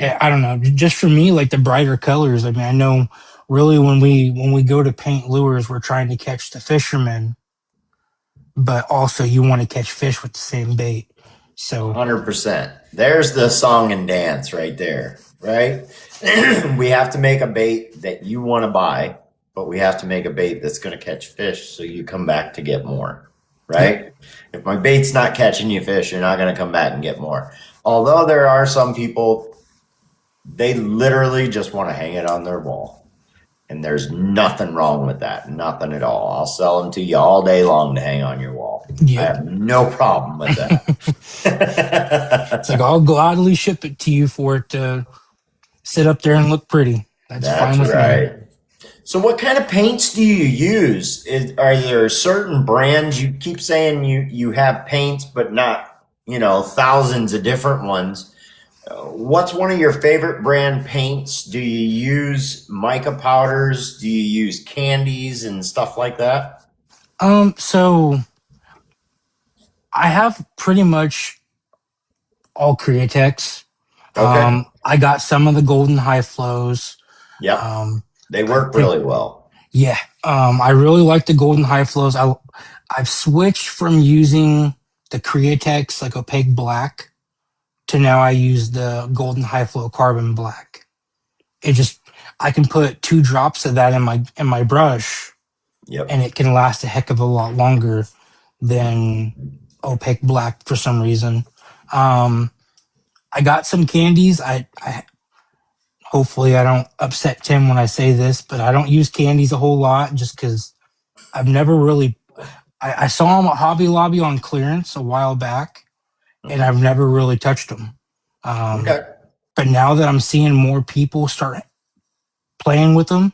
I don't know, just for me, like the brighter colors. I mean, I know really when we go to paint lures, we're trying to catch the fishermen, but also you want to catch fish with the same bait. So 100%. There's the song and dance right there, right? We have to make a bait that you want to buy, but we have to make a bait that's going to catch fish so you come back to get more, yep, right? If my bait's not catching you fish, you're not going to come back and get more. Although there are some people, they literally just want to hang it on their wall. And there's nothing wrong with that. Nothing at all. I'll sell them to you all day long to hang on your wall. I yep. have no problem with It's like that. I'll gladly ship it to you for it to sit up there and look pretty. That's fine That's with me. right. So, what kind of paints do you use? Are there certain brands? You keep saying you have paints, but not thousands of different ones. What's one of your favorite brand paints? Do you use mica powders? Do you use candies and stuff like that? So I have pretty much all Createx. Okay. I got some of the golden high flows. Yep. Um, They I work think, really well. yeah, I really like the golden high flows. I've switched from using the Createx like opaque black to now I use the golden high flow carbon black. It just I can put 2 drops of that in my brush, Yep. and it can last a heck of a lot longer than opaque black for some reason. Um, I got some candies. I hopefully I don't upset Tim when I say this, but I don't use candies a whole lot just because I've never really. I saw them at Hobby Lobby on clearance a while back, and I've Hmm. never really touched them. Um, Okay. but now that I'm seeing more people start playing with them,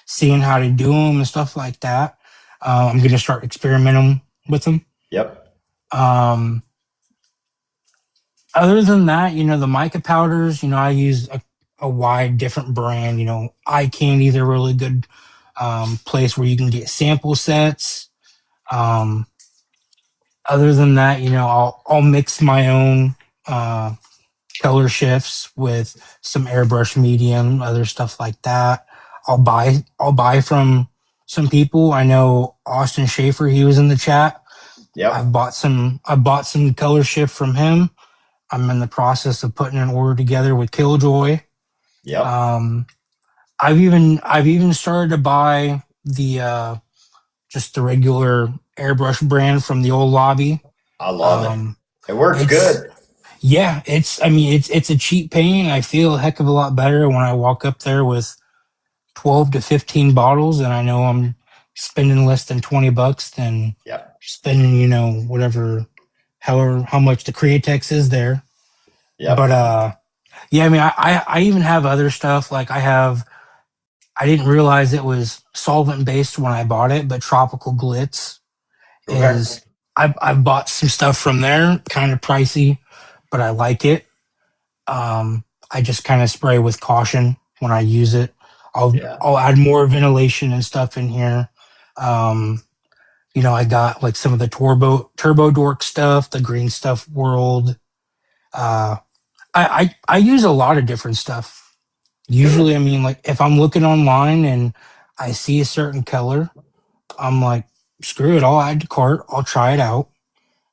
seeing how to do them and stuff like that, I'm gonna start experimenting with them. Yep. Um, Other than that, the mica powders, I use a wide different brand. Eye candies are a really good place where you can get sample sets. Um, Other than that, I'll mix my own uh, color shifts with some airbrush medium, other stuff like that. I'll buy from some people. I know Austin Schaefer, he was in the chat. Yep. I bought some color shift from him. I'm in the process of putting an order together with Killjoy. Yep. Um, I've even started to buy the just the regular airbrush brand from the old lobby. I love it. Um, It works it's good. yeah, it's I mean it's a cheap paint. I feel a heck of a lot better when I walk up there with 12 to 15 bottles and I know I'm spending less than $20 than Yep. spending, whatever, however, how much the Createx is there. But, Yep. yeah, I mean, I even have other stuff. Like I didn't realize it was solvent based when I bought it, but Tropical Glitz Okay. is, I've bought some stuff from there, kind of pricey, but I like it. I just kind of spray with caution when I use it. Yeah. I'll add more ventilation and stuff in here. Um, I got like some of the turbo dork stuff, the green stuff world. Uh, I use a lot of different stuff. Good. Usually, I mean, like if I'm looking online and I see a certain color, I'm like, screw it, I'll add to cart. I'll try it out.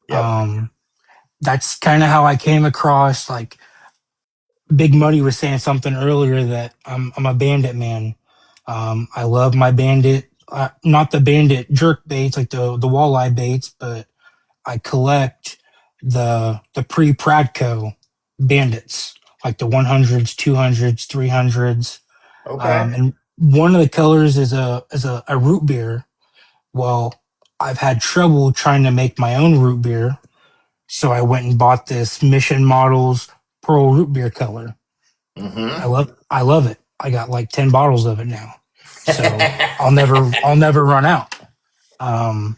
Yep. Um, that's kind of how I came across like Big Muddy was saying something earlier that I'm a bandit man. I love my bandit, not the bandit jerk baits like the walleye baits, but I collect the pre Pradco bandits like the 100s, 200s, 300s, Okay. and one of the colors is a root beer. Well, I've had trouble trying to make my own root beer, so I went and bought this Mission Models Pearl root beer color. Mm-hmm. I love it. I got like 10 bottles of it now. So I'll never run out. Um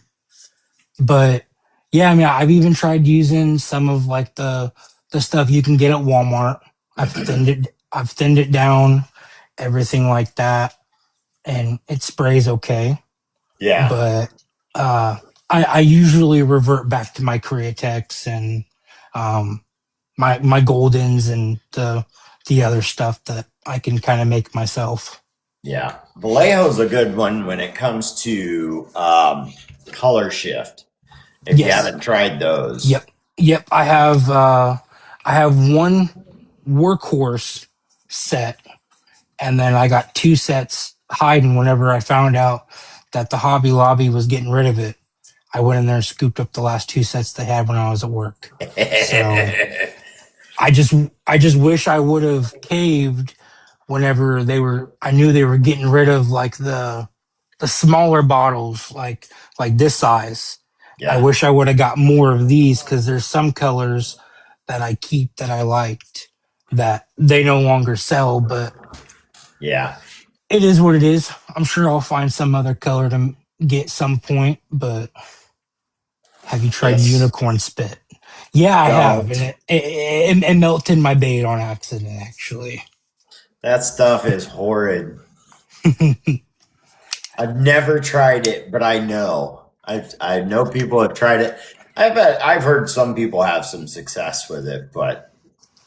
but yeah, I mean I've even tried using some of like the stuff you can get at Walmart. I've thinned it down, everything like that, and it sprays okay. Yeah. But uh I usually revert back to my Createx and um my Goldens and the other stuff that I can kind of make myself. Yeah. Vallejo's a good one when it comes to color shift. If you Yes. haven't tried those. Yep. Yep. I have one workhorse set, and then I got two sets hiding. Whenever I found out that the Hobby Lobby was getting rid of it, I went in there and scooped up the last two sets they had when I was at work. So I just I just wish I would have caved whenever I knew they were getting rid of like the smaller bottles like this size. I Yeah. wish I would have got more of these because there's some colors that I keep that I liked that they no longer sell, but Yeah. it is what it is. I'm sure I'll find some other color to get some point, but have you tried Yes. unicorn spit? Yeah, I have, and Don't. it melted my bait on accident, actually. That stuff is horrid. I've never tried it, but I know. I know people have tried it. I've heard some people have some success with it, but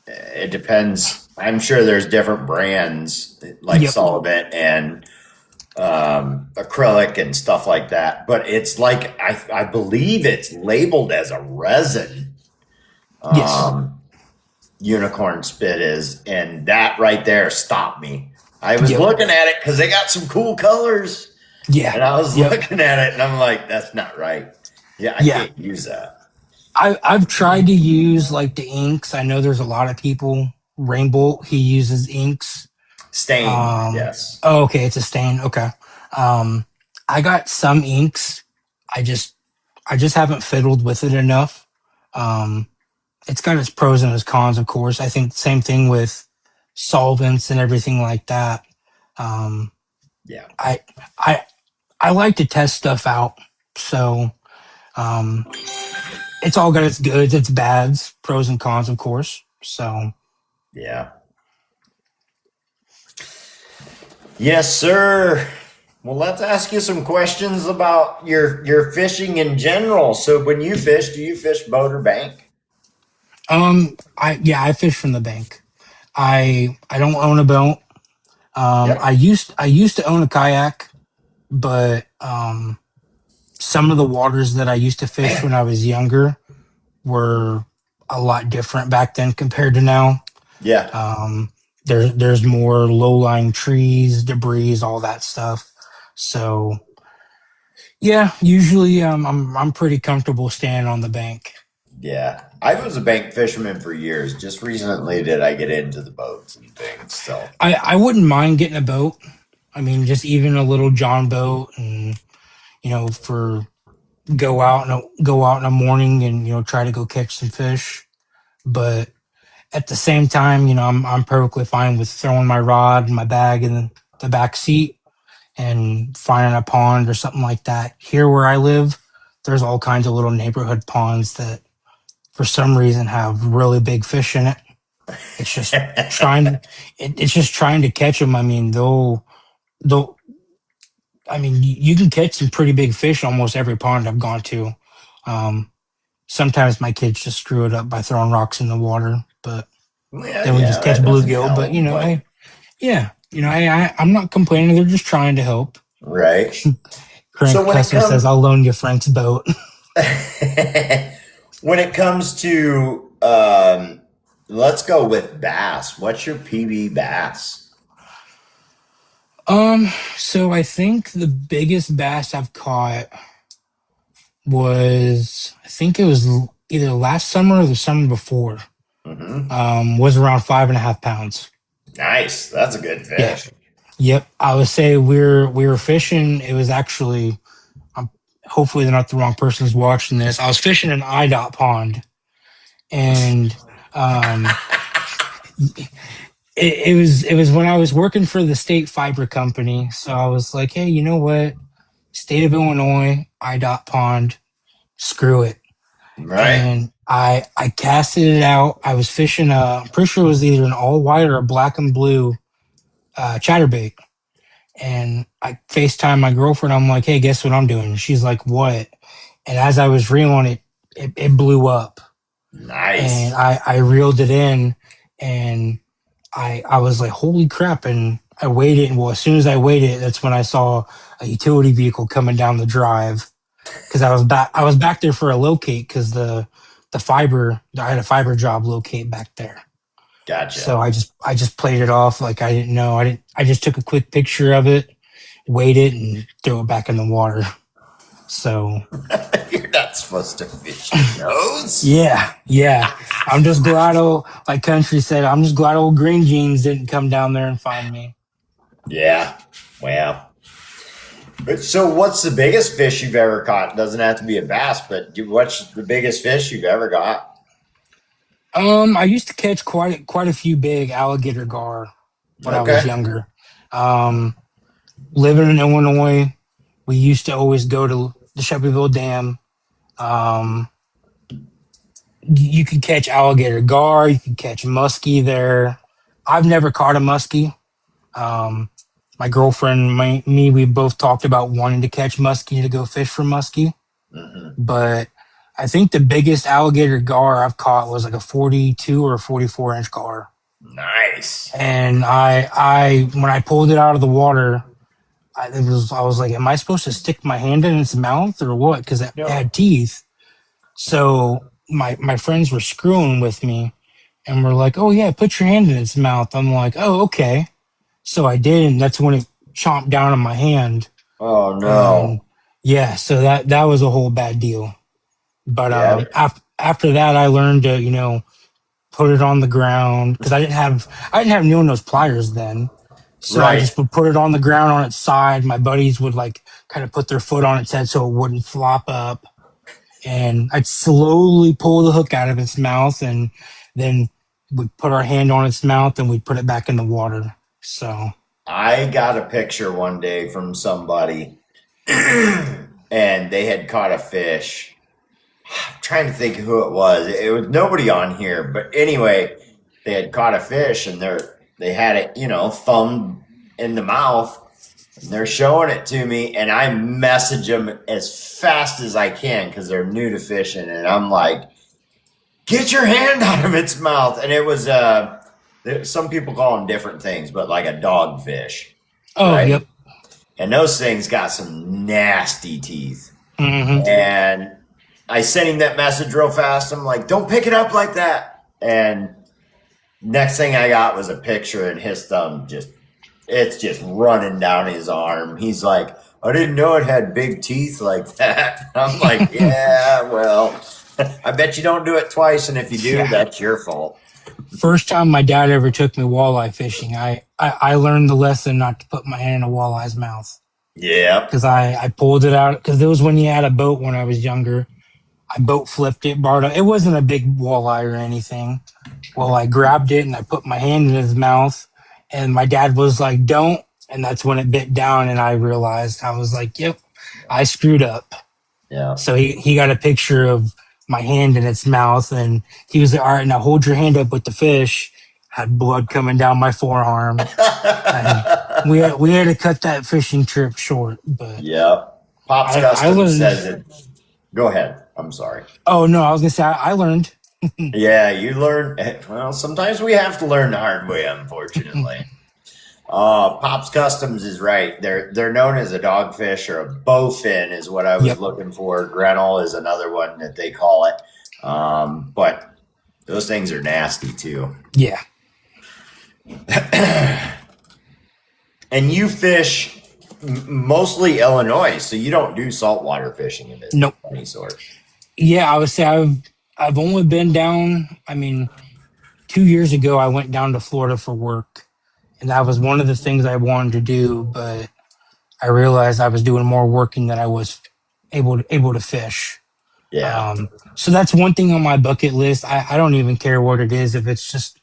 it depends. I'm sure there's different brands like Yep. solvent and acrylic and stuff like that. But it's like I believe it's labeled as a resin. Yes. Um, Unicorn spit is, and that right there stopped me. I was Yep. looking at it because they got some cool colors, Yeah. and I was Yep. looking at it, and I'm like, that's not right. Yeah, I Yeah. can't use that. I've tried to use like the inks. I know there's a lot of people. Rainbow, he uses inks. Stain, yes. Oh, okay, it's a stain. Okay. Um, I got some inks. I just I just haven't fiddled with it enough. Um, it's got its pros and its cons, of course. I think same thing with solvents and everything like that. Um, Yeah, I I I like to test stuff out. So um, it's all got its goods, its bads, pros and cons, of course. So yeah. Yes, sir. Well, let's ask you some questions about your fishing in general. So, when you fish, do you fish boat or bank? I fish from the bank. I don't own a boat. Yep. I used to own a kayak, but some of the waters that I used to fish when I was younger were a lot different back then compared to now. Yeah. Um, there's more low lying trees, debris, all that stuff. So yeah, usually I'm pretty comfortable staying on the bank. Yeah. I was a bank fisherman for years. Just recently did I get into the boats and things. So, I wouldn't mind getting a boat. I mean, just even a little John boat, and for go out in the morning and try to go catch some fish. But at the same time, I'm perfectly fine with throwing my rod and my bag in the back seat and finding a pond or something like that. Here where I live, there's all kinds of little neighborhood ponds that for some reason have really big fish in it. It's just trying it's just trying to catch them. I mean, they'll I mean, you can catch some pretty big fish almost every pond I've gone to. Um, Sometimes my kids just screw it up by throwing rocks in the water, but yeah, then we yeah, just catch that doesn't bluegill. But help, but yeah, I'm not complaining. They're just trying to help. right. So Current customer says, "I'll loan you Frank's boat." when it comes to let's go with bass. What's your PB bass? um, so I think the biggest bass I've caught was I think it was either last summer or the summer before. Hmm. Was around 5.5 pounds. Nice. That's a good Yeah. fish. Yep. I would say we were fishing. It was actually um, hopefully they're not the wrong person's watching this. I was fishing in IDOT pond, and um, it was when I was working for the state fiber company. So I was like, hey, you know what? State of Illinois, IDOT pond, screw it. Right. And I casted it out. I was fishing I'm pretty sure it was either an all white or a black and blue chatterbait. And I FaceTime my girlfriend. I'm like, hey, guess what I'm doing? She's like, what? And as I was reeling it blew up. And Nice. I reeled it in, and I was like, holy crap. And I waited. And well, as soon as I waited, that's when I saw a utility vehicle coming down the drive. Cause I was back there for a locate because the fiber, I had a fiber job locate back there. Gotcha. So I just played it off like I didn't know. I just took a quick picture of it, weighed it, and threw it back in the water. So You're not supposed to fish in those. yeah, yeah. I'm just glad like Country said, I'm just glad old Green Jeans didn't come down there and find me. Yeah. Wow. But so, what's the biggest fish you've ever caught? Doesn't have to be a bass, but what's the biggest fish you've ever got? I used to catch quite a few big alligator gar when I was Okay. younger. Um, Living in Illinois, we used to always go to the Shelbyville Dam. Um, you could catch alligator gar, you could catch muskie there. I've never caught a muskie. Um, my girlfriend, me, we both talked about wanting to catch muskie to go fish for muskie, Hmm. but I think the biggest alligator gar I've caught was like a 42 or a 44-inch gar. Nice. And when I pulled it out of the water, I was like, am I supposed to stick my hand in its mouth or what? Because it No. had teeth. So my friends were screwing with me and were like, oh yeah, put your hand in its mouth. I'm like, oh okay. So I did, and that's when it chomped down on my hand. Oh no. And yeah, so that was a whole bad deal. But Yeah. after that, I learned to put it on the ground because I didn't have needle nose pliers then. So I Right. just would put it on the ground on its side. My buddies would like kind of put their foot on its head so it wouldn't flop up. And I'd slowly pull the hook out of its mouth, and then we'd put our hand on its mouth and we'd put it back in the water. So I got a picture one day from somebody, and they had caught a fish. I'm trying to think who it was. It was nobody on here, but anyway, they had caught a fish, and they had it, thumbed in the mouth, and they're showing it to me, and I message them as fast as I can because they're new to fishing, and I'm like, "Get your hand out of its mouth!" And it was Some people call them different things, but like a dogfish, Oh, right? yep. And those things got some nasty teeth. Hmm. And I sent him that message real fast. I'm like, don't pick it up like that. And next thing I got was a picture, and his thumb it's just running down his arm. He's like, I didn't know it had big teeth like that. I'm like, yeah, well, I bet you don't do it twice. And if you do, Yeah. that's your fault. First time my dad ever took me walleye fishing, I learned the lesson not to put my hand in a walleye's mouth Yep. because I pulled it out because it was when he had a boat when I was younger. I boat flipped it, it wasn't a big walleye or anything. Well, I grabbed it and I put my hand in his mouth, and my dad was like, "Don't," and that's when it bit down, and I realized I was like, "Yep, I screwed up." Yeah. So he got a picture of my hand in its mouth, and he was like, "All right, now hold your hand up with the fish." Had blood coming down my forearm, and we had to cut that fishing trip short. But Yep. Pops I Custom learned. says it. Go ahead. I'm sorry. Oh no, I was gonna say I learned. Yeah, you learn. Well, sometimes we have to learn the hard way, unfortunately. Pops Customs is right. They're known as a dogfish or a bowfin is what I was Yep. looking for. Grenyl is another one that they call it. But those things are nasty too. Yeah. And you fish mostly Illinois, so you don't do saltwater fishing of Nope. any sort. Yeah, I would say I've only been down. I mean, 2 years ago I went down to Florida for work, and that was one of the things I wanted to do. But I realized I was doing more working than I was able to fish. Yeah. So that's one thing on my bucket list. I don't even care what it is, if it's just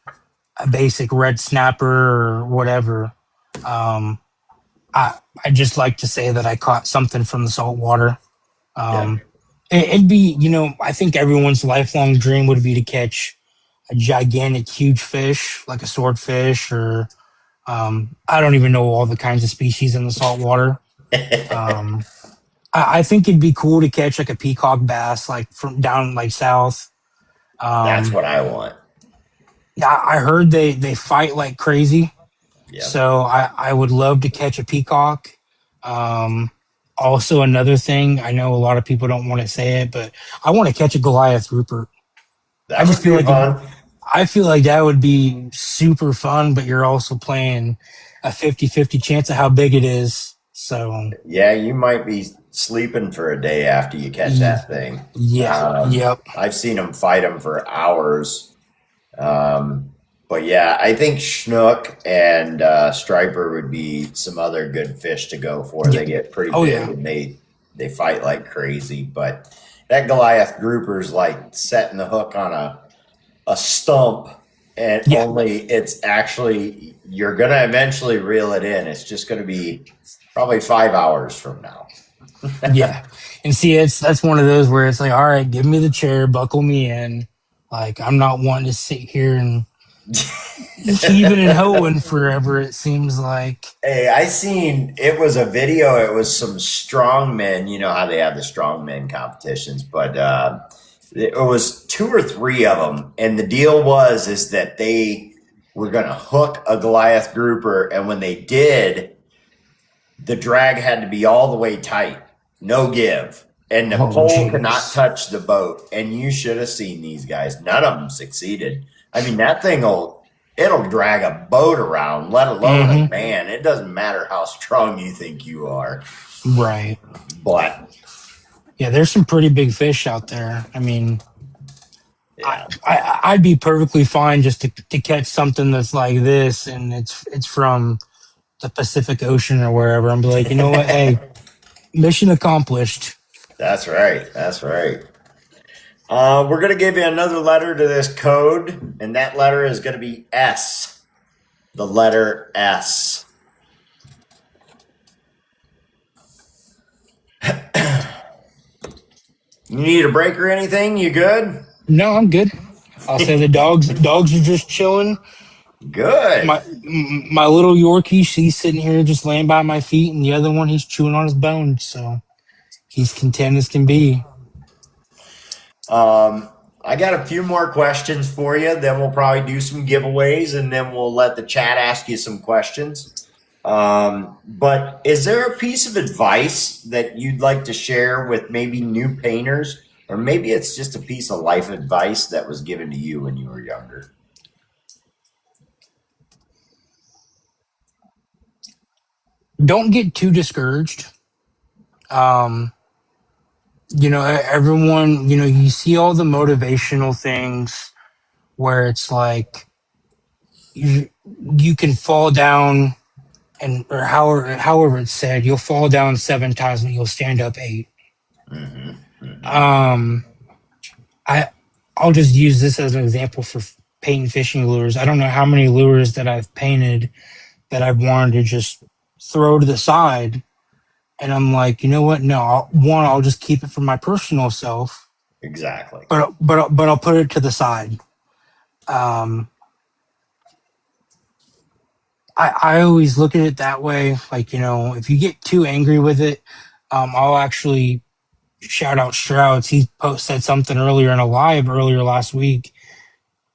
a basic red snapper or whatever. Um, I just like to say that I caught something from the saltwater. Yeah. Um, it'd be, I think everyone's lifelong dream would be to catch a gigantic, huge fish like a swordfish, or I don't even know all the kinds of species in the saltwater. Um, I think it'd be cool to catch like a peacock bass, like from down like south. That's Um, what I want. yeah, I heard they fight like crazy, Yeah. so I would love to catch a peacock. Um, Also, another thing, I know a lot of people don't want to say it, but I want to catch a Goliath grouper. I That just would feel be like fun. I feel like that would be super fun, but you're also playing a 50-50 chance of how big it is. So, Yeah, you might be sleeping for a day after you catch that thing. yeah, yep, I've seen them fight them for hours. Um, but yeah, I think snook and striper would be some other good fish to go for. yeah. They get pretty Oh big yeah, and they fight like crazy. But that Goliath grouper's like setting the hook on a stump, and yeah, only it's actually you're gonna eventually reel it in. It's just gonna be probably 5 hours from now. yeah. And see, that's one of those where it's like, all right, give me the chair, buckle me in. Like, I'm not wanting to sit here and heaving and hoeing forever. It seems like. Hey, I seen it was a video. It was some strongmen. You know how they have the strongmen competitions, but it was two or three of them, and the deal was is that they were going to hook a Goliath grouper, and when they did, the drag had to be all the way tight, no give, and the Oh, pole could not jeez. touch the boat. And you should have seen these guys. None of them succeeded. I mean, that thing will it'll drag a boat around, let alone a Hmm. man. It doesn't matter how strong you think you are. Right. But Yeah, there's some pretty big fish out there. I mean, yeah, I'd be perfectly fine just to catch something that's like this, and it's from the Pacific Ocean or wherever. I'm be like, you know what? Hey, mission accomplished. that's right. That's right. We're going to give you another letter to this code, and that letter is going to be S. The letter S. You need a break or anything? You good? No, I'm good. I'll say the dogs are just chilling. Good. My little Yorkie, she's sitting here just laying by my feet, and the other one, he's chewing on his bones. So he's content as can be. I got a few more questions for you. Then we'll probably do some giveaways, and then we'll let the chat ask you some questions. But is there a piece of advice that you'd like to share with maybe new painters, or maybe it's just a piece of life advice that was given to you when you were younger? Don't get too discouraged. Um, everyone, you see all the motivational things where it's like you can fall down and or however it's said, you'll fall down 7 times and you'll stand up 8. Mm-hmm. Mm-hmm. Um, I I'll just use this as an example for painting fishing lures. I don't know how many lures that I've painted that I've wanted to just throw to the side, and I'm like, you know what? No, I'll just keep it for my personal self, Exactly. but I'll put it to the side. Um, I always look at it that way. Like, if you get too angry with it, I'll actually shout out Strouds. He said something earlier in a live earlier last week.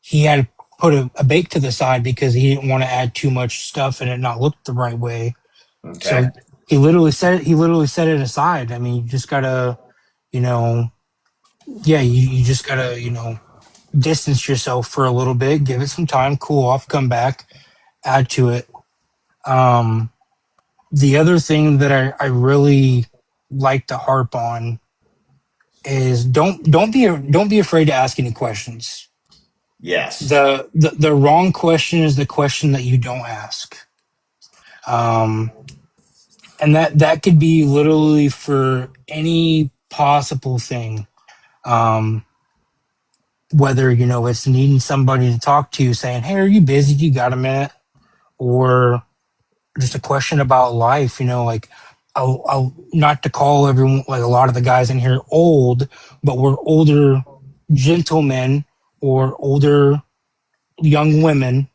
He had put a bake to the side because he didn't want to add too much stuff and it not look the right way. Okay. So he literally set it aside. I mean, you just gotta, you know, yeah, you just gotta, distance yourself for a little bit, give it some time, cool off, come back, add to it. Um, the other thing that I really like to harp on is don't be afraid to ask any questions. Yes. The wrong question is the question that you don't ask. Um, and that could be literally for any possible thing. Um, whether it's needing somebody to talk to, saying, "Hey, are you busy? You got a minute?" Or just a question about life. Like I'll not to call everyone, like a lot of the guys in here, old, but we're older gentlemen or older young women,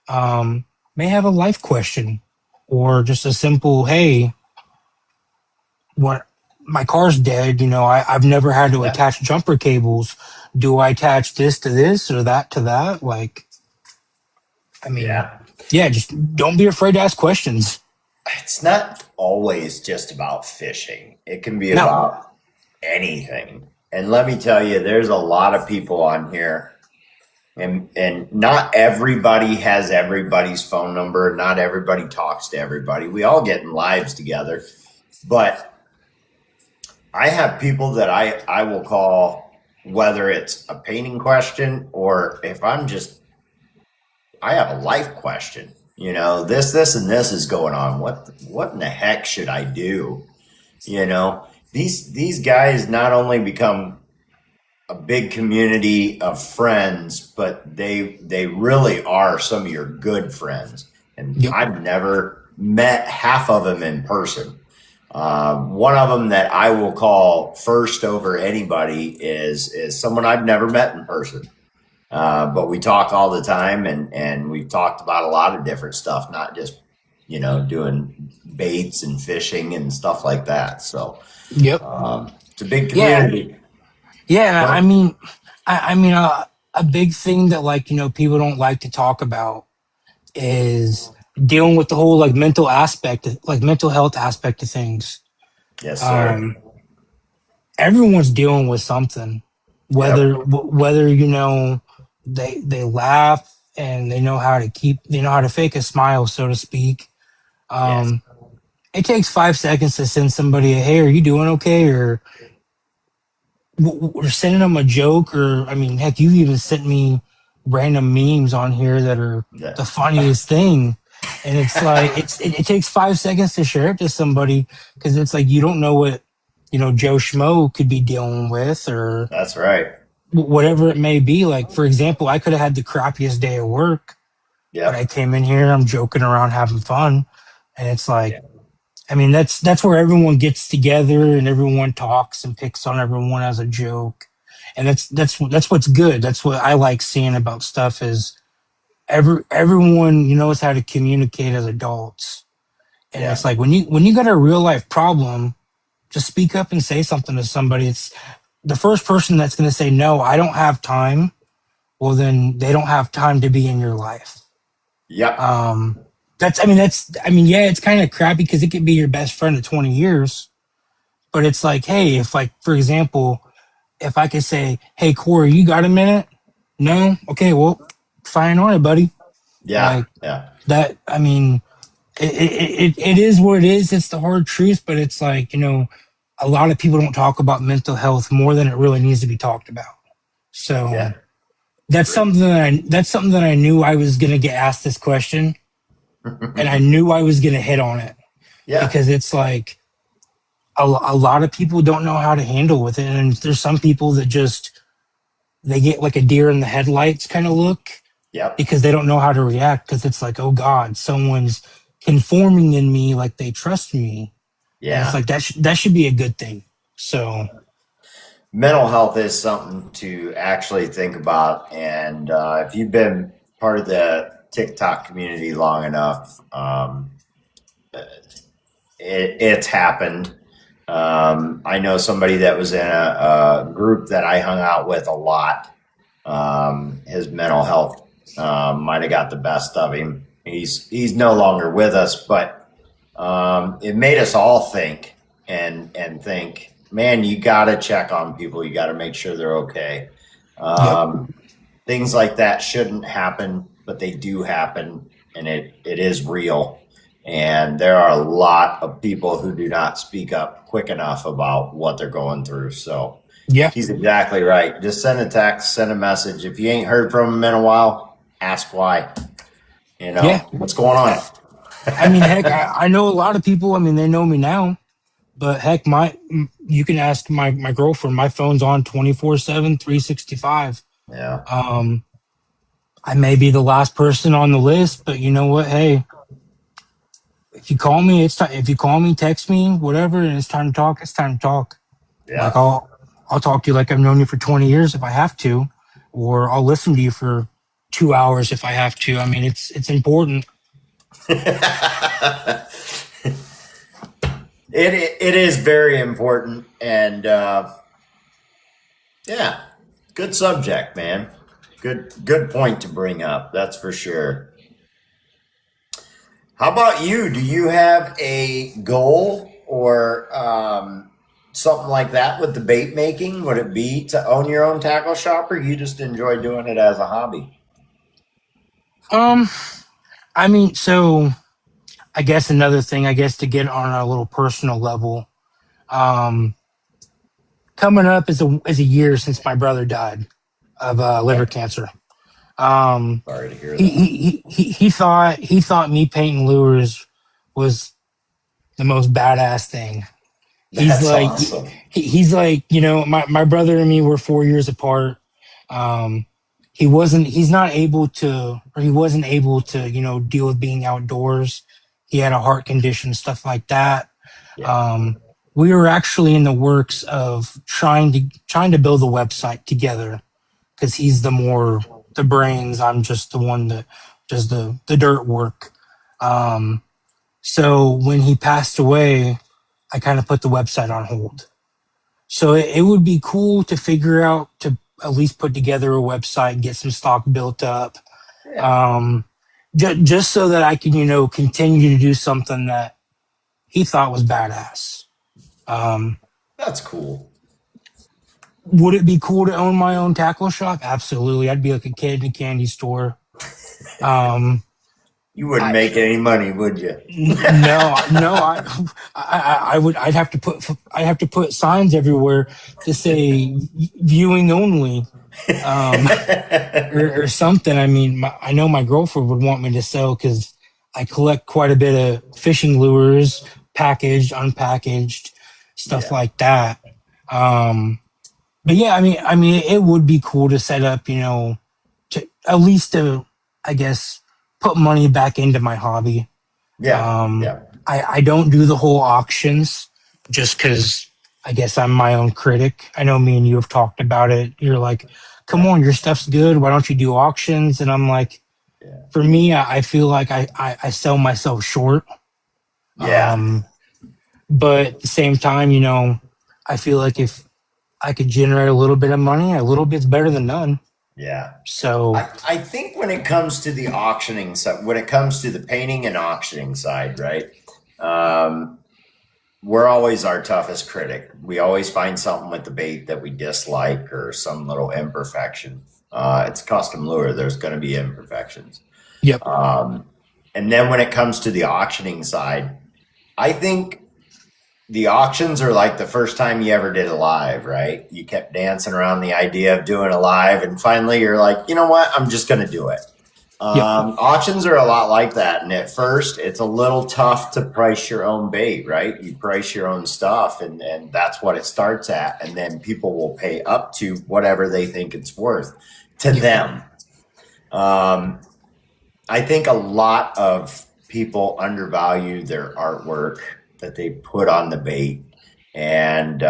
um, may have a life question or just a simple, "Hey, what my car's dead. I've never had to Yeah. attach jumper cables. Do I attach this to this or that to that?" Like, I mean, Yeah. yeah, just don't be afraid to ask questions. It's not always just about fishing. It can be No. about anything. And let me tell you, there's a lot of people on here, and not everybody has everybody's phone number. Not everybody talks to everybody. We all get in lives together, but I have people that I will call, whether it's a painting question or if I have a life question. This and this is going on. What in the heck should I do? These guys not only become a big community of friends, but they really are some of your good friends. And Yep. I've never met half of them in person. One of them that I will call first over anybody is someone I've never met in person. But we talk all the time, and we've talked about a lot of different stuff, not just doing baits and fishing and stuff like that. So Yep. it's a big Yeah. community. Yeah. I Well, mean, a big thing that, like, people don't like to talk about is dealing with the whole, like, mental health aspect of things. yes, sir. Um, everyone's dealing with something, whether Yep. they laugh and they know how to fake a smile, so to speak. Yes. Um, it takes 5 seconds to send somebody a, "Hey, are you doing okay?" Or sending them a joke. Or, I mean, heck, you've even sent me random memes on here that are the That- funniest thing. And it's like it takes 5 seconds to share it to somebody, because it's like you don't know what Joe Schmo could be dealing with, or That's right. whatever it may be. Like, for example, I could have had the crappiest day at work, but I Yep. came in here, I'm joking around, having fun, and it's like, I mean, that's where everyone gets together and everyone talks and picks on everyone as a joke, and that's what's good. That's what I like seeing about stuff, is everyone knows how to communicate as adults, and it's Yeah. like when you got a real life problem, just speak up and say something to somebody. the first person that's going to say, no, I don't have time, well, then they don't have time to be in your life. Yep. Um, yeah, it's kind of crappy because it could be your best friend of 20 years. But it's like, hey, if like, for example, if I could say, hey, Corey, you got a minute? No? Okay, well, fine on it, buddy. Yeah. Like Yeah. that, it is what it is. It's the hard truth, but it's like, a lot of people don't talk about mental health more than it really needs to be talked about. So Yeah. Agree. that's something that I knew I was gonna get asked this question, and I knew I was gonna hit on it Yeah. because it's like a lot of people don't know how to handle with it, and there's some people that just they get like a deer in the headlights kind of look Yep. because they don't know how to react because it's like, oh God, someone's conforming in me, like they trust me, and it's Yeah. like that should be a good thing. So Mental health is something to actually think about. And if you've been part of the TikTok community long enough, it's happened. I know somebody that was in a group that I hung out with a lot. His mental health might have got the best of him. He's no longer with us, but it made us all think and think, man, you got to check on people. You got to make sure they're okay. yep, Things like that shouldn't happen, but they do happen, and it is real. And there are a lot of people who do not speak up quick enough about what they're going through. So yeah, he's exactly right. Just send a text, send a message. If you ain't heard from him in a while, ask why. yeah. What's going on? Heck, I know a lot of people. They know me now. But heck, you can ask my girlfriend. My phone's on 24/7, 365. Yeah. Um, I may be the last person on the list, but you know what? Hey, if you call me, it's time. If you call me, text me, whatever, and it's time to talk, it's time to talk. Like Yeah. I'll talk to you like I've known you for 20 years if I have to, or I'll listen to you for 2 hours if I have to. It's important. It is very important, and yeah, good subject, man. Good point to bring up. That's for sure. How about you? Do you have a goal or something like that with the bait making? Would it be to own your own tackle shop, or you just enjoy doing it as a hobby? Um, so I guess another thing, I guess to get on a little personal level, um, coming up is a year since my brother died of liver Okay. cancer. Um, Sorry to hear he, that. he thought me painting lures was the most badass thing. He's That's like awesome. he's like, my brother and me were 4 years apart. Um, he's not able to, or he wasn't able to, deal with being outdoors. He had a heart condition, stuff like that. Yeah. Um, we were actually in the works of trying to build a website together because he's the brains. I'm just the one that does the dirt work. Um, so when he passed away, I kind of put the website on hold. So it would be cool to figure out to at least put together a website, get some stock built up, Yeah. um, just so that I can, continue to do something that he thought was badass. Um, That's cool. would it be cool to own my own tackle shop? Absolutely. I'd be like a kid in a candy store. Um, You wouldn't I, make any money, would you? no, I would, I'd have to put signs everywhere to say viewing only. Um, or something. I know my girlfriend would want me to sell because I collect quite a bit of fishing lures, packaged, unpackaged, stuff Yeah. like that. Um, but yeah, it would be cool to set up, to at least to, I guess, put money back into my hobby. Yeah. Um, Yeah. I don't do the whole auctions just because I guess I'm my own critic. I know me and you have talked about it. You're like, come Yeah. on, your stuff's good. Why don't you do auctions? And I'm like, Yeah. for me, I feel like I sell myself short. Yeah. Um, but at the same time, I feel like if I could generate a little bit of money. A little bit's better than none. Yeah. So, I think when it comes to the auctioning side, when it comes to the painting and auctioning side, right? Um, we're always our toughest critic. We always find something with the bait that we dislike or some little imperfection. It's a custom lure. There's going to be imperfections. yep, Um, and then when it comes to the auctioning side, I think the auctions are like the first time you ever did a live, right? You kept dancing around the idea of doing a live, and finally you're like, you know what? I'm just going to do it. yep, Auctions are a lot like that. And at first, it's a little tough to price your own bait, right? You price your own stuff, and that's what it starts at. And then people will pay up to whatever they think it's worth to yep, them. Um, I think a lot of people undervalue their artwork that they put on the bait. And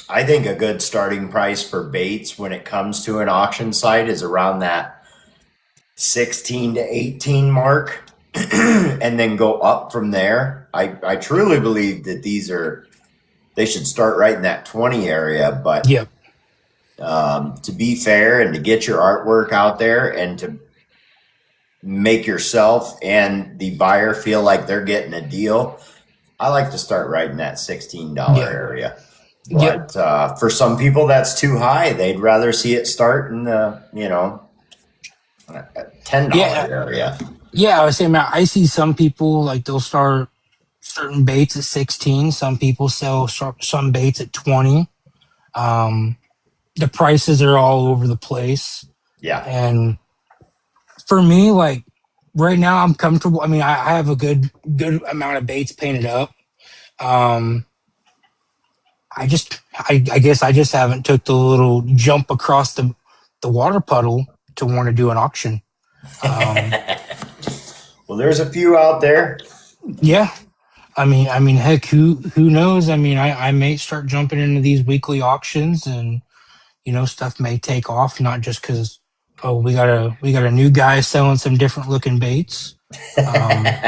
I think a good starting price for baits when it comes to an auction site is around that 16 to 18 mark and then go up from there. I truly believe that they should start right in that 20 area. But yep, to be fair and to get your artwork out there and to make yourself and the buyer feel like they're getting a deal, I like to start right in that $16 yep, area. yep. But for some people, that's too high. They'd rather see it start in the, $10 Yeah, area. yeah. I was saying, man, I see some people like they'll start certain baits at 16. Some people sell some baits at 20. Um, the prices are all over the place. Yeah. And for me, like right now, I'm comfortable. I mean, I have a good amount of baits painted up. Um, I guess I just haven't took the little jump across the water puddle to want to do an auction. Um, Well, there's a few out there. yeah, heck, who knows? I mean, I may start jumping into these weekly auctions, and stuff may take off. Not just because we got a new guy selling some different looking baits. Um,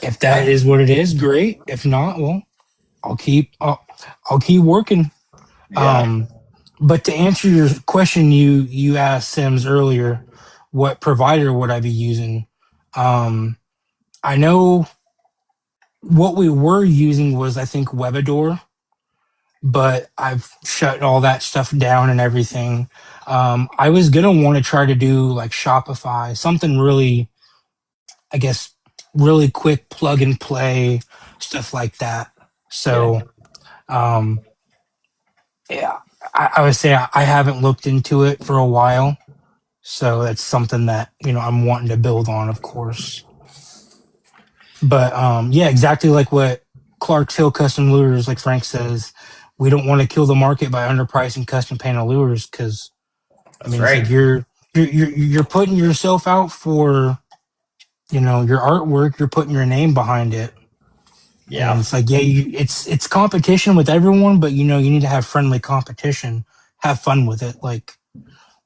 if that I is what it is, great. If not, well, I'll keep working. Yeah. Um, but to answer your question, you asked Sims earlier, what provider would I be using? Um, I know what we were using was, I think, Webador, but I've shut all that stuff down and everything. I was gonna want to try to do like Shopify, something really, I guess, really quick plug and play stuff like that. Yeah. So, um, yeah, I would say I haven't looked into it for a while. So that's something that, I'm wanting to build on, of course. But yeah, exactly like what Clark's Hill Custom Lures, like Frank says, we don't want to kill the market by underpricing custom painted lures because I That's mean it's like right. you're putting yourself out for your artwork, you're putting your name behind it. And Yeah. it's like, yeah, it's competition with everyone, but you need to have friendly competition, have fun with it. Like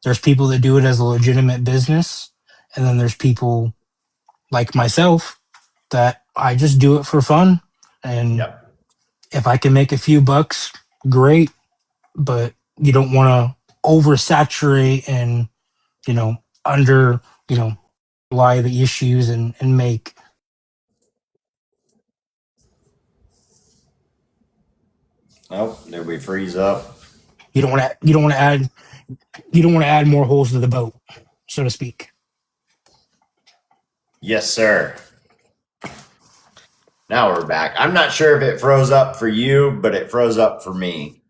there's people that do it as a legitimate business, and then there's people like myself that I just do it for fun. And Yep. if I can make a few bucks, great. But you don't want to oversaturate and, you know, under, you know, lie the issues and make, Oh, did we freeze up? you don't want to add more holes to the boat, so to speak. Yes, sir. Now we're back. I'm not sure if it froze up for you, but it froze up for me.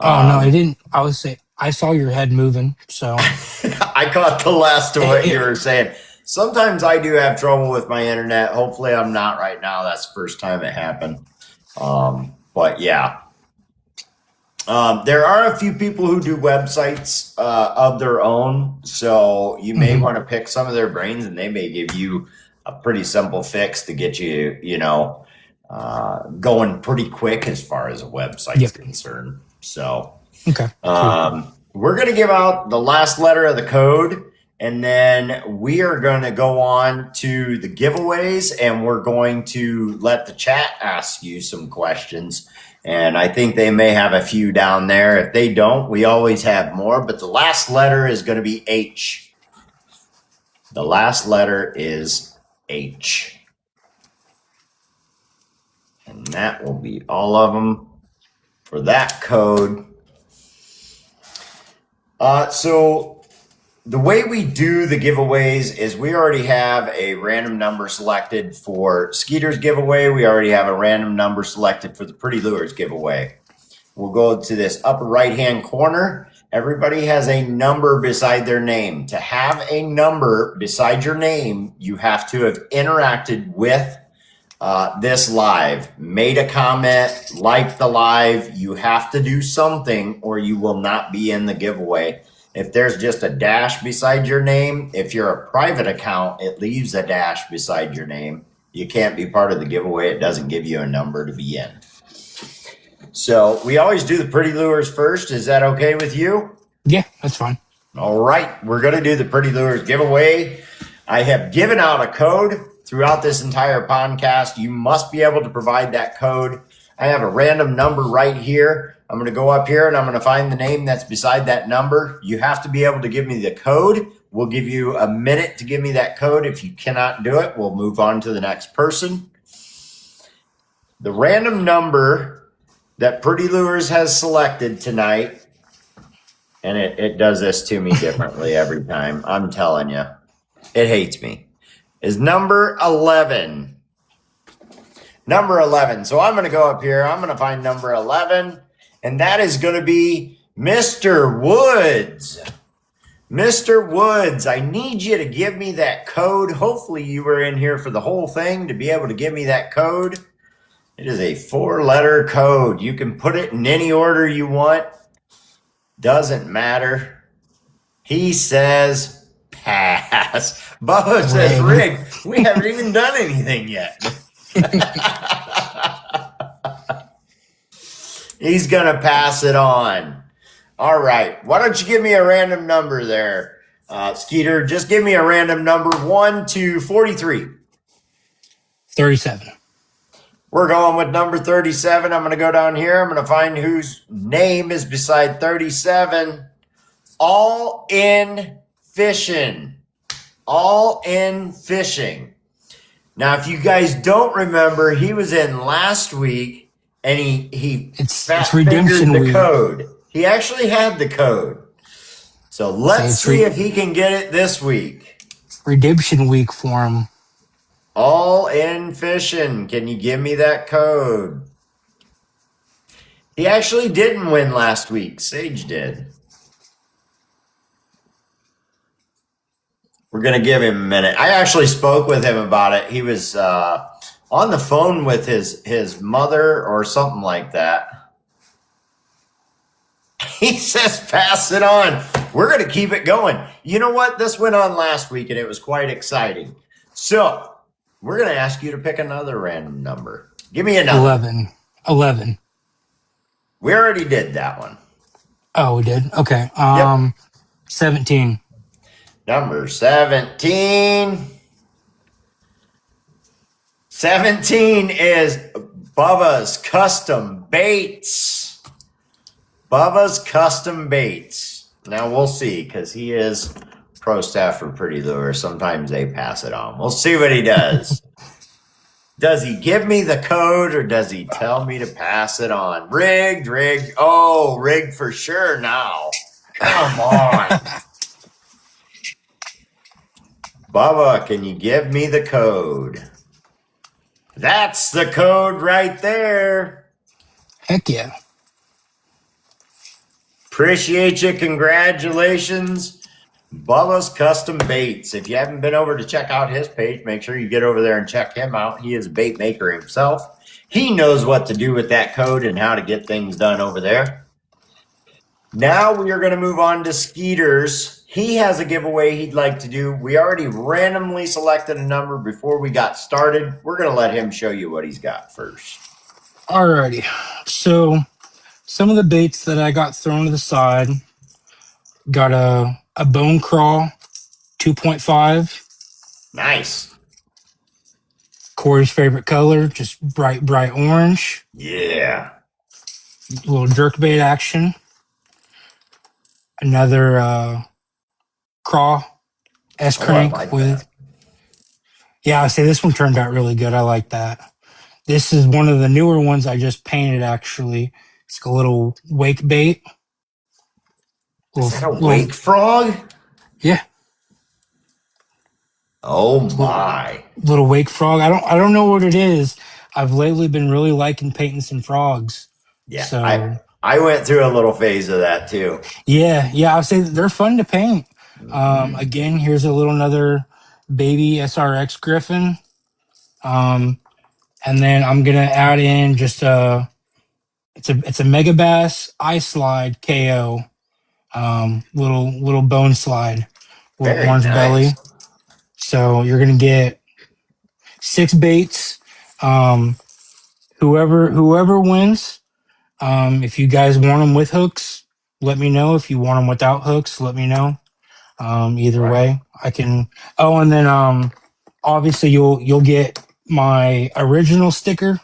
Oh no, I Um, didn't. I was say I saw your head moving, so I caught the last of it, what you it, were saying. Sometimes I do have trouble with my internet. Hopefully, I'm not right now. That's the first time it happened. But yeah, there are a few people who do websites of their own. So you may mhm, want to pick some of their brains, and they may give you a pretty simple fix to get you, going pretty quick as far as a website's yep. concerned. So. Okay, cool. We're going to give out the last letter of the code, and then we are going to go on to the giveaways, and we're going to let the chat ask you some questions. And I think they may have a few down there. If they don't, we always have more. But the last letter is going to be H. The last letter is H. And that will be all of them for that code. So the way we do the giveaways is we already have a random number selected for Skeeters giveaway. We already have a random number selected for the Pretty Lures giveaway. We'll go to this upper right-hand corner. Everybody has a number beside their name. To have a number beside your name, you have to have interacted with this live, made a comment, liked the live. You have to do something or you will not be in the giveaway. If there's just a dash beside your name, if you're a private account, it leaves a dash beside your name. You can't be part of the giveaway. It doesn't give you a number to be in. So we always do the Pretty Lures first. Is that okay with you? Yeah, that's fine. All right. We're going to do the Pretty Lures giveaway. I have given out a code throughout this entire podcast. You must be able to provide that code. I have a random number right here. I'm going to go up here and I'm going to find the name that's beside that number. You have to be able to give me the code. We'll give you a minute to give me that code. If you cannot do it, we'll move on to the next person. The random number that Pretty Lures has selected tonight, and it does this to me differently every time, I'm telling you, it hates me, is number 11. Number 11. So I'm going to go up here. I'm going to find number 11, and that is going to be Mr. Woods. Mr. Woods, I need you to give me that code. Hopefully you were in here for the whole thing to be able to give me that code. It is a 4-letter code. You can put it in any order you want. Doesn't matter. He says pass. Bubba says rig. We haven't even done anything yet. He's going to pass it on. All right. Why don't you give me a random number there, Skeeter? Just give me a random number, 1 to 43. 37. We're going with number 37. I'm going to go down here. I'm going to find whose name is beside 37. All in fishing. All in fishing. Now, if you guys don't remember, he was in last week and he It's redemption the week. code. He actually had the code. So let's see if he can get it this week. Redemption week for him. All in fishing. Can you give me that code? He actually didn't win last week. Sage did. We're going to give him a minute. I actually spoke with him about it. He was on the phone with his mother or something like that. He says, pass it on. We're going to keep it going. You know what? This went on last week and it was quite exciting. So we're going to ask you to pick another random number. Give me another. 11. We already did that one. Oh, we did? Okay. Yep. 17. Number 17. 17 is Bubba's Custom Baits. Bubba's Custom Baits. Now we'll see, because he is pro staff for Pretty Lure. Sometimes they pass it on. We'll see what he does. Does he give me the code or does he tell me to pass it on? Rigged. Oh, rigged for sure now. Come on. Bubba, can you give me the code? That's the code right there. Heck yeah. Appreciate you. Congratulations. Bubba's Custom Baits. If you haven't been over to check out his page, make sure you get over there and check him out. He is a bait maker himself. He knows what to do with that code and how to get things done over there. Now we are going to move on to Skeeters. He has a giveaway he'd like to do. We already randomly selected a number before we got started. We're going to let him show you what he's got first. Alrighty. So some of the baits that I got thrown to the side, got a bone crawl 2.5. Nice. Corey's favorite color, just bright orange. Yeah. A little jerkbait action. Another craw S Oh, I crank like that. with. Yeah, I say this one turned out really good. I like that. This is one of the newer ones I just painted. Actually, it's a little wake bait. Is that a Little wake frog? yeah, Oh little my. little wake frog. I don't know what it is. I've lately been really liking painting some frogs. Yeah, I So I went through a little phase of that too. yeah, I'll say they're fun to paint. Hmm. Again, here's a little another baby SRX Griffin. Um, and then I'm gonna add in just it's a Mega Bass Ice Slide KO. Little bone slide, little Very orange nice. belly. So you're gonna get 6 baits. Um, whoever wins. If you guys want them with hooks, let me know. If you want them without hooks, let me know. Either Right. way, I can. Oh, and then obviously you'll get my original sticker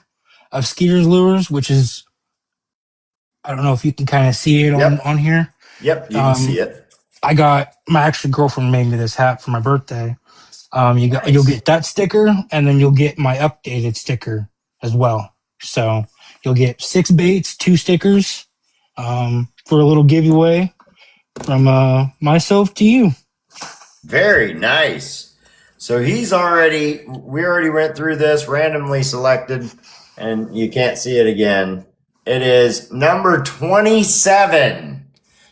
of Skeeters lures, which is I don't know if you can kind of see it on Yep. on here. Yep. You can see Um, it. I got my actual girlfriend made me this hat for my birthday. You'll Nice. get that sticker, and then you'll get my updated sticker as well. So you'll get 6 baits, 2 stickers, for a little giveaway from myself to you. Very nice. So we already went through this randomly selected, and you can't see it again. It is number 27.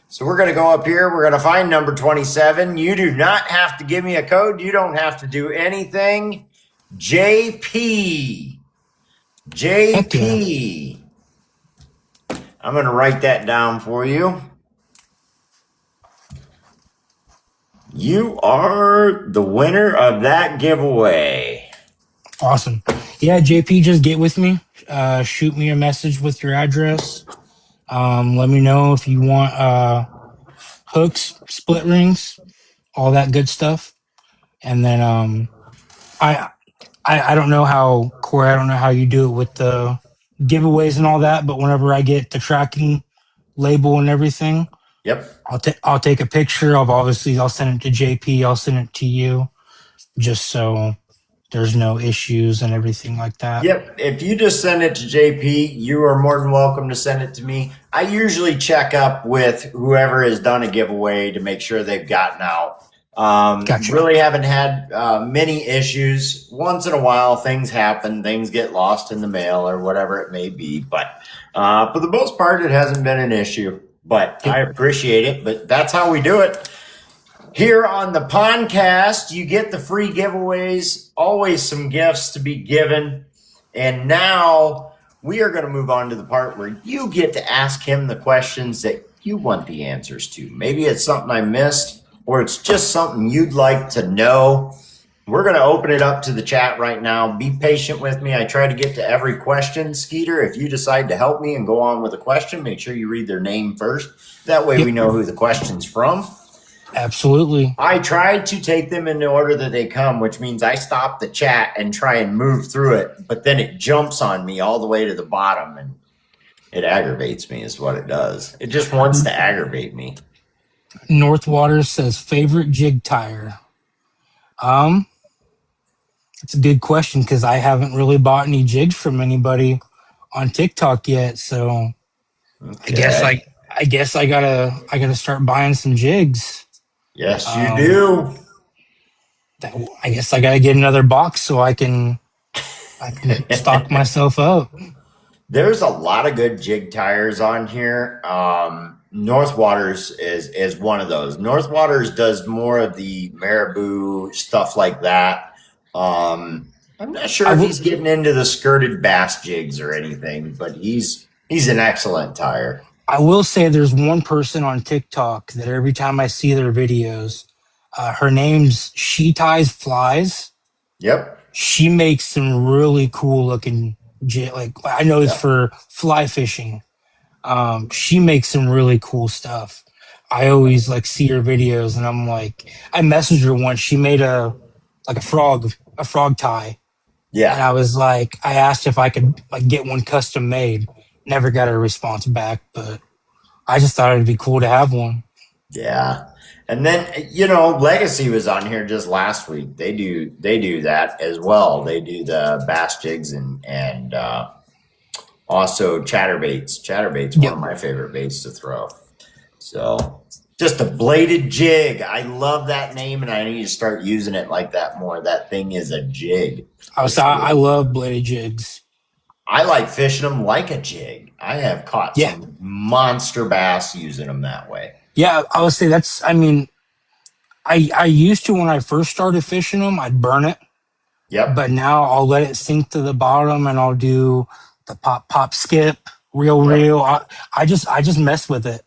So we're going to go up here. We're going to find number 27. You do not have to give me a code. You don't have to do anything. JP. Heck yeah, JP. I'm going to write that down for you. You are the winner of that giveaway. awesome. Yeah, JP, just get with me. Shoot me a message with your address. Let me know if you want hooks, split rings, all that good stuff. And then I I don't know how Corey. I don't know how you do it with the giveaways and all that. But whenever I get the tracking label and everything, Yep. I'll take a picture of. Obviously, I'll send it to JP. I'll send it to you, just so there's no issues and everything like that. Yep. If you just send it to JP, you are more than welcome to send it to me. I usually check up with whoever has done a giveaway to make sure they've gotten out. Gotcha. Really haven't had many issues. Once in a while, things happen, things get lost in the mail or whatever it may be. But for the most part, it hasn't been an issue. But I Yep. appreciate it. But that's how we do it. Here on the podcast, you get the free giveaways, always some gifts to be given. And now we are going to move on to the part where you get to ask him the questions that you want the answers to. Maybe it's something I missed, or it's just something you'd like to know. We're going to open it up to the chat right now. Be patient with me. I try to get to every question. Skeeter, if you decide to help me and go on with a question, make sure you read their name first. That way we Yep. know who the question's from. Absolutely. I try to take them in the order that they come, which means I stop the chat and try and move through it, but then it jumps on me all the way to the bottom and it aggravates me, is what it does. It just wants to aggravate me. Northwater says favorite jig tire. Um, it's a good question because I haven't really bought any jigs from anybody on TikTok yet. So I guess Okay. I I guess I gotta start buying some jigs. Yes, you Um, do. I guess I gotta get another box so I can stock myself up. There's a lot of good jig tires on here. North Waters is one of those. North Waters does more of the marabou stuff like that. I'm not sure I if will he's getting into the skirted bass jigs or anything, but he's an excellent tire. I will say there's one person on TikTok that every time I see their videos, her name's She Ties Flies. Yep. She makes some really cool looking like I know it's Yep. for fly fishing. She makes some really cool stuff. I always like see her videos and I'm like I messaged her once. She made like a frog tie. And Yeah. I was like I asked if I could like get one custom made Never got a response back, but I just thought it'd be cool to have one. Yeah. And then Legacy was on here just last week. They do that as well. They do the bass jigs and also chatterbaits. Chatterbaits one Yep. of my favorite baits to throw. So just a bladed jig. I love that name, and I need to start using it like that more. That thing is a jig. It's I love bladed jigs. I like fishing them like a jig. I have caught Yeah. some monster bass using them that way. Yeah, I would say that's, I mean, I used to when I first started fishing them, I'd burn it, but Yep. now I'll let it sink to the bottom and I'll do the pop, pop, skip, reel, Yep. reel. I just mess with it.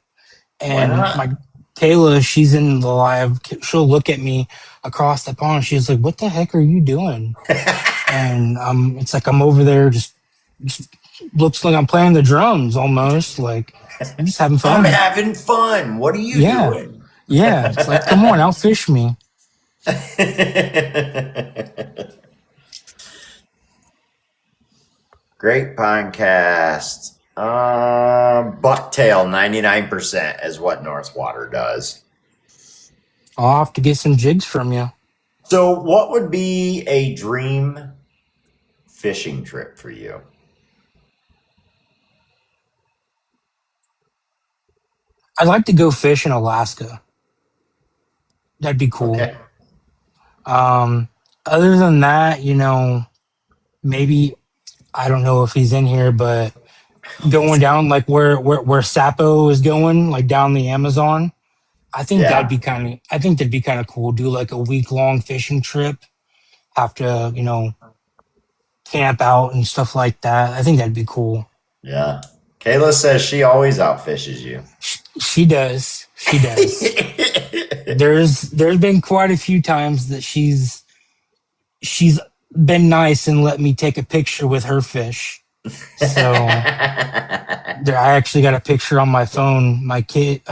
Why And my not? Kayla, she's in the live. She'll look at me across the pond. She's like, "What the heck are you doing?" And it's like I'm over there, just looks like I'm playing the drums almost. Like I'm just having I'm fun. having fun. What are you Yeah, doing? yeah. It's like, come on, outfish me. Great podcast. Bucktail 99% is what Northwater does. I'll have to get some jigs from you. So, what would be a dream fishing trip for you? I'd like to go fish in Alaska. That'd be cool. Okay. Um, Other than that, maybe I don't know if he's in here, but going down like where Sapo is going, like down the Amazon. Yeah. I think that'd be kind of cool. Do like a week long fishing trip. Have to, camp out and stuff like that. I think that'd be cool. Yeah. Kayla says she always outfishes you. She does. She does. There's been quite a few times that she's been nice and let me take a picture with her fish. So there, I actually got a picture on my phone. My kids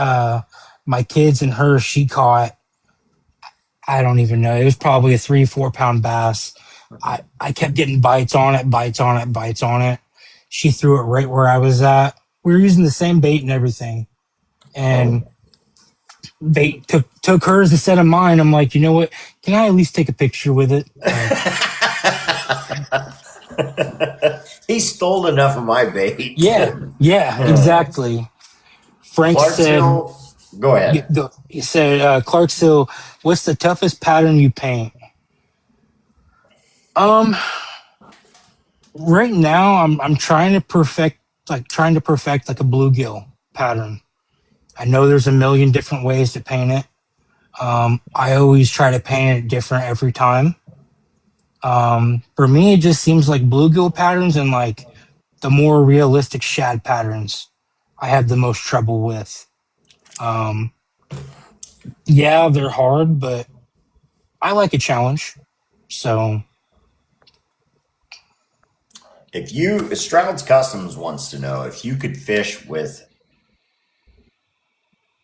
and her, she caught. I don't even know. It was probably a 3, 4 pound bass. I kept getting bites on it, bites on it, bites on it. She threw it right where I was at. We were using the same bait and everything, and Oh. bait took hers instead of mine. I'm like, you know what? Can I at least take a picture with it? Like, He stole enough of my bait. yeah, yeah, exactly. Frank said, Clarksville, go ahead. he said, Clarksville, what's the toughest pattern you paint? Um, right now I'm trying to perfect like a bluegill pattern. I know there's a million different ways to paint it. I always try to paint it different every time. For me, it just seems like bluegill patterns and like the more realistic shad patterns I have the most trouble with. Um, yeah, they're hard, but I like a challenge. So If you, Stroud's Customs wants to know if you could fish with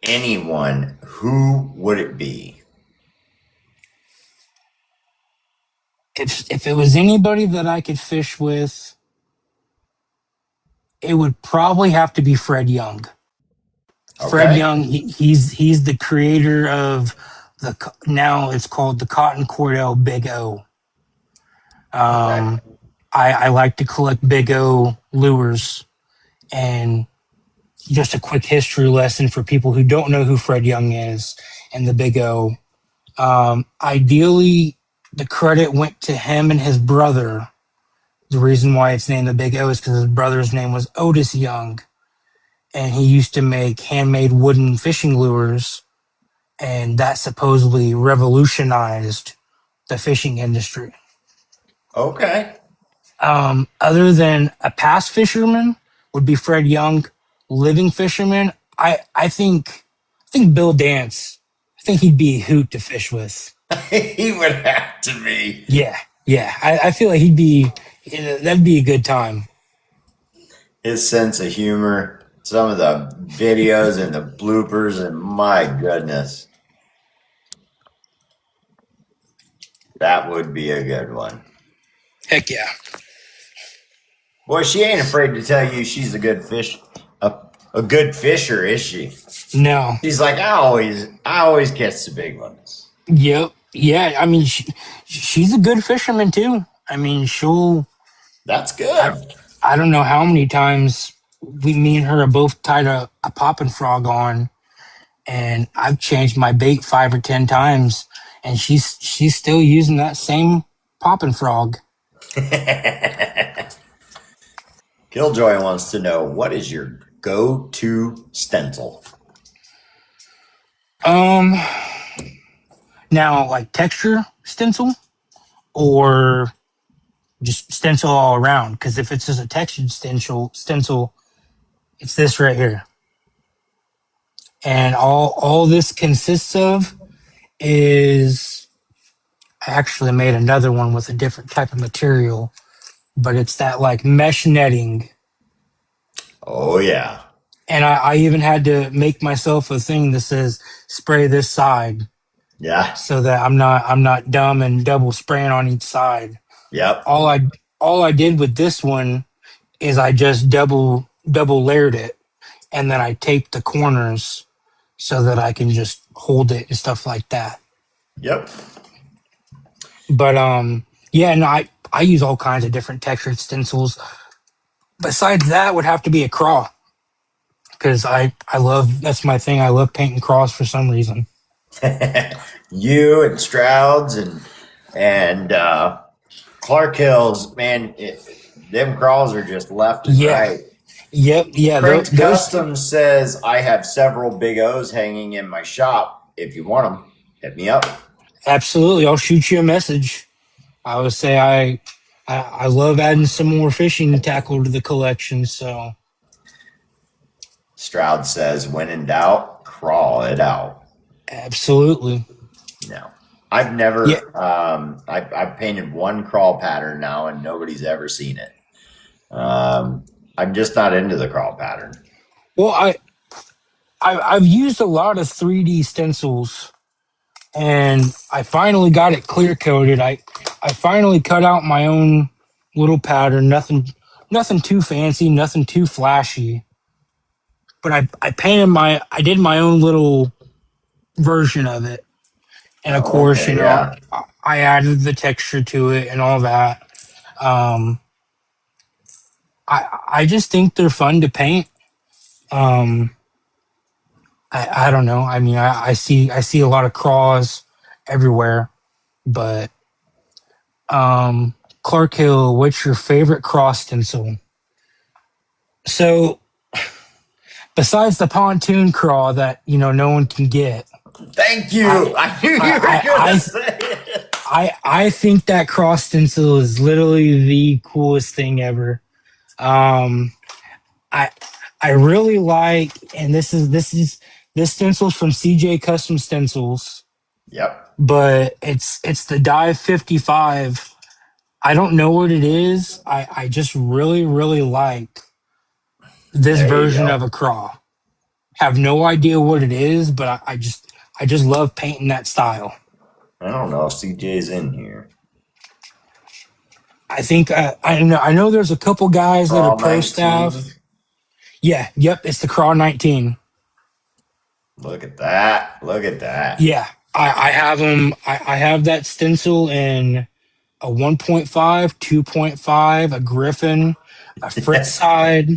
anyone, who would it be? if it was anybody that I could fish with, it would probably have to be Fred Young. Fred Okay. Young, he's the creator of now it's called the Cotton Cordell Big O. Okay. Um, I like to collect Big O lures, and just a quick history lesson for people who don't know who Fred Young is and the Big O. Ideally, the credit went to him and his brother. The reason why it's named the Big O is because his brother's name was Otis Young, and he used to make handmade wooden fishing lures, and that supposedly revolutionized the fishing industry. Okay. Other than a past fisherman would be Fred Young. Living fisherman, I think Bill Dance. I think he'd be a hoot to fish with. He would have to be. Yeah, yeah. I feel like he'd be that'd be a good time. His sense of humor, some of the videos and the bloopers, and my goodness, that would be a good one. Heck yeah. Boy, she ain't afraid to tell you she's a good a good fisher, is she? No. She's like, I always catch the big ones. Yep. Yeah. I mean, she's a good fisherman too. I mean, she'll. That's I, good. I don't know how many times me and her have both tied a popping frog on, and I've changed my bait 5 or 10 times, and she's still using that same popping frog. Killjoy wants to know what is your go-to stencil? Um, Now like texture stencil or just stencil all around. Because if it's just a textured stencil, it's this right here, and all this consists of is I actually made another one with a different type of material, but it's that like mesh netting. Oh yeah, And I even had to make myself a thing that says spray this side yeah, so that I'm not dumb and double spraying on each side. yep, All I did with this one is I just double layered it, and then I taped the corners so that I can just hold it and stuff like that. yep. But yeah, no, I use all kinds of different textured stencils. Besides that, would have to be a craw because I love that's my thing. I love painting craws for some reason. You and Strouds and Clark Hills, man, them crawls are just left and Yeah, right. yep, yeah. Cranked Those Customs says I have several big O's hanging in my shop. If you want them, hit me up. absolutely. I'll shoot you a message. I would say I love adding some more fishing tackle to the collection. So Stroud says, when in doubt, crawl it out. absolutely, No, I've yeah. never. I've painted one crawl pattern now, and nobody's ever seen it. I'm just not into the crawl pattern. Well, I've used a lot of 3D stencils, and I finally got it clear coated. I finally cut out my own little pattern. Nothing too fancy, nothing too flashy. But I did my own little version of it, and of Oh, course, okay, yeah. I added the texture to it and all that. Um, I just think they're fun to paint. Um, I don't know. I mean, I see a lot of craws everywhere, but Clark Hill, what's your favorite cross stencil? So besides the pontoon craw that no one can get, Thank I you. I knew you were I gonna I say it. I think that cross stencil is literally the coolest thing ever. Um, I I really like, and this stencil's from CJ Custom Stencils, Yep. but it's the Dive 55. I don't know what it is. I just really like this There you version go. of a craw. Have no idea what it is, but I just love painting that style. I don't know if CJ's in here. I think I know there's a couple guys that are Crawl pro 19. staff. Yeah, yep, it's the Craw 19. Look at that. Look at that. Yeah, I have them. I have that stencil in a 1.5, 2.5, a Griffin, a Fritz side.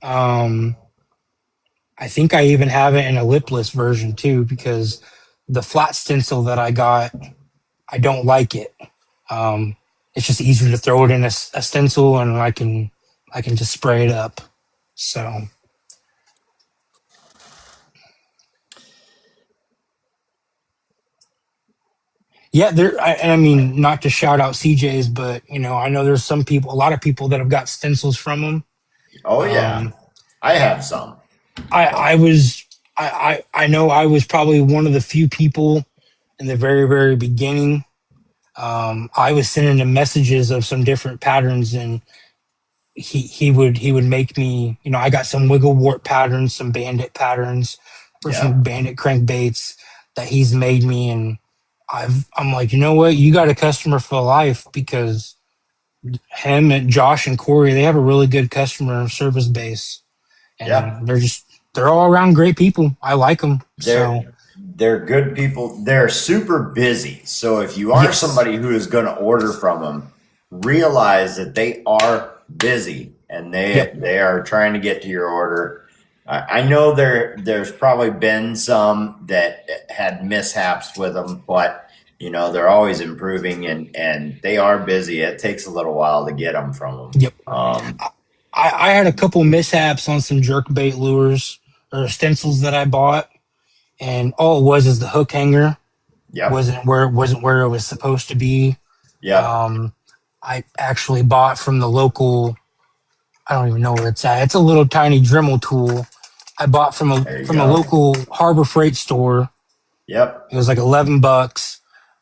Um, I think I even have it in a lipless version too because the flat stencil that I got, I don't like it. Um, it's just easier to throw it in a stencil and I can just spray it up. So yeah, and I mean not to shout out CJ's, but I know there's a lot of people that have got stencils from them. Oh yeah. Um, I have some. I But I was I know I was probably one of the few people in the very beginning. I was sending him messages of some different patterns, and he would make me. I got some wiggle wart patterns, some bandit patterns for some yep. bandit crankbaits that he's made me, and I'm like, you know what, you got a customer for life because him and Josh and Corey, they have a really good customer service base, Yeah. and they're all around great people. I like them. So They're good people. They're super busy. So if you are yes, somebody who is going to order from them, realize that they are busy and yep, they are trying to get to your order. I know there's probably been some that had mishaps with them, but they're always improving and they are busy. It takes a little while to get them from them. yep. I had a couple mishaps on some jerk bait lures or stencils that I bought, and all it was is the hook hanger Yep. wasn't where it was supposed to be. Yep. Um, I actually bought from the local. I don't even know where it's at. It's a little tiny Dremel tool. I bought There you from a go. local Harbor Freight store. Yep. It was like $11.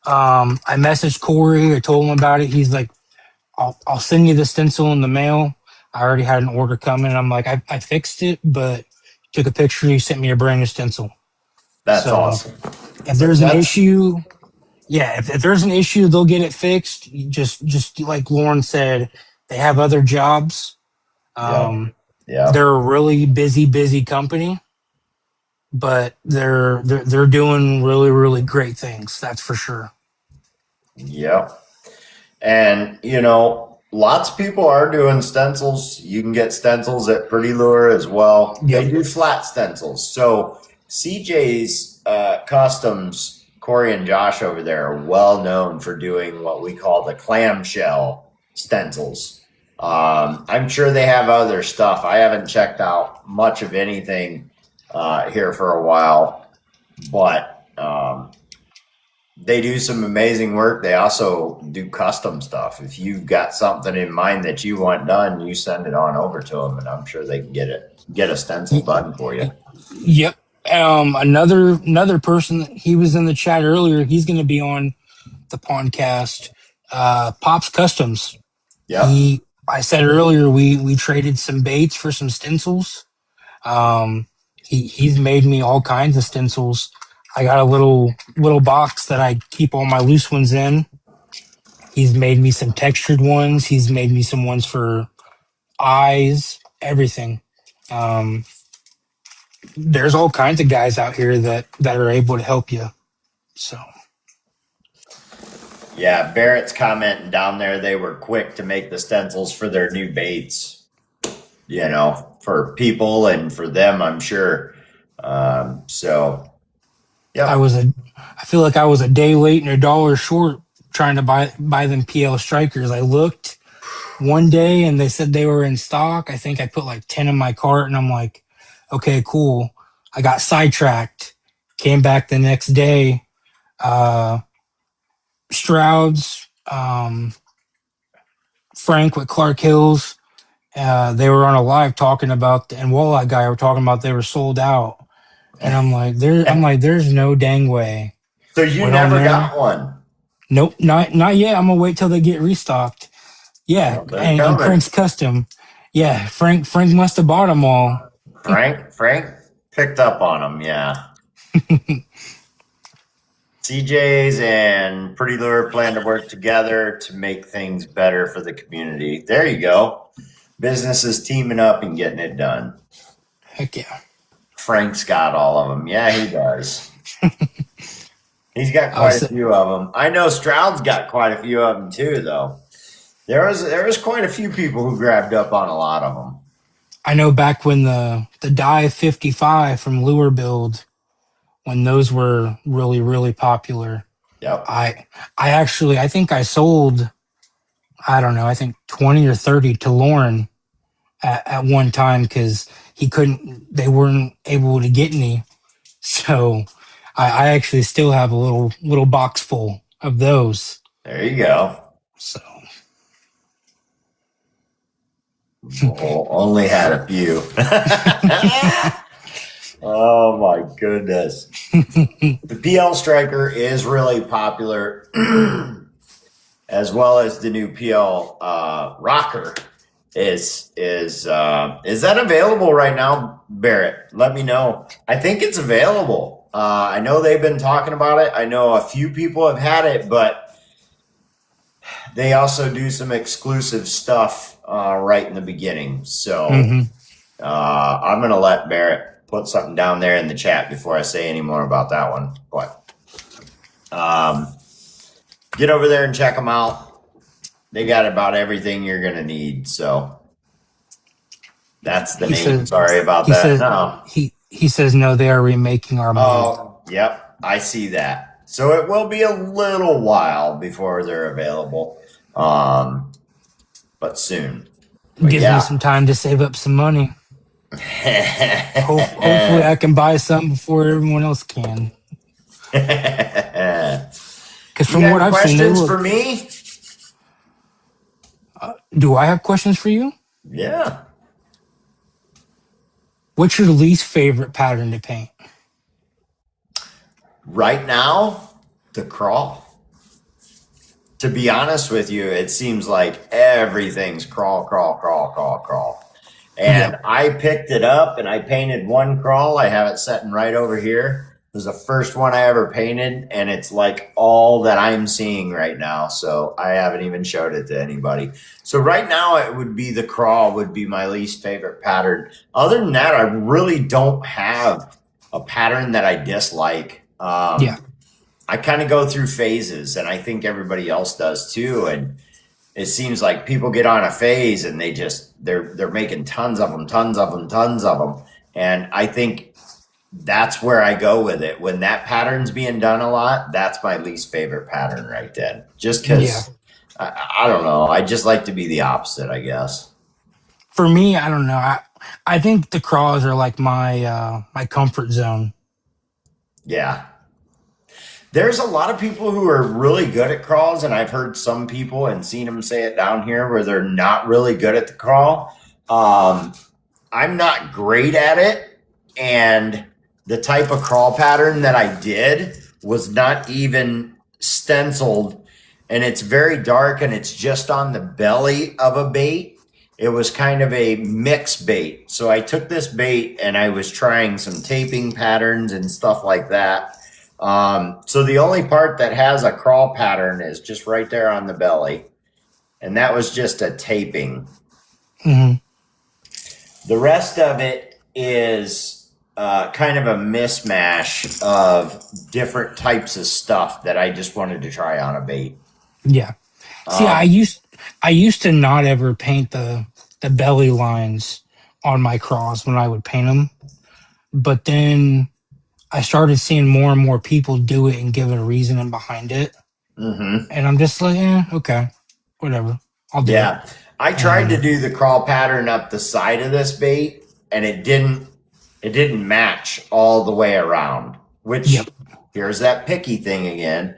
I messaged Corey. I told him about it. He's like, I'll send you the stencil in the mail. I already had an order coming. I'm like, I fixed it, but took a picture. He sent me a brand new stencil. That's So awesome. if So there's an that's issue, yeah, if there's an issue, they'll get it fixed. Just like Lauren said, they have other jobs. yep. Um, they're Yep. a really busy company, but they're doing really great things. That's for sure. Yep. And lots of people are doing stencils. You can get stencils at Pretty Lure as well. Yep. They do flat stencils. So CJ's Customs, Corey and Josh over there are well known for doing what we call the clamshell stencils. I'm sure they have other stuff. I haven't checked out much of anything here for a while, but they do some amazing work. They also do custom stuff. If you've got something in mind that you want done, you send it on over to them, and I'm sure they can get a stencil done for you. Yep. Another person, he was in the chat earlier. He's going to be on the podcast. Pops Customs. Yep. I said earlier we traded some baits for some stencils. Um, he's made me all kinds of stencils. I got a little box that I keep all my loose ones in. He's made me some textured ones. He's made me some ones for eyes, everything. Um, there's all kinds of guys out here that are able to help you. So Yeah, Barrett's commenting down there. They were quick to make the stencils for their new baits. For people and for them, I'm sure. So, yep. I feel like I was a day late and $1 short trying to buy them PL strikers. I looked one day and they said they were in stock. I think I put like 10 in my cart and I'm like, okay, cool. I got sidetracked. Came back the next day. Uh, Stroud's, Frank with Clark Hills, they were on a live talking about, and Walleye guy were talking about they were sold out. And I'm like, there's no dang way. So you Went on never there. got one. Nope, not yet. I'm gonna wait till they get restocked. Yeah, Well, they're and coming. Crank's custom. Yeah, Frank must have bought them all. Frank picked up on them. Yeah. CJ's and Pretty Lure plan to work together to make things better for the community. There you go. Businesses teaming up and getting it done. Heck yeah. Frank's got all of them. Yeah, he does. He's got I quite a was few of them. I know Stroud's got quite a few of them too, though. There was quite a few people who grabbed up on a lot of them. I know back when the Dive 55 from Lure Build, when those were really popular. Yep. I think I sold, I don't know, I think 20 or 30 to Lauren at one time because they weren't able to get any. So I actually still have a little box full of those. There you go. So Only had a few. Oh my goodness. The PL Striker is really popular, as well as the new PL Rocker. Is that available right now, Barrett? Let me know. I think it's available. I know they've been talking about it. I know a few people have had it, but They also do some exclusive stuff right in the beginning. So Hmm. I'm going to let Barrett put something down there in the chat before I say any more about that one. But um, get over there and check them out. They got about everything you're going to need. So that's the He name. says Sorry about he that. says No. he says no, they are remaking our mold. Oh, yep. I see that. So it will be a little while before they're available, but soon. But Gives me yeah. some time to save up some money. Hopefully, I can buy some before everyone else can. Because You from what got I've seen, they questions for look. me? Do I have questions for you? Yeah. What's your least favorite pattern to paint? Right now, the crawl. To be honest with you, it seems like everything's crawl, crawl, crawl, crawl, crawl. And Yep. I picked it up and I painted one crawl. I have it sitting right over here. It was the first one I ever painted, and it's like all that I'm seeing right now. So I haven't even showed it to anybody. So right now, it would be the crawl would be my least favorite pattern. Other than that, I really don't have a pattern that I dislike. Yeah. I kind of go through phases, and I think everybody else does too. And it seems like people get on a phase and they're making tons of them, tons of them, tons of them. And I think that's where I go with it. When that pattern's being done a lot, that's my least favorite pattern right then. Just Yeah. because I don't know, I just like to be the opposite, I guess. For me, I don't know. I think the crawls are like my comfort zone. Yeah. There's a lot of people who are really good at crawls, and I've heard some people and seen them say it down here where they're not really good at the crawl. Um, I'm not great at it, and the type of crawl pattern that I did was not even stenciled, and it's very dark and it's just on the belly of a bait. It was kind of a mix bait. So I took this bait and I was trying some taping patterns and stuff like that. So the only part that has a crawl pattern is just right there on the belly, and that was just a taping. Hmm. The rest of it is kind of a mismatch of different types of stuff that I just wanted to try on a bait. Yeah. See, Um, I used to not ever paint the belly lines on my crawls when I would paint them, but then I started seeing more and more people do it and give it a reasoning behind it, mhm. and I'm just like, okay, whatever, I'll do it. Yeah, I tried to And do the crawl pattern up the side of this bait, and it didn't match all the way around. yep, Which here's that picky thing again.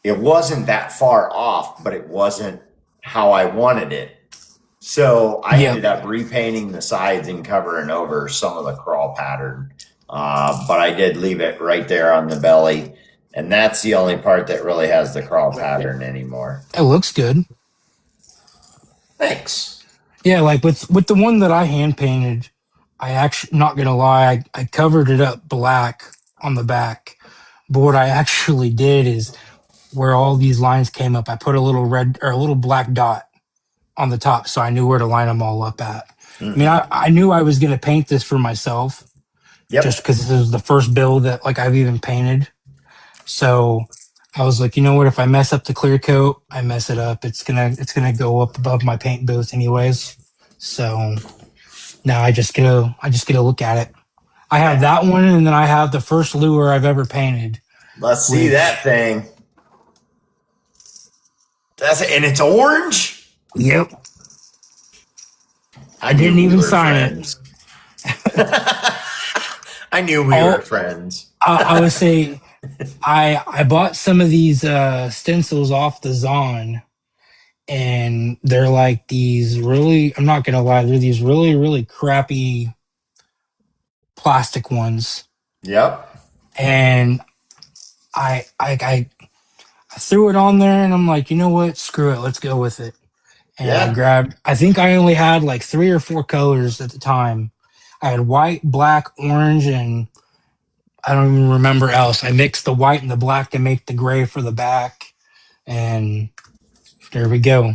It wasn't that far off, but it wasn't how I wanted it. So I yep, ended up repainting the sides and covering over some of the crawl pattern. But I did leave it right there on the belly. And that's the only part that really has the crawl pattern anymore. it looks good. Thanks. Yeah, like with the one that I hand painted, I actually, not gonna lie, I covered it up black on the back. But what I actually did is where all these lines came up, I put a little red or a little black dot on the top so I knew where to line them all up at. I mean, Mm-hmm. I knew I was gonna paint this for myself just Yep. because this is the first build that like I've even painted. So I was like, you know what? If I mess up the clear coat, I mess it up. It's gonna go up above my paint booth anyways. So now I just get to look at it. I have that one, and then I have the first lure I've ever painted, Let's see that which thing. That's it. And it's orange? yep, I I knew didn't we even were sign it. friends. I knew we were All friends. I would say I bought some of these stencils off the Zon, and they're like these really. I'm not gonna lie, they're these really crappy plastic ones, Yep. and I threw it on there, and I'm like, you know what? Screw it, let's go with it. And I Yeah. grabbed. I think I only had like 3 or 4 colors at the time. I had white, black, orange, and I don't even remember else. I mixed the white and the black to make the gray for the back. and there we go.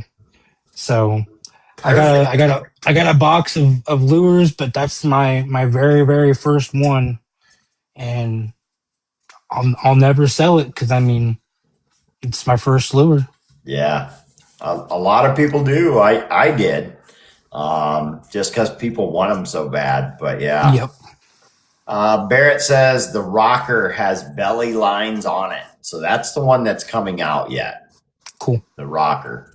So Perfect. I got a box of lures, but that's my very very first one, and I'll never sell it because I mean it's my first lure. Yeah. A lot of people do. I did. Just because people want them so bad. But yeah. Yep, Barrett says the rocker has belly lines on it. So that's the one that's coming out yet. cool. The rocker.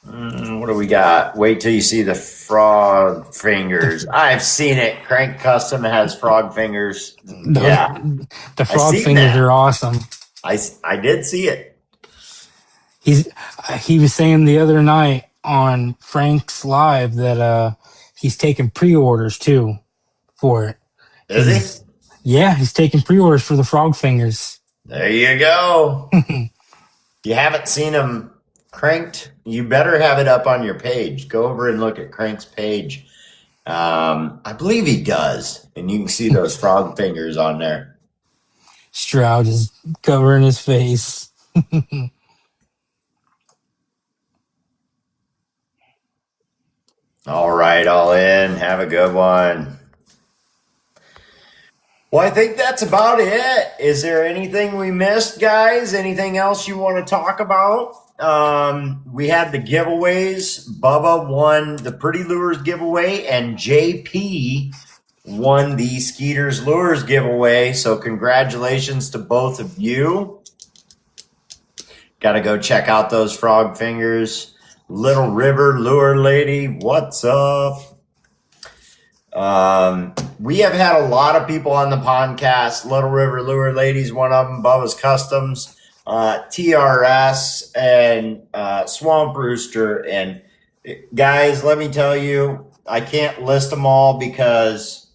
What do we got? Wait till you see the frog fingers. I've seen it. Crank Custom has frog fingers. Yeah, The I frog seen fingers that. are awesome. I did see it. He's he was saying the other night on Frank's live that he's taking pre-orders too for it. Is he? He's taking pre-orders for the frog fingers. There you go. You haven't seen him cranked, you better have it up on your page. Go over and look at Crank's page. I believe he does, and you can see those frog fingers on there. Stroud is covering his face. All right, all in. Have a good one. Well, I think that's about it. Is there anything we missed, guys? Anything else you want to talk about? We had the giveaways. Bubba won the Pretty Lures giveaway, and JP won the Skeeters Lures giveaway. So congratulations to both of you. Got to go check out those frog fingers. Little River Lure Lady, what's up? We have had a lot of people on the podcast. Little River Lure Ladies, one of them. Bubba's Customs, TRS, and Swamp Rooster. And guys, let me tell you, I can't list them all because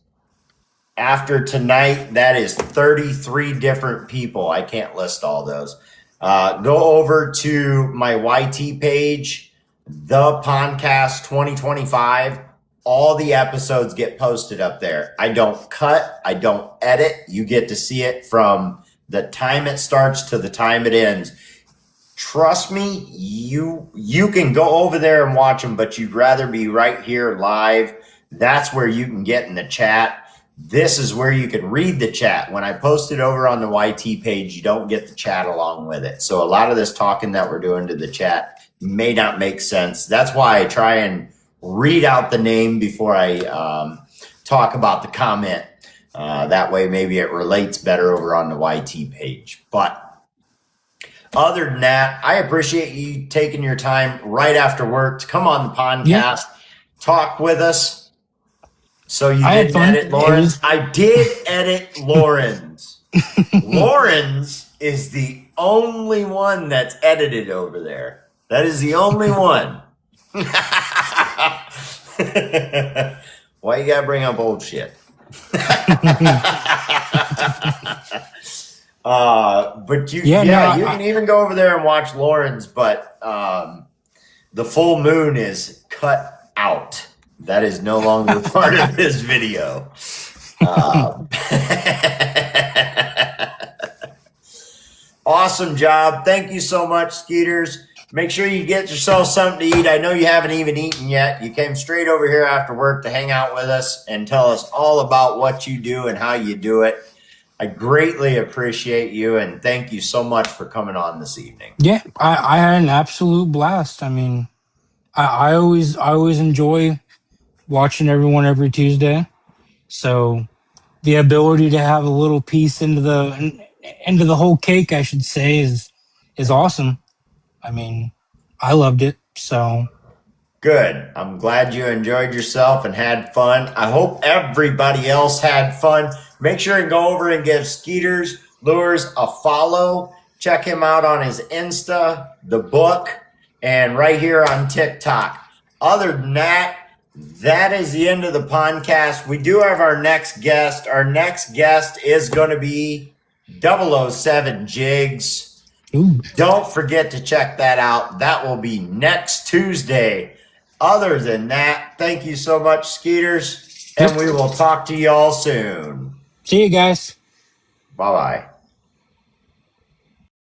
after tonight, that is 33 different people. I can't list all those. Go over to my YT page, The Podcast 2025. All the episodes get posted up there. I don't cut. I don't edit. You get to see it from the time it starts to the time it ends. Trust me, you can go over there and watch them, but you'd rather be right here live. That's where you can get in the chat. This is where you can read the chat. When I post it over on the YT page, you don't get the chat along with it. So a lot of this talking that we're doing to the chat may not make sense. That's why I try and read out the name before I talk about the comment. That way, maybe it relates better over on the YT page. But other than that, I appreciate you taking your time right after work to come on the podcast, talk with us. So you didn't edit Lauren's? I did edit Lauren's. Lauren's is the only one that's edited over there. That is the only one. Why you gotta bring up old shit? But you can even go over there and watch Lauren's, but the full moon is cut out. That is no longer part of this video. Awesome job. Thank you so much, Skeeters. Make sure you get yourself something to eat. I know you haven't even eaten yet. You came straight over here after work to hang out with us and tell us all about what you do and how you do it. I greatly appreciate you, and thank you so much for coming on this evening. Yeah, I had an absolute blast. I mean, I always enjoy watching everyone every Tuesday. So the ability to have a little piece into the whole cake, I should say, is awesome. I mean, I loved it. So good. I'm glad you enjoyed yourself and had fun. I hope everybody else had fun. Make sure and go over and give Skeeters Lures a follow. Check him out on his Insta, the book, and right here on TikTok. Other than that, that is the end of the podcast. We do have our next guest. Our next guest is going to be 007 Jigs. ooh. Don't forget to check that out. That will be next Tuesday. Other than that, thank you so much, Skeeters, and we will talk to you all soon. See you guys. Bye-bye.